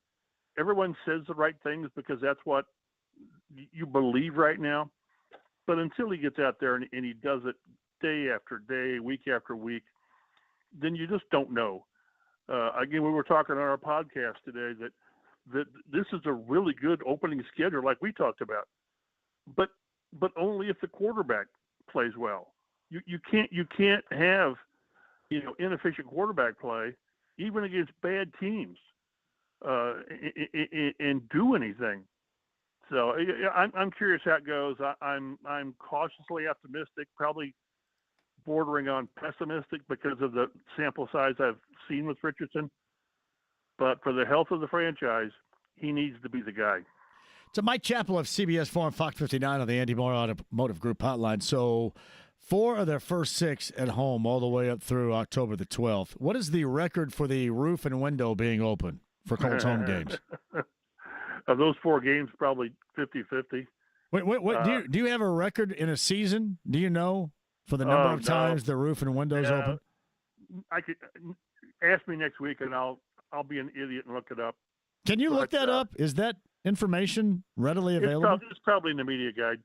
everyone says the right things because that's what you believe right now. But until he gets out there and he does it day after day, week after week, then you just don't know. Again, we were talking on our podcast today that this is a really good opening schedule, like we talked about, but only if the quarterback plays well. You can't have inefficient quarterback play even against bad teams and do anything. So I'm curious how it goes. I'm cautiously optimistic, probably bordering on pessimistic because of the sample size I've seen with Richardson. But for the health of the franchise, he needs to be the guy. So Mike Chappell of CBS 4 and Fox 59 on the Andy Moore Automotive Group hotline. So 4 of their first 6 at home all the way up through October the 12th. What is the record for the roof and window being open for Colts home games? Of those 4 games, probably 50-50. Wait, do you have a record in a season? Do you know for the number of times the roof and windows open? I could ask me next week, and I'll be an idiot and look it up. Can you look that up? Is that information readily available? It's probably in the media guide.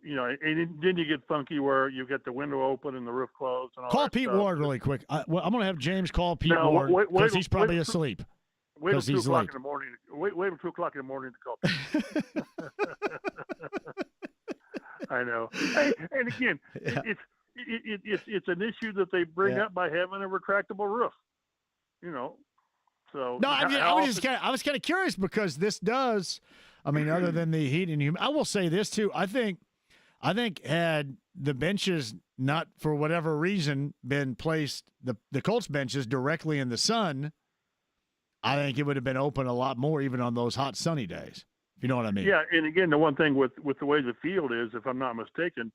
And then you get funky where you get the window open and the roof closed. And all call that Pete stuff. Ward really quick. I'm going to have James call Pete Ward because he's probably asleep. Wait till 2 he's o'clock late. in the morning. Wait till 2 o'clock in the morning to call Pete. I know. Hey, and again, it's an issue that they bring up by having a retractable roof. So no, I was kind of curious because this does. I mean, other than the heat and humidity, I will say this too. I think had the benches not for whatever reason been placed, the Colts benches directly in the sun, I think it would have been open a lot more even on those hot sunny days. If you know what I mean? Yeah, and again, the one thing with the way the field is, if I'm not mistaken,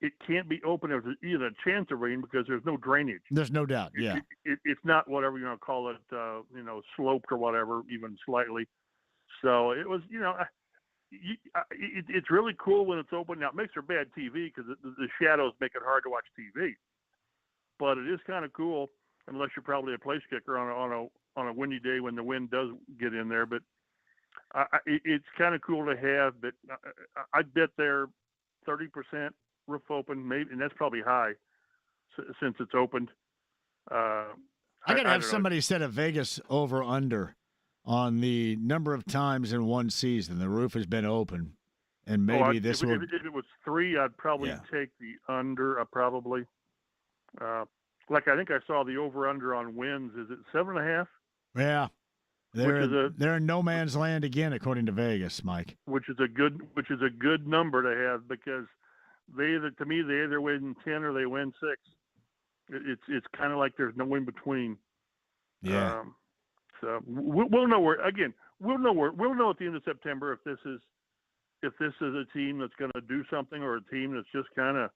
it can't be open if there's even a chance of rain because there's no drainage. There's no doubt. Yeah, it's not whatever you want to call it, sloped or whatever, even slightly. So it was, it's really cool when it's open. Now it makes for bad TV because the shadows make it hard to watch TV. But it is kind of cool, unless you're probably a place kicker on a windy day when the wind does get in there. But it's kind of cool to have. But I bet they're 30% roof open, maybe, and that's probably high since it's opened. I got to have somebody set a Vegas over under on the number of times in one season the roof has been open, and maybe if it was 3, I'd probably take the under. Probably. Like I think I saw the over/under on wins. Is it 7.5? Yeah. They're in no man's land again, according to Vegas, Mike. Which is a good number to have, because they either win 10 or they win 6. It's kind of like there's no in between. Yeah. So we'll know where at the end of September if this is a team that's going to do something, or a team that's just kind of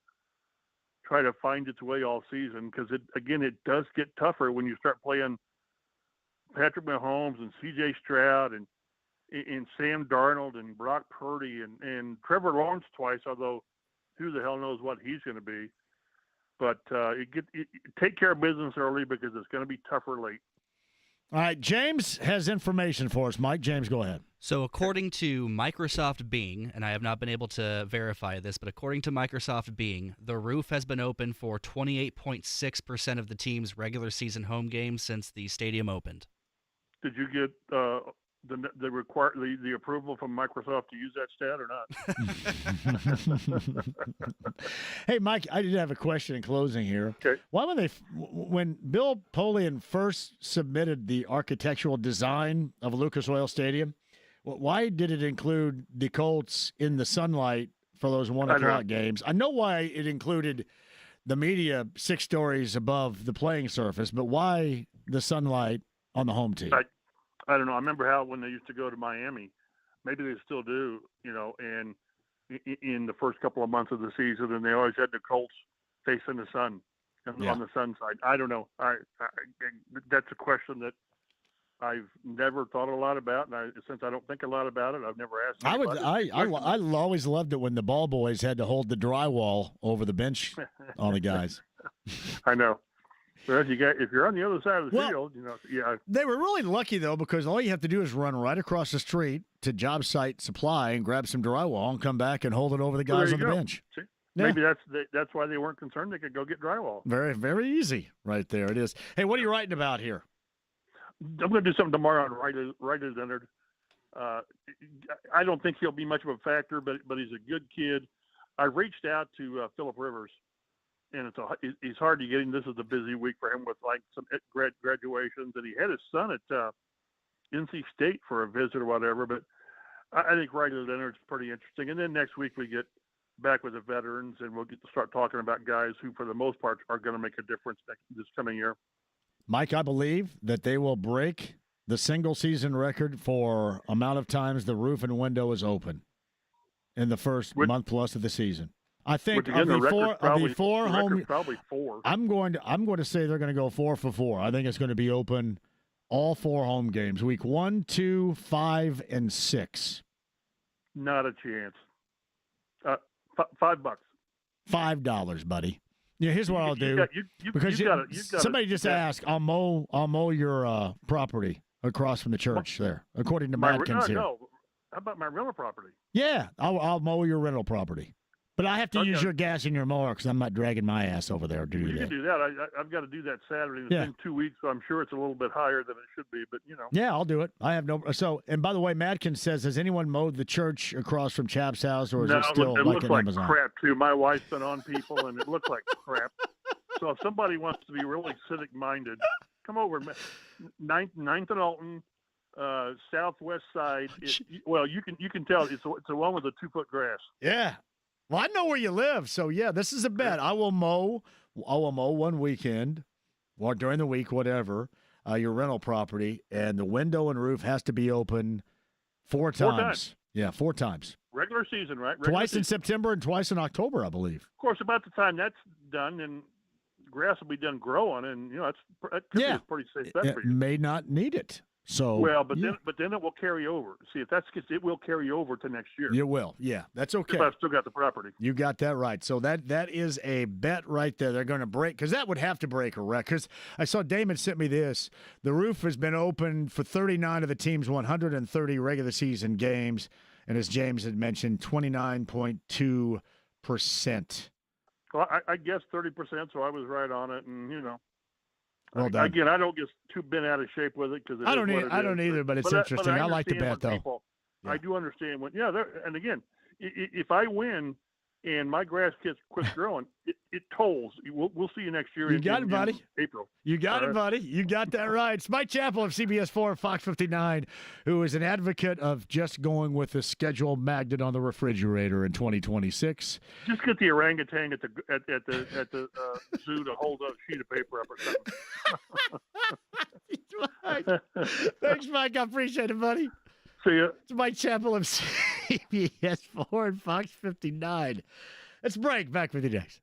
try to find its way all season. Because it does get tougher when you start playing Patrick Mahomes and C.J. Stroud and Sam Darnold and Brock Purdy and Trevor Lawrence twice, although who the hell knows what he's going to be. But take care of business early, because it's going to be tougher late. All right, James has information for us. Mike, James, go ahead. So according to Microsoft Bing, and I have not been able to verify this, but according to Microsoft Bing, the roof has been open for 28.6% of the team's regular season home games since the stadium opened. Did you get the approval from Microsoft to use that stat or not? Hey, Mike, I did have a question in closing here. Okay. Why when Bill Polian first submitted the architectural design of Lucas Oil Stadium, why did it include the Colts in the sunlight for those 1 o'clock games? I know why it included the media 6 stories above the playing surface, but why the sunlight on the home team? I don't know. I remember how when they used to go to Miami, maybe they still do, and in the first couple of months of the season, and they always had the Colts facing the sun on the sun side. I don't know. That's a question that I've never thought a lot about, and since I don't think a lot about it, I've never asked. I always loved it when the ball boys had to hold the drywall over the bench on the guys. I know. Well, if you're on the other side of the field, They were really lucky, though, because all you have to do is run right across the street to Job Site Supply and grab some drywall and come back and hold it over the guys on the bench. See? Yeah. Maybe that's why they weren't concerned. They could go get drywall. Very, very easy right there. It is. Hey, what are you writing about here? I'm going to do something tomorrow on Riley Leonard. I don't think he'll be much of a factor, but he's a good kid. I reached out to Phillip Rivers, and he's hard to get him. This is a busy week for him with like some graduations, and he had his son at NC State for a visit or whatever. But I think Riley Leonard's pretty interesting. And then next week we get back with the veterans, and we'll get to start talking about guys who, for the most part, are going to make a difference this coming year. Mike, I believe that they will break the single-season record for amount of times the roof and window is open in the first month plus of the season. I think of the four home, probably 4. I'm going to say they're going to go 4 for 4. I think it's going to be open all 4 home games, week 1, 2, 5, and 6. Not a chance. $5. $5, buddy. Yeah, here's what I'll do. Because somebody just asked, I'll mow your property across from the church there, according to Matkins here. No. How about my rental property? Yeah, I'll mow your rental property. But I have to use your gas in your mower because I'm not dragging my ass over there to do that. You can do that. I've got to do that Saturday. It's been 2 weeks, so I'm sure it's a little bit higher than it should be. But Yeah, I'll do it. I have no. So, and by the way, Madkin says, has anyone mowed the church across from Chap's house, or is it still it like looks an like Amazon? Crap too. My wife's been on people, and it looks like crap. So if somebody wants to be really civic minded, come over. 9th and Alton, southwest side. You can tell it's the one with the 2-foot grass. Yeah. Well, I know where you live, so yeah, this is a bet. I will mow one weekend, or during the week, whatever, your rental property, and the window and roof has to be open 4 times. 4 times. Yeah, 4 times. Regular season, right? Twice in September and twice in October, I believe. Of course, about the time that's done, and grass will be done growing, and that could be a pretty safe bet for you. It may not need it. So then it will carry over. See, if that's the case, it will carry over to next year. You will, yeah, that's okay. But I've still got the property. You got that right. So that is a bet right there. They're going to break, because that would have to break a record. Because I saw Damon sent me this. The roof has been open for 39 of the team's 130 regular season games, and as James had mentioned, 29.2%. Well, I guessed 30%, so I was right on it, and Well done. Again, I don't get too bent out of shape with it because I don't either, but it's interesting. I like the bet though. I do understand and again, if I win and my grass quits growing, it tolls. We'll see you next year. You got it, buddy. In April. You got it, buddy. You got that right. It's Mike Chappell of CBS 4 Fox 59, who is an advocate of just going with the schedule magnet on the refrigerator in 2026. Just get the orangutan at the zoo to hold a sheet of paper up or something. Thanks, Mike. I appreciate it, buddy. See ya. It's Mike Chappell of CBS 4 and Fox 59. Let's break. Back with you next.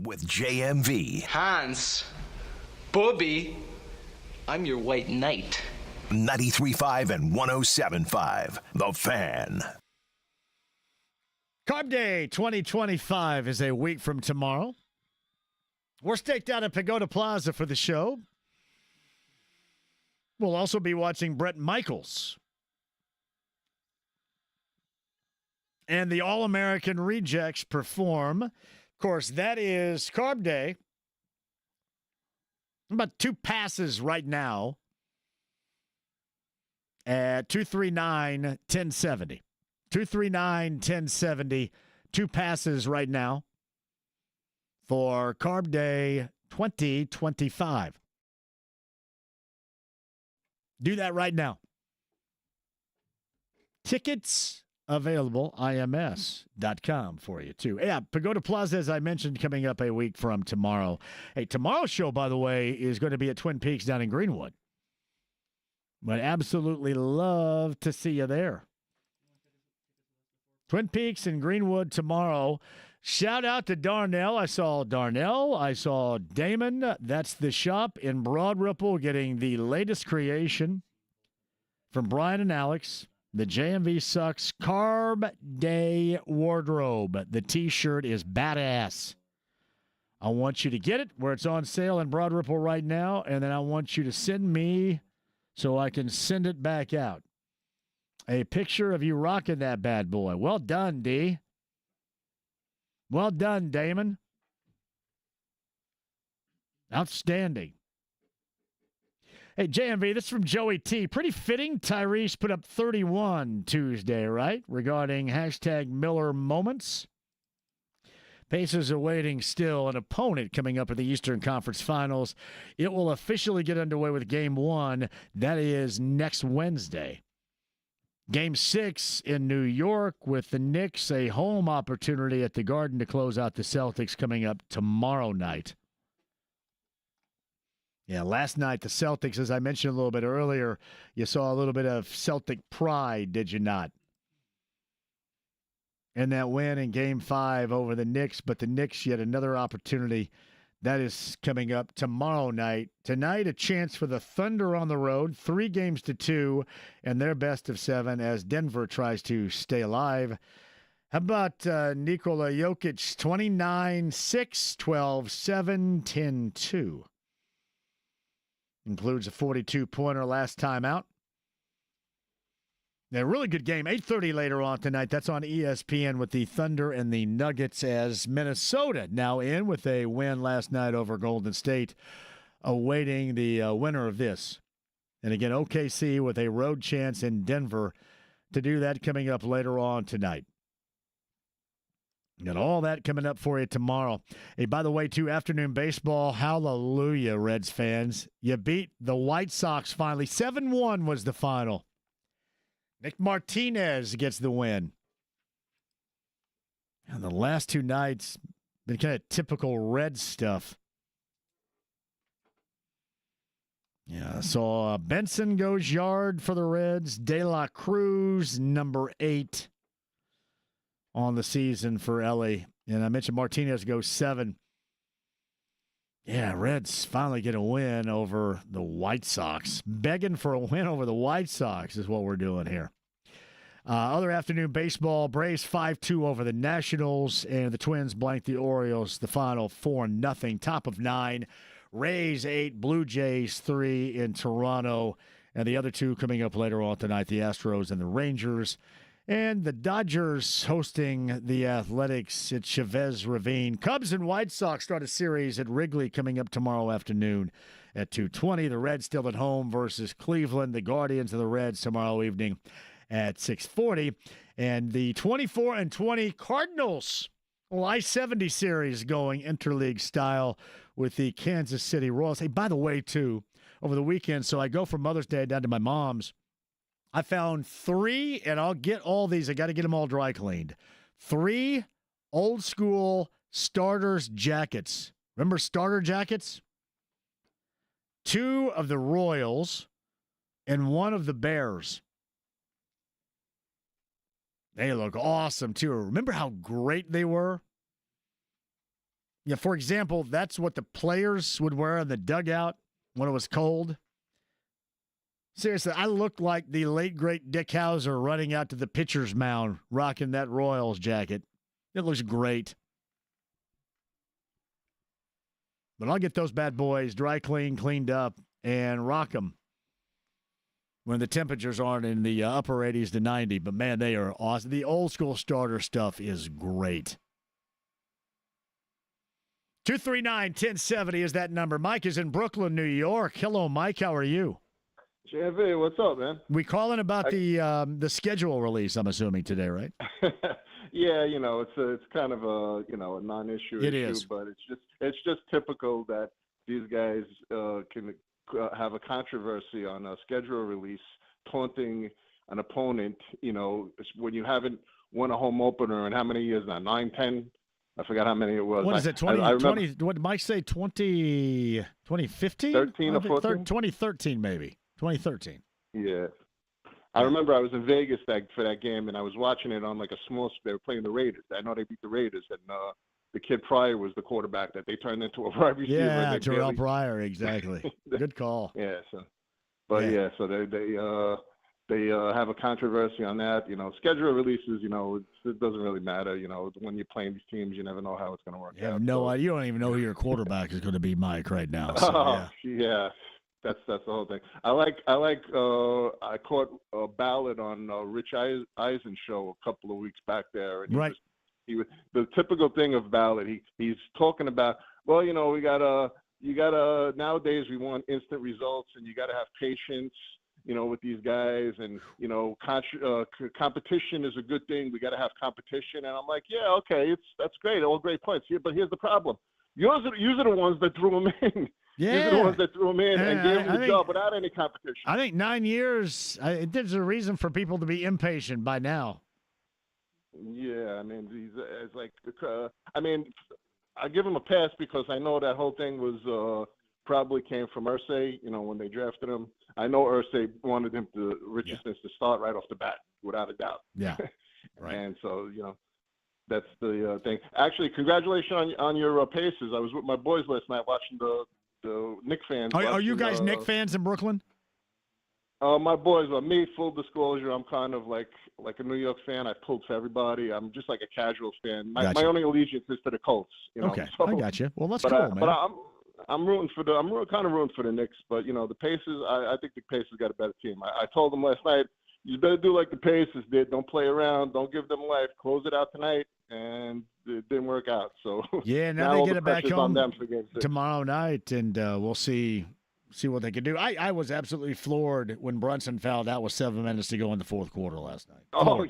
With JMV. Hans, Bobby, I'm your white knight. 93.5 and 107.5. The Fan. Carb Day 2025 is a week from tomorrow. We're staked out at Pagoda Plaza for the show. We'll also be watching Bret Michaels and the All-American Rejects perform. Of course, that is Carb Day. About 2 passes right now at 239-1070. 239-1070. 2 passes right now for Carb Day 2025. Do that right now. Tickets available, IMS.com for you, too. Yeah, Pagoda Plaza, as I mentioned, coming up a week from tomorrow. Hey, tomorrow's show, by the way, is going to be at Twin Peaks down in Greenwood. Would absolutely love to see you there. Twin Peaks in Greenwood tomorrow. Shout out to Darnell. I saw Darnell. I saw Damon. That's the shop in Broad Ripple getting the latest creation from Brian and Alex. The JMV Sucks Carb Day Wardrobe. The T-shirt is badass. I want you to get it where it's on sale in Broad Ripple right now, and then I want you to send me so I can send it back out. A picture of you rocking that bad boy. Well done, D. Well done, Damon. Outstanding. Hey, JMV, this is from Joey T. Pretty fitting. Tyrese put up 31 Tuesday, right? Regarding hashtag Miller moments. Pacers awaiting still an opponent coming up in the Eastern Conference Finals. It will officially get underway with Game 1. That is next Wednesday. Game 6 in New York with the Knicks, a home opportunity at the Garden to close out the Celtics coming up tomorrow night. Yeah, last night the Celtics, as I mentioned a little bit earlier, you saw a little bit of Celtic pride, did you not? In that win in Game 5 over the Knicks, but the Knicks yet another opportunity. That is coming up tomorrow night. Tonight, a chance for the Thunder on the road, 3-2, and their best of 7 as Denver tries to stay alive. How about Nikola Jokic, 29-6, 12-7, 10-2. Includes a 42-pointer last time out. A really good game, 8:30 later on tonight. That's on ESPN with the Thunder and the Nuggets as Minnesota now in with a win last night over Golden State, awaiting the winner of this. And again, OKC with a road chance in Denver to do that coming up later on tonight. Got all that coming up for you tomorrow. Hey, by the way, too, afternoon baseball, hallelujah, Reds fans. You beat the White Sox finally. 7-1 was the final. Nick Martinez gets the win. And the last 2 nights, been kind of typical Reds stuff. Yeah, so Benson goes yard for the Reds. De La Cruz, number 8 on the season for Ellie. And I mentioned Martinez goes 7. Yeah, Reds finally get a win over the White Sox. Begging for a win over the White Sox is what we're doing here. Other afternoon baseball, Braves 5-2 over the Nationals, and the Twins blank the Orioles, the final 4-0. Top of 9, Rays 8, Blue Jays 3 in Toronto, and the other 2 coming up later on tonight, the Astros and the Rangers. And the Dodgers hosting the Athletics at Chavez Ravine. Cubs and White Sox start a series at Wrigley coming up tomorrow afternoon at 2:20. The Reds still at home versus Cleveland. The Guardians of the Reds tomorrow evening at 6:40. And the 24-20 Cardinals I-70 series going interleague style with the Kansas City Royals. Hey, by the way, too, over the weekend, so I go for Mother's Day down to my mom's. I found 3, and I'll get all these. I got to get them all dry cleaned. 3 old school starters jackets. Remember starter jackets? 2 of the Royals and 1 of the Bears. They look awesome, too. Remember how great they were? Yeah, for example, that's what the players would wear in the dugout when it was cold. Seriously, I look like the late, great Dick Hauser running out to the pitcher's mound, rocking that Royals jacket. It looks great. But I'll get those bad boys dry cleaned up, and rock them when the temperatures aren't in the upper 80s to 90. But, man, they are awesome. The old-school starter stuff is great. 239-1070 is that number. Mike is in Brooklyn, New York. Hello, Mike. How are you? JMV, what's up, man? We calling about the schedule release, I'm assuming, today, right? Yeah, it's kind of a non-issue It issue, is. but it's just typical that these guys can have a controversy on a schedule release, taunting an opponent. When you haven't won a home opener in how many years now? 9, 10? I forgot how many it was. What is it? 20? What did Mike say? 2015? 13 or 14? 2013, maybe. 2013. Yeah. I remember I was in Vegas for that game, and I was watching it on like a small. They were playing the Raiders. I know they beat the Raiders, and the kid Pryor was the quarterback that they turned into a wide receiver. Yeah, Terrell Pryor, exactly. Good call. Yeah. So they have a controversy on that. Schedule releases. It doesn't really matter. When you're playing these teams, you never know how it's going to work out. No, you don't even know who your quarterback is going to be, Mike, right now. So, yeah. That's the whole thing. I caught a ballad on Rich Eisen's show a couple of weeks back there, and he was the typical thing of ballad. He's talking about, well, you gotta nowadays we want instant results, and you gotta have patience, with these guys, and competition is a good thing. We gotta have competition, and I'm like, yeah, okay, that's great, all great points. Yeah, but here's the problem: you are the ones that threw him in. Yeah. These are the ones that threw him in and gave him the job without any competition. I think 9 years, there's a reason for people to be impatient by now. Yeah, I mean, it's like, I give him a pass because I know that whole thing was probably came from Irsay, when they drafted him. I know Irsay wanted him Richardson to start right off the bat, without a doubt. Yeah, right. And so, that's the thing. Actually, congratulations on your Pacers. I was with my boys last night watching the Knicks fans. Are you guys Knicks fans in Brooklyn? My boys are me. Full disclosure, I'm kind of like a New York fan. I pulled for everybody. I'm just like a casual fan. My only allegiance is to the Colts. Okay, so, I got you. Well, that's cool, man. But I'm rooting for I'm kind of rooting for the Knicks. But the Pacers, I think the Pacers got a better team. I told them last night, you better do like the Pacers did. Don't play around. Don't give them life. Close it out tonight. And it didn't work out. So yeah, now they get it back home tomorrow night, and we'll see what they can do. I was absolutely floored when Brunson fouled out with 7 minutes to go in the fourth quarter last night. Oh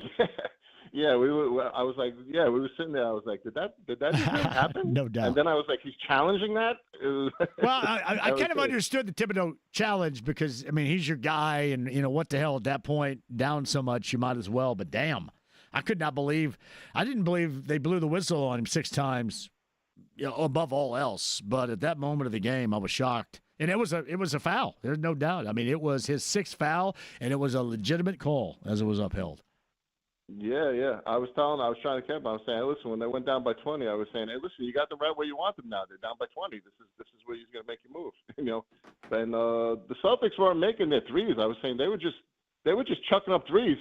yeah, we were. I was like, we were sitting there. I was like, did that even happen? No doubt. And then I was like, he's challenging that. Well, I kind of understood the Thibodeau challenge because he's your guy, and what the hell at that point, down so much, you might as well. But damn. I didn't believe they blew the whistle on him 6 times, above all else. But at that moment of the game, I was shocked. And it was a foul. There's no doubt. It was his 6th foul, and it was a legitimate call as it was upheld. Yeah. I was trying to keep. I was saying, hey, listen, when they went down by 20, I was saying, hey, listen, you got them right where you want them now. They're down by 20. This is where he's going to make you move. And the Celtics weren't making their threes. I was saying they were just chucking up threes.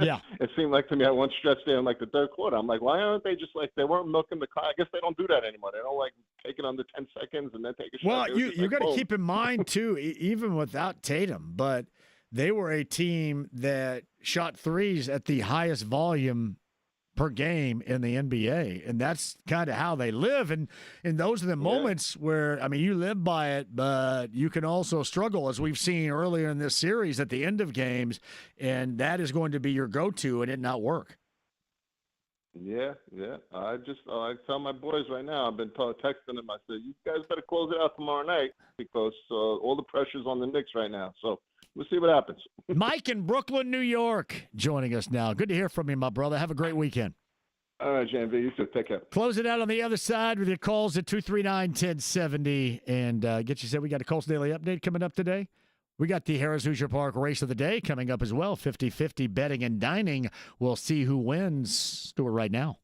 Yeah. It seemed like to me at one stretch there in like the third quarter. I'm like, why aren't they just like, they weren't milking the clock? I guess they don't do that anymore. They don't like take it under 10 seconds and then take a shot. Well, you got to keep in mind too, even without Tatum, but they were a team that shot threes at the highest volume per game in the NBA, and that's kind of how they live. And those are the moments where, you live by it, but you can also struggle, as we've seen earlier in this series at the end of games, and that is going to be your go-to and it not work. Yeah. I tell my boys right now, I've been texting them, I said, you guys better close it out tomorrow night because all the pressure's on the Knicks right now. So we'll see what happens. Mike in Brooklyn, New York, joining us now. Good to hear from you, my brother. Have a great weekend. All right, JMV, you too. Take care. Close it out on the other side with your calls at 239-1070. And get you said we got a Colts Daily Update coming up today. We got the Harrah's Hoosier Park Race of the Day coming up as well. 50-50 betting and dining. We'll see who wins. Let's do it right now.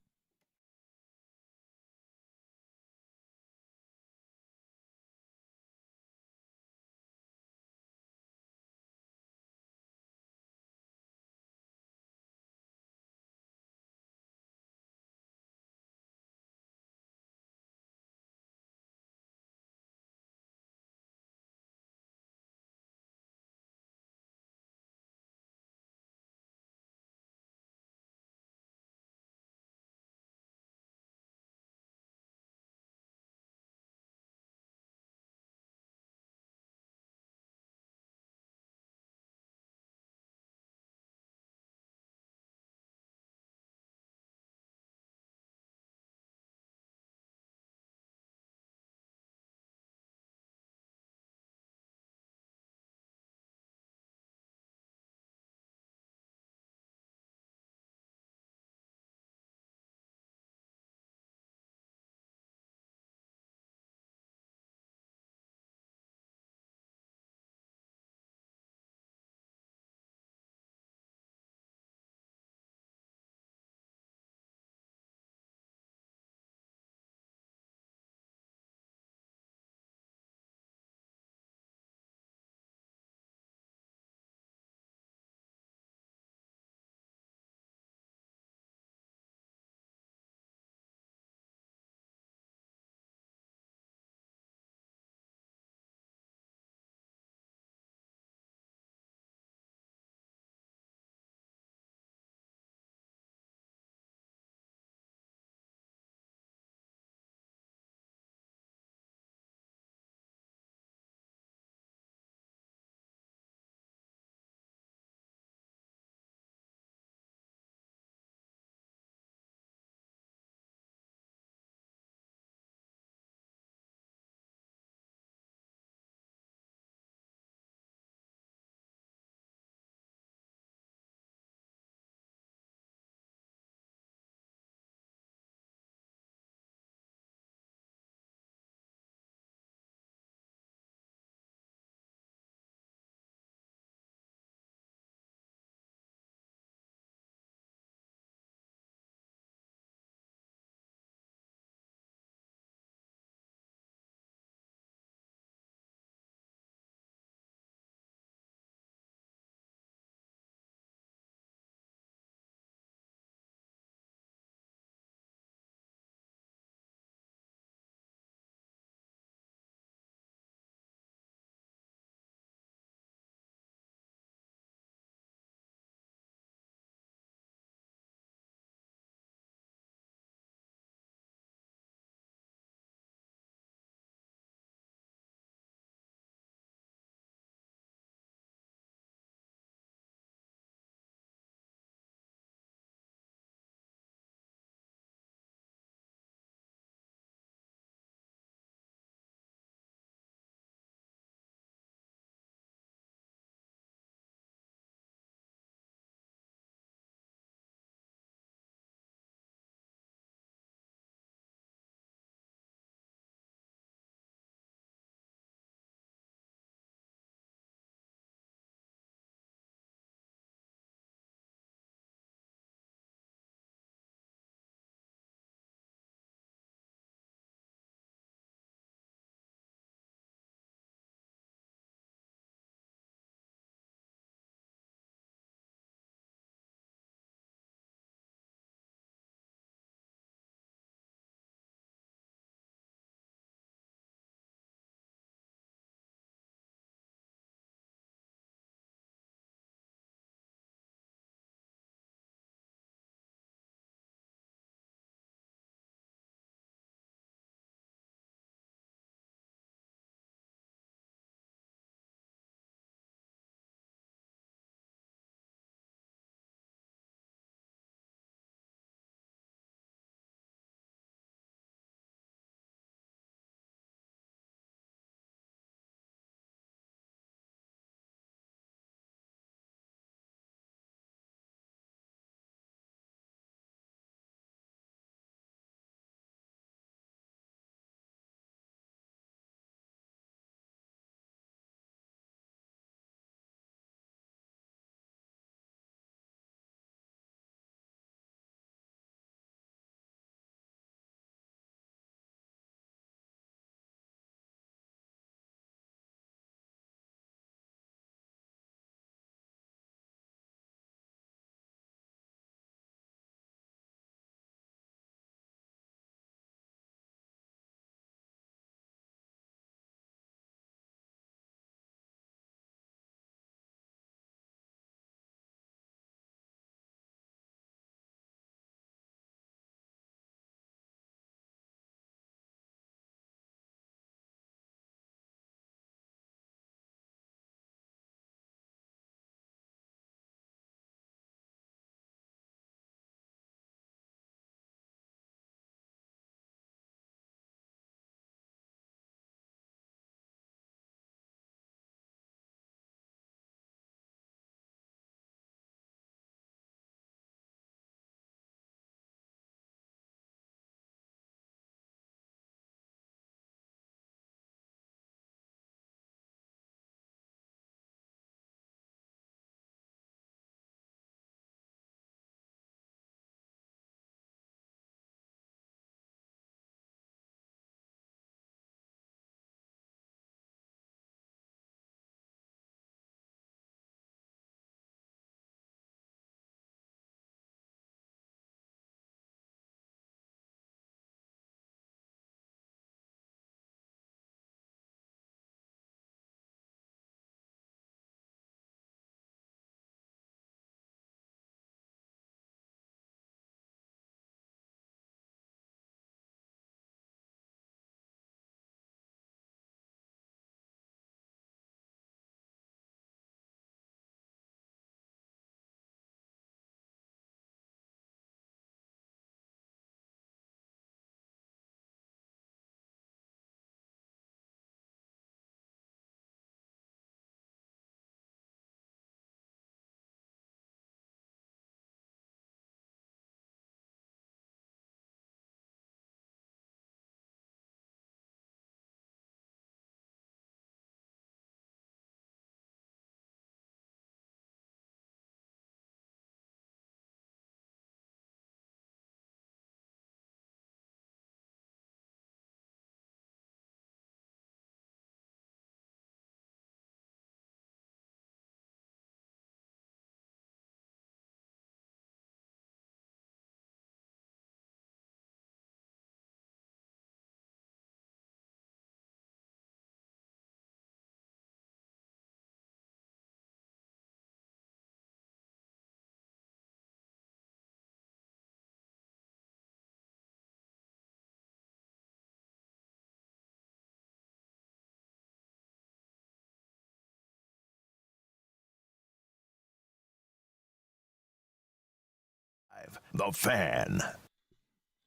The Fan.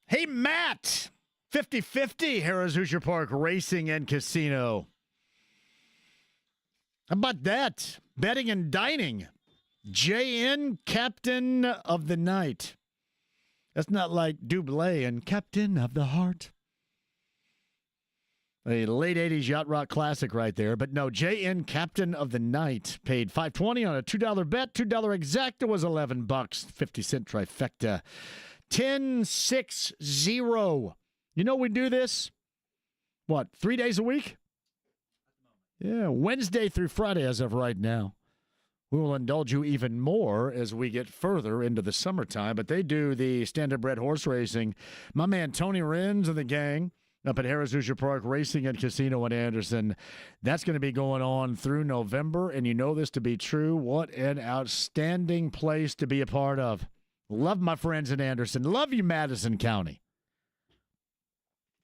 Hey, Matt. 50-50 Harrah's Hoosier Park Racing and Casino. How about that? Betting and dining. JN Captain of the Night. That's not like Dublé and Captain of the Heart. A late 80s yacht rock classic right there. But no, JN Captain of the Night paid $5.20 on a $2 bet. $2 exacta was $11. 50-cent trifecta. 10-6-0. You know we do this, 3 days a week? Yeah, Wednesday through Friday as of right now. We will indulge you even more as we get further into the summertime, but they do the standardbred horse racing. My man Tony Renz and the gang up at Harrah's Hoosier Park Racing and Casino in Anderson. That's going to be going on through November, and you know this to be true. What an outstanding place to be a part of. Love my friends in Anderson. Love you, Madison County.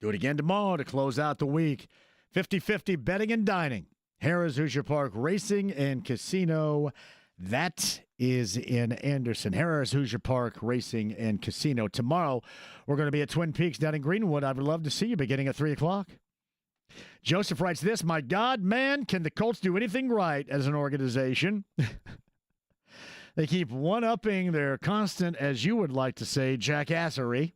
Do it again tomorrow to close out the week. 50-50 betting and dining. Harrah's Hoosier Park Racing and Casino. That is in Anderson. Harrah's Hoosier Park Racing and Casino. Tomorrow, we're going to be at Twin Peaks down in Greenwood. I would love to see you beginning at 3 o'clock. Joseph writes this, my God, man, can the Colts do anything right as an organization? They keep one-upping their constant, as you would like to say, jackassery.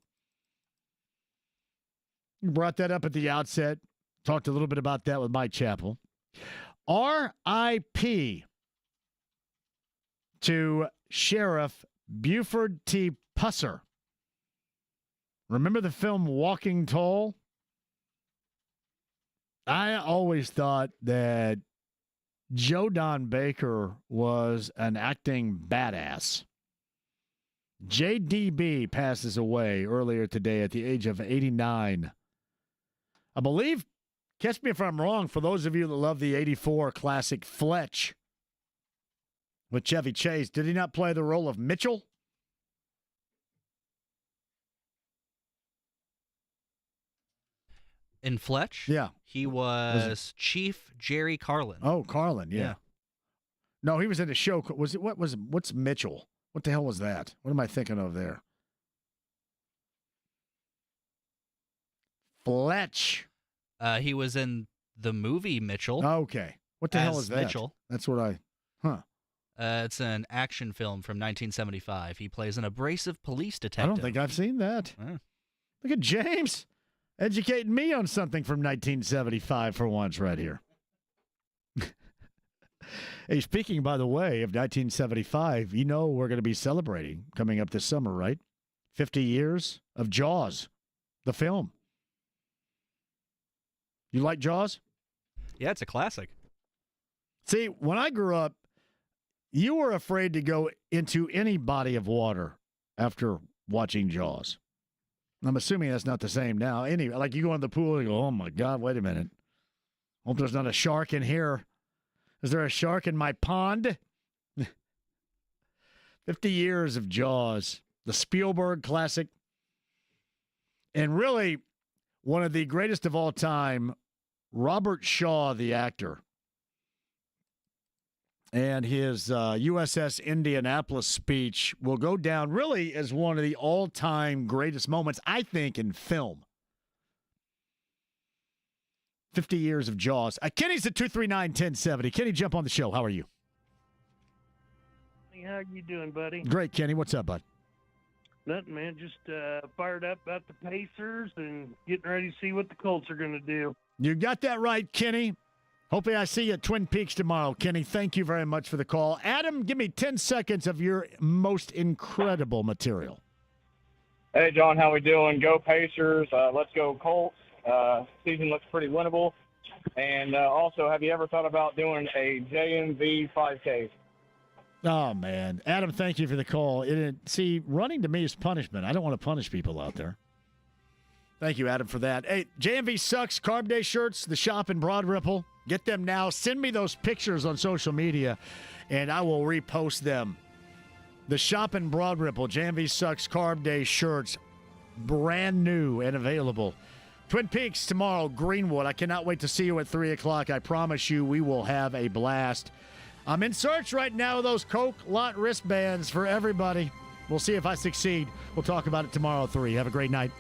You brought that up at the outset. Talked a little bit about that with Mike Chappell. R.I.P. to Sheriff Buford T. Pusser. Remember the film Walking Tall? I always thought that Joe Don Baker was an acting badass. JDB passes away earlier today at the age of 89. I believe, catch me if I'm wrong, for those of you that love the 84 classic Fletch with Chevy Chase, did he not play the role of Mitchell? In Fletch? Yeah. He was Chief Jerry Carlin. Oh, Carlin, yeah. No, he was in a show. What's Mitchell? What the hell was that? What am I thinking of there? Fletch. He was in the movie Mitchell. Okay. What the hell is that? Mitchell. That's what it's an action film from 1975. He plays an abrasive police detective. I don't think I've seen that. Look at James educating me on something from 1975 for once right here. Hey, speaking, by the way, of 1975, you know we're going to be celebrating coming up this summer, right? 50 years of Jaws, the film. You like Jaws? Yeah, it's a classic. See, when I grew up, you were afraid to go into any body of water after watching Jaws. I'm assuming that's not the same now. Anyway, like you go in the pool and go, oh my God, wait a minute. Hope there's not a shark in here. Is there a shark in my pond? 50 years of Jaws, the Spielberg classic. And really, one of the greatest of all time, Robert Shaw, the actor, and his USS Indianapolis speech will go down really as one of the all-time greatest moments, I think, in film. 50 years of Jaws. Kenny's at 239-1070. Kenny, jump on the show. How are you? How you doing, buddy? Great, Kenny. What's up, bud? Nothing, man. Just fired up about the Pacers and getting ready to see what the Colts are going to do. You got that right, Kenny. Hopefully I see you at Twin Peaks tomorrow. Kenny, thank you very much for the call. Adam, give me 10 seconds of your most incredible material. Hey, John, how we doing? Go Pacers. Let's go Colts. Season looks pretty winnable. And also, have you ever thought about doing a JMV 5K? Oh, man. Adam, thank you for the call. See, running to me is punishment. I don't want to punish people out there. Thank you, Adam, for that. Hey, JMV Sucks Carb Day shirts, the shop in Broad Ripple. Get them now. Send me those pictures on social media, and I will repost them. The shop in Broad Ripple, JMV Sucks Carb Day shirts, brand new and available. Twin Peaks tomorrow, Greenwood. I cannot wait to see you at 3 o'clock. I promise you we will have a blast. I'm in search right now of those Coke lot wristbands for everybody. We'll see if I succeed. We'll talk about it tomorrow at 3. Have a great night.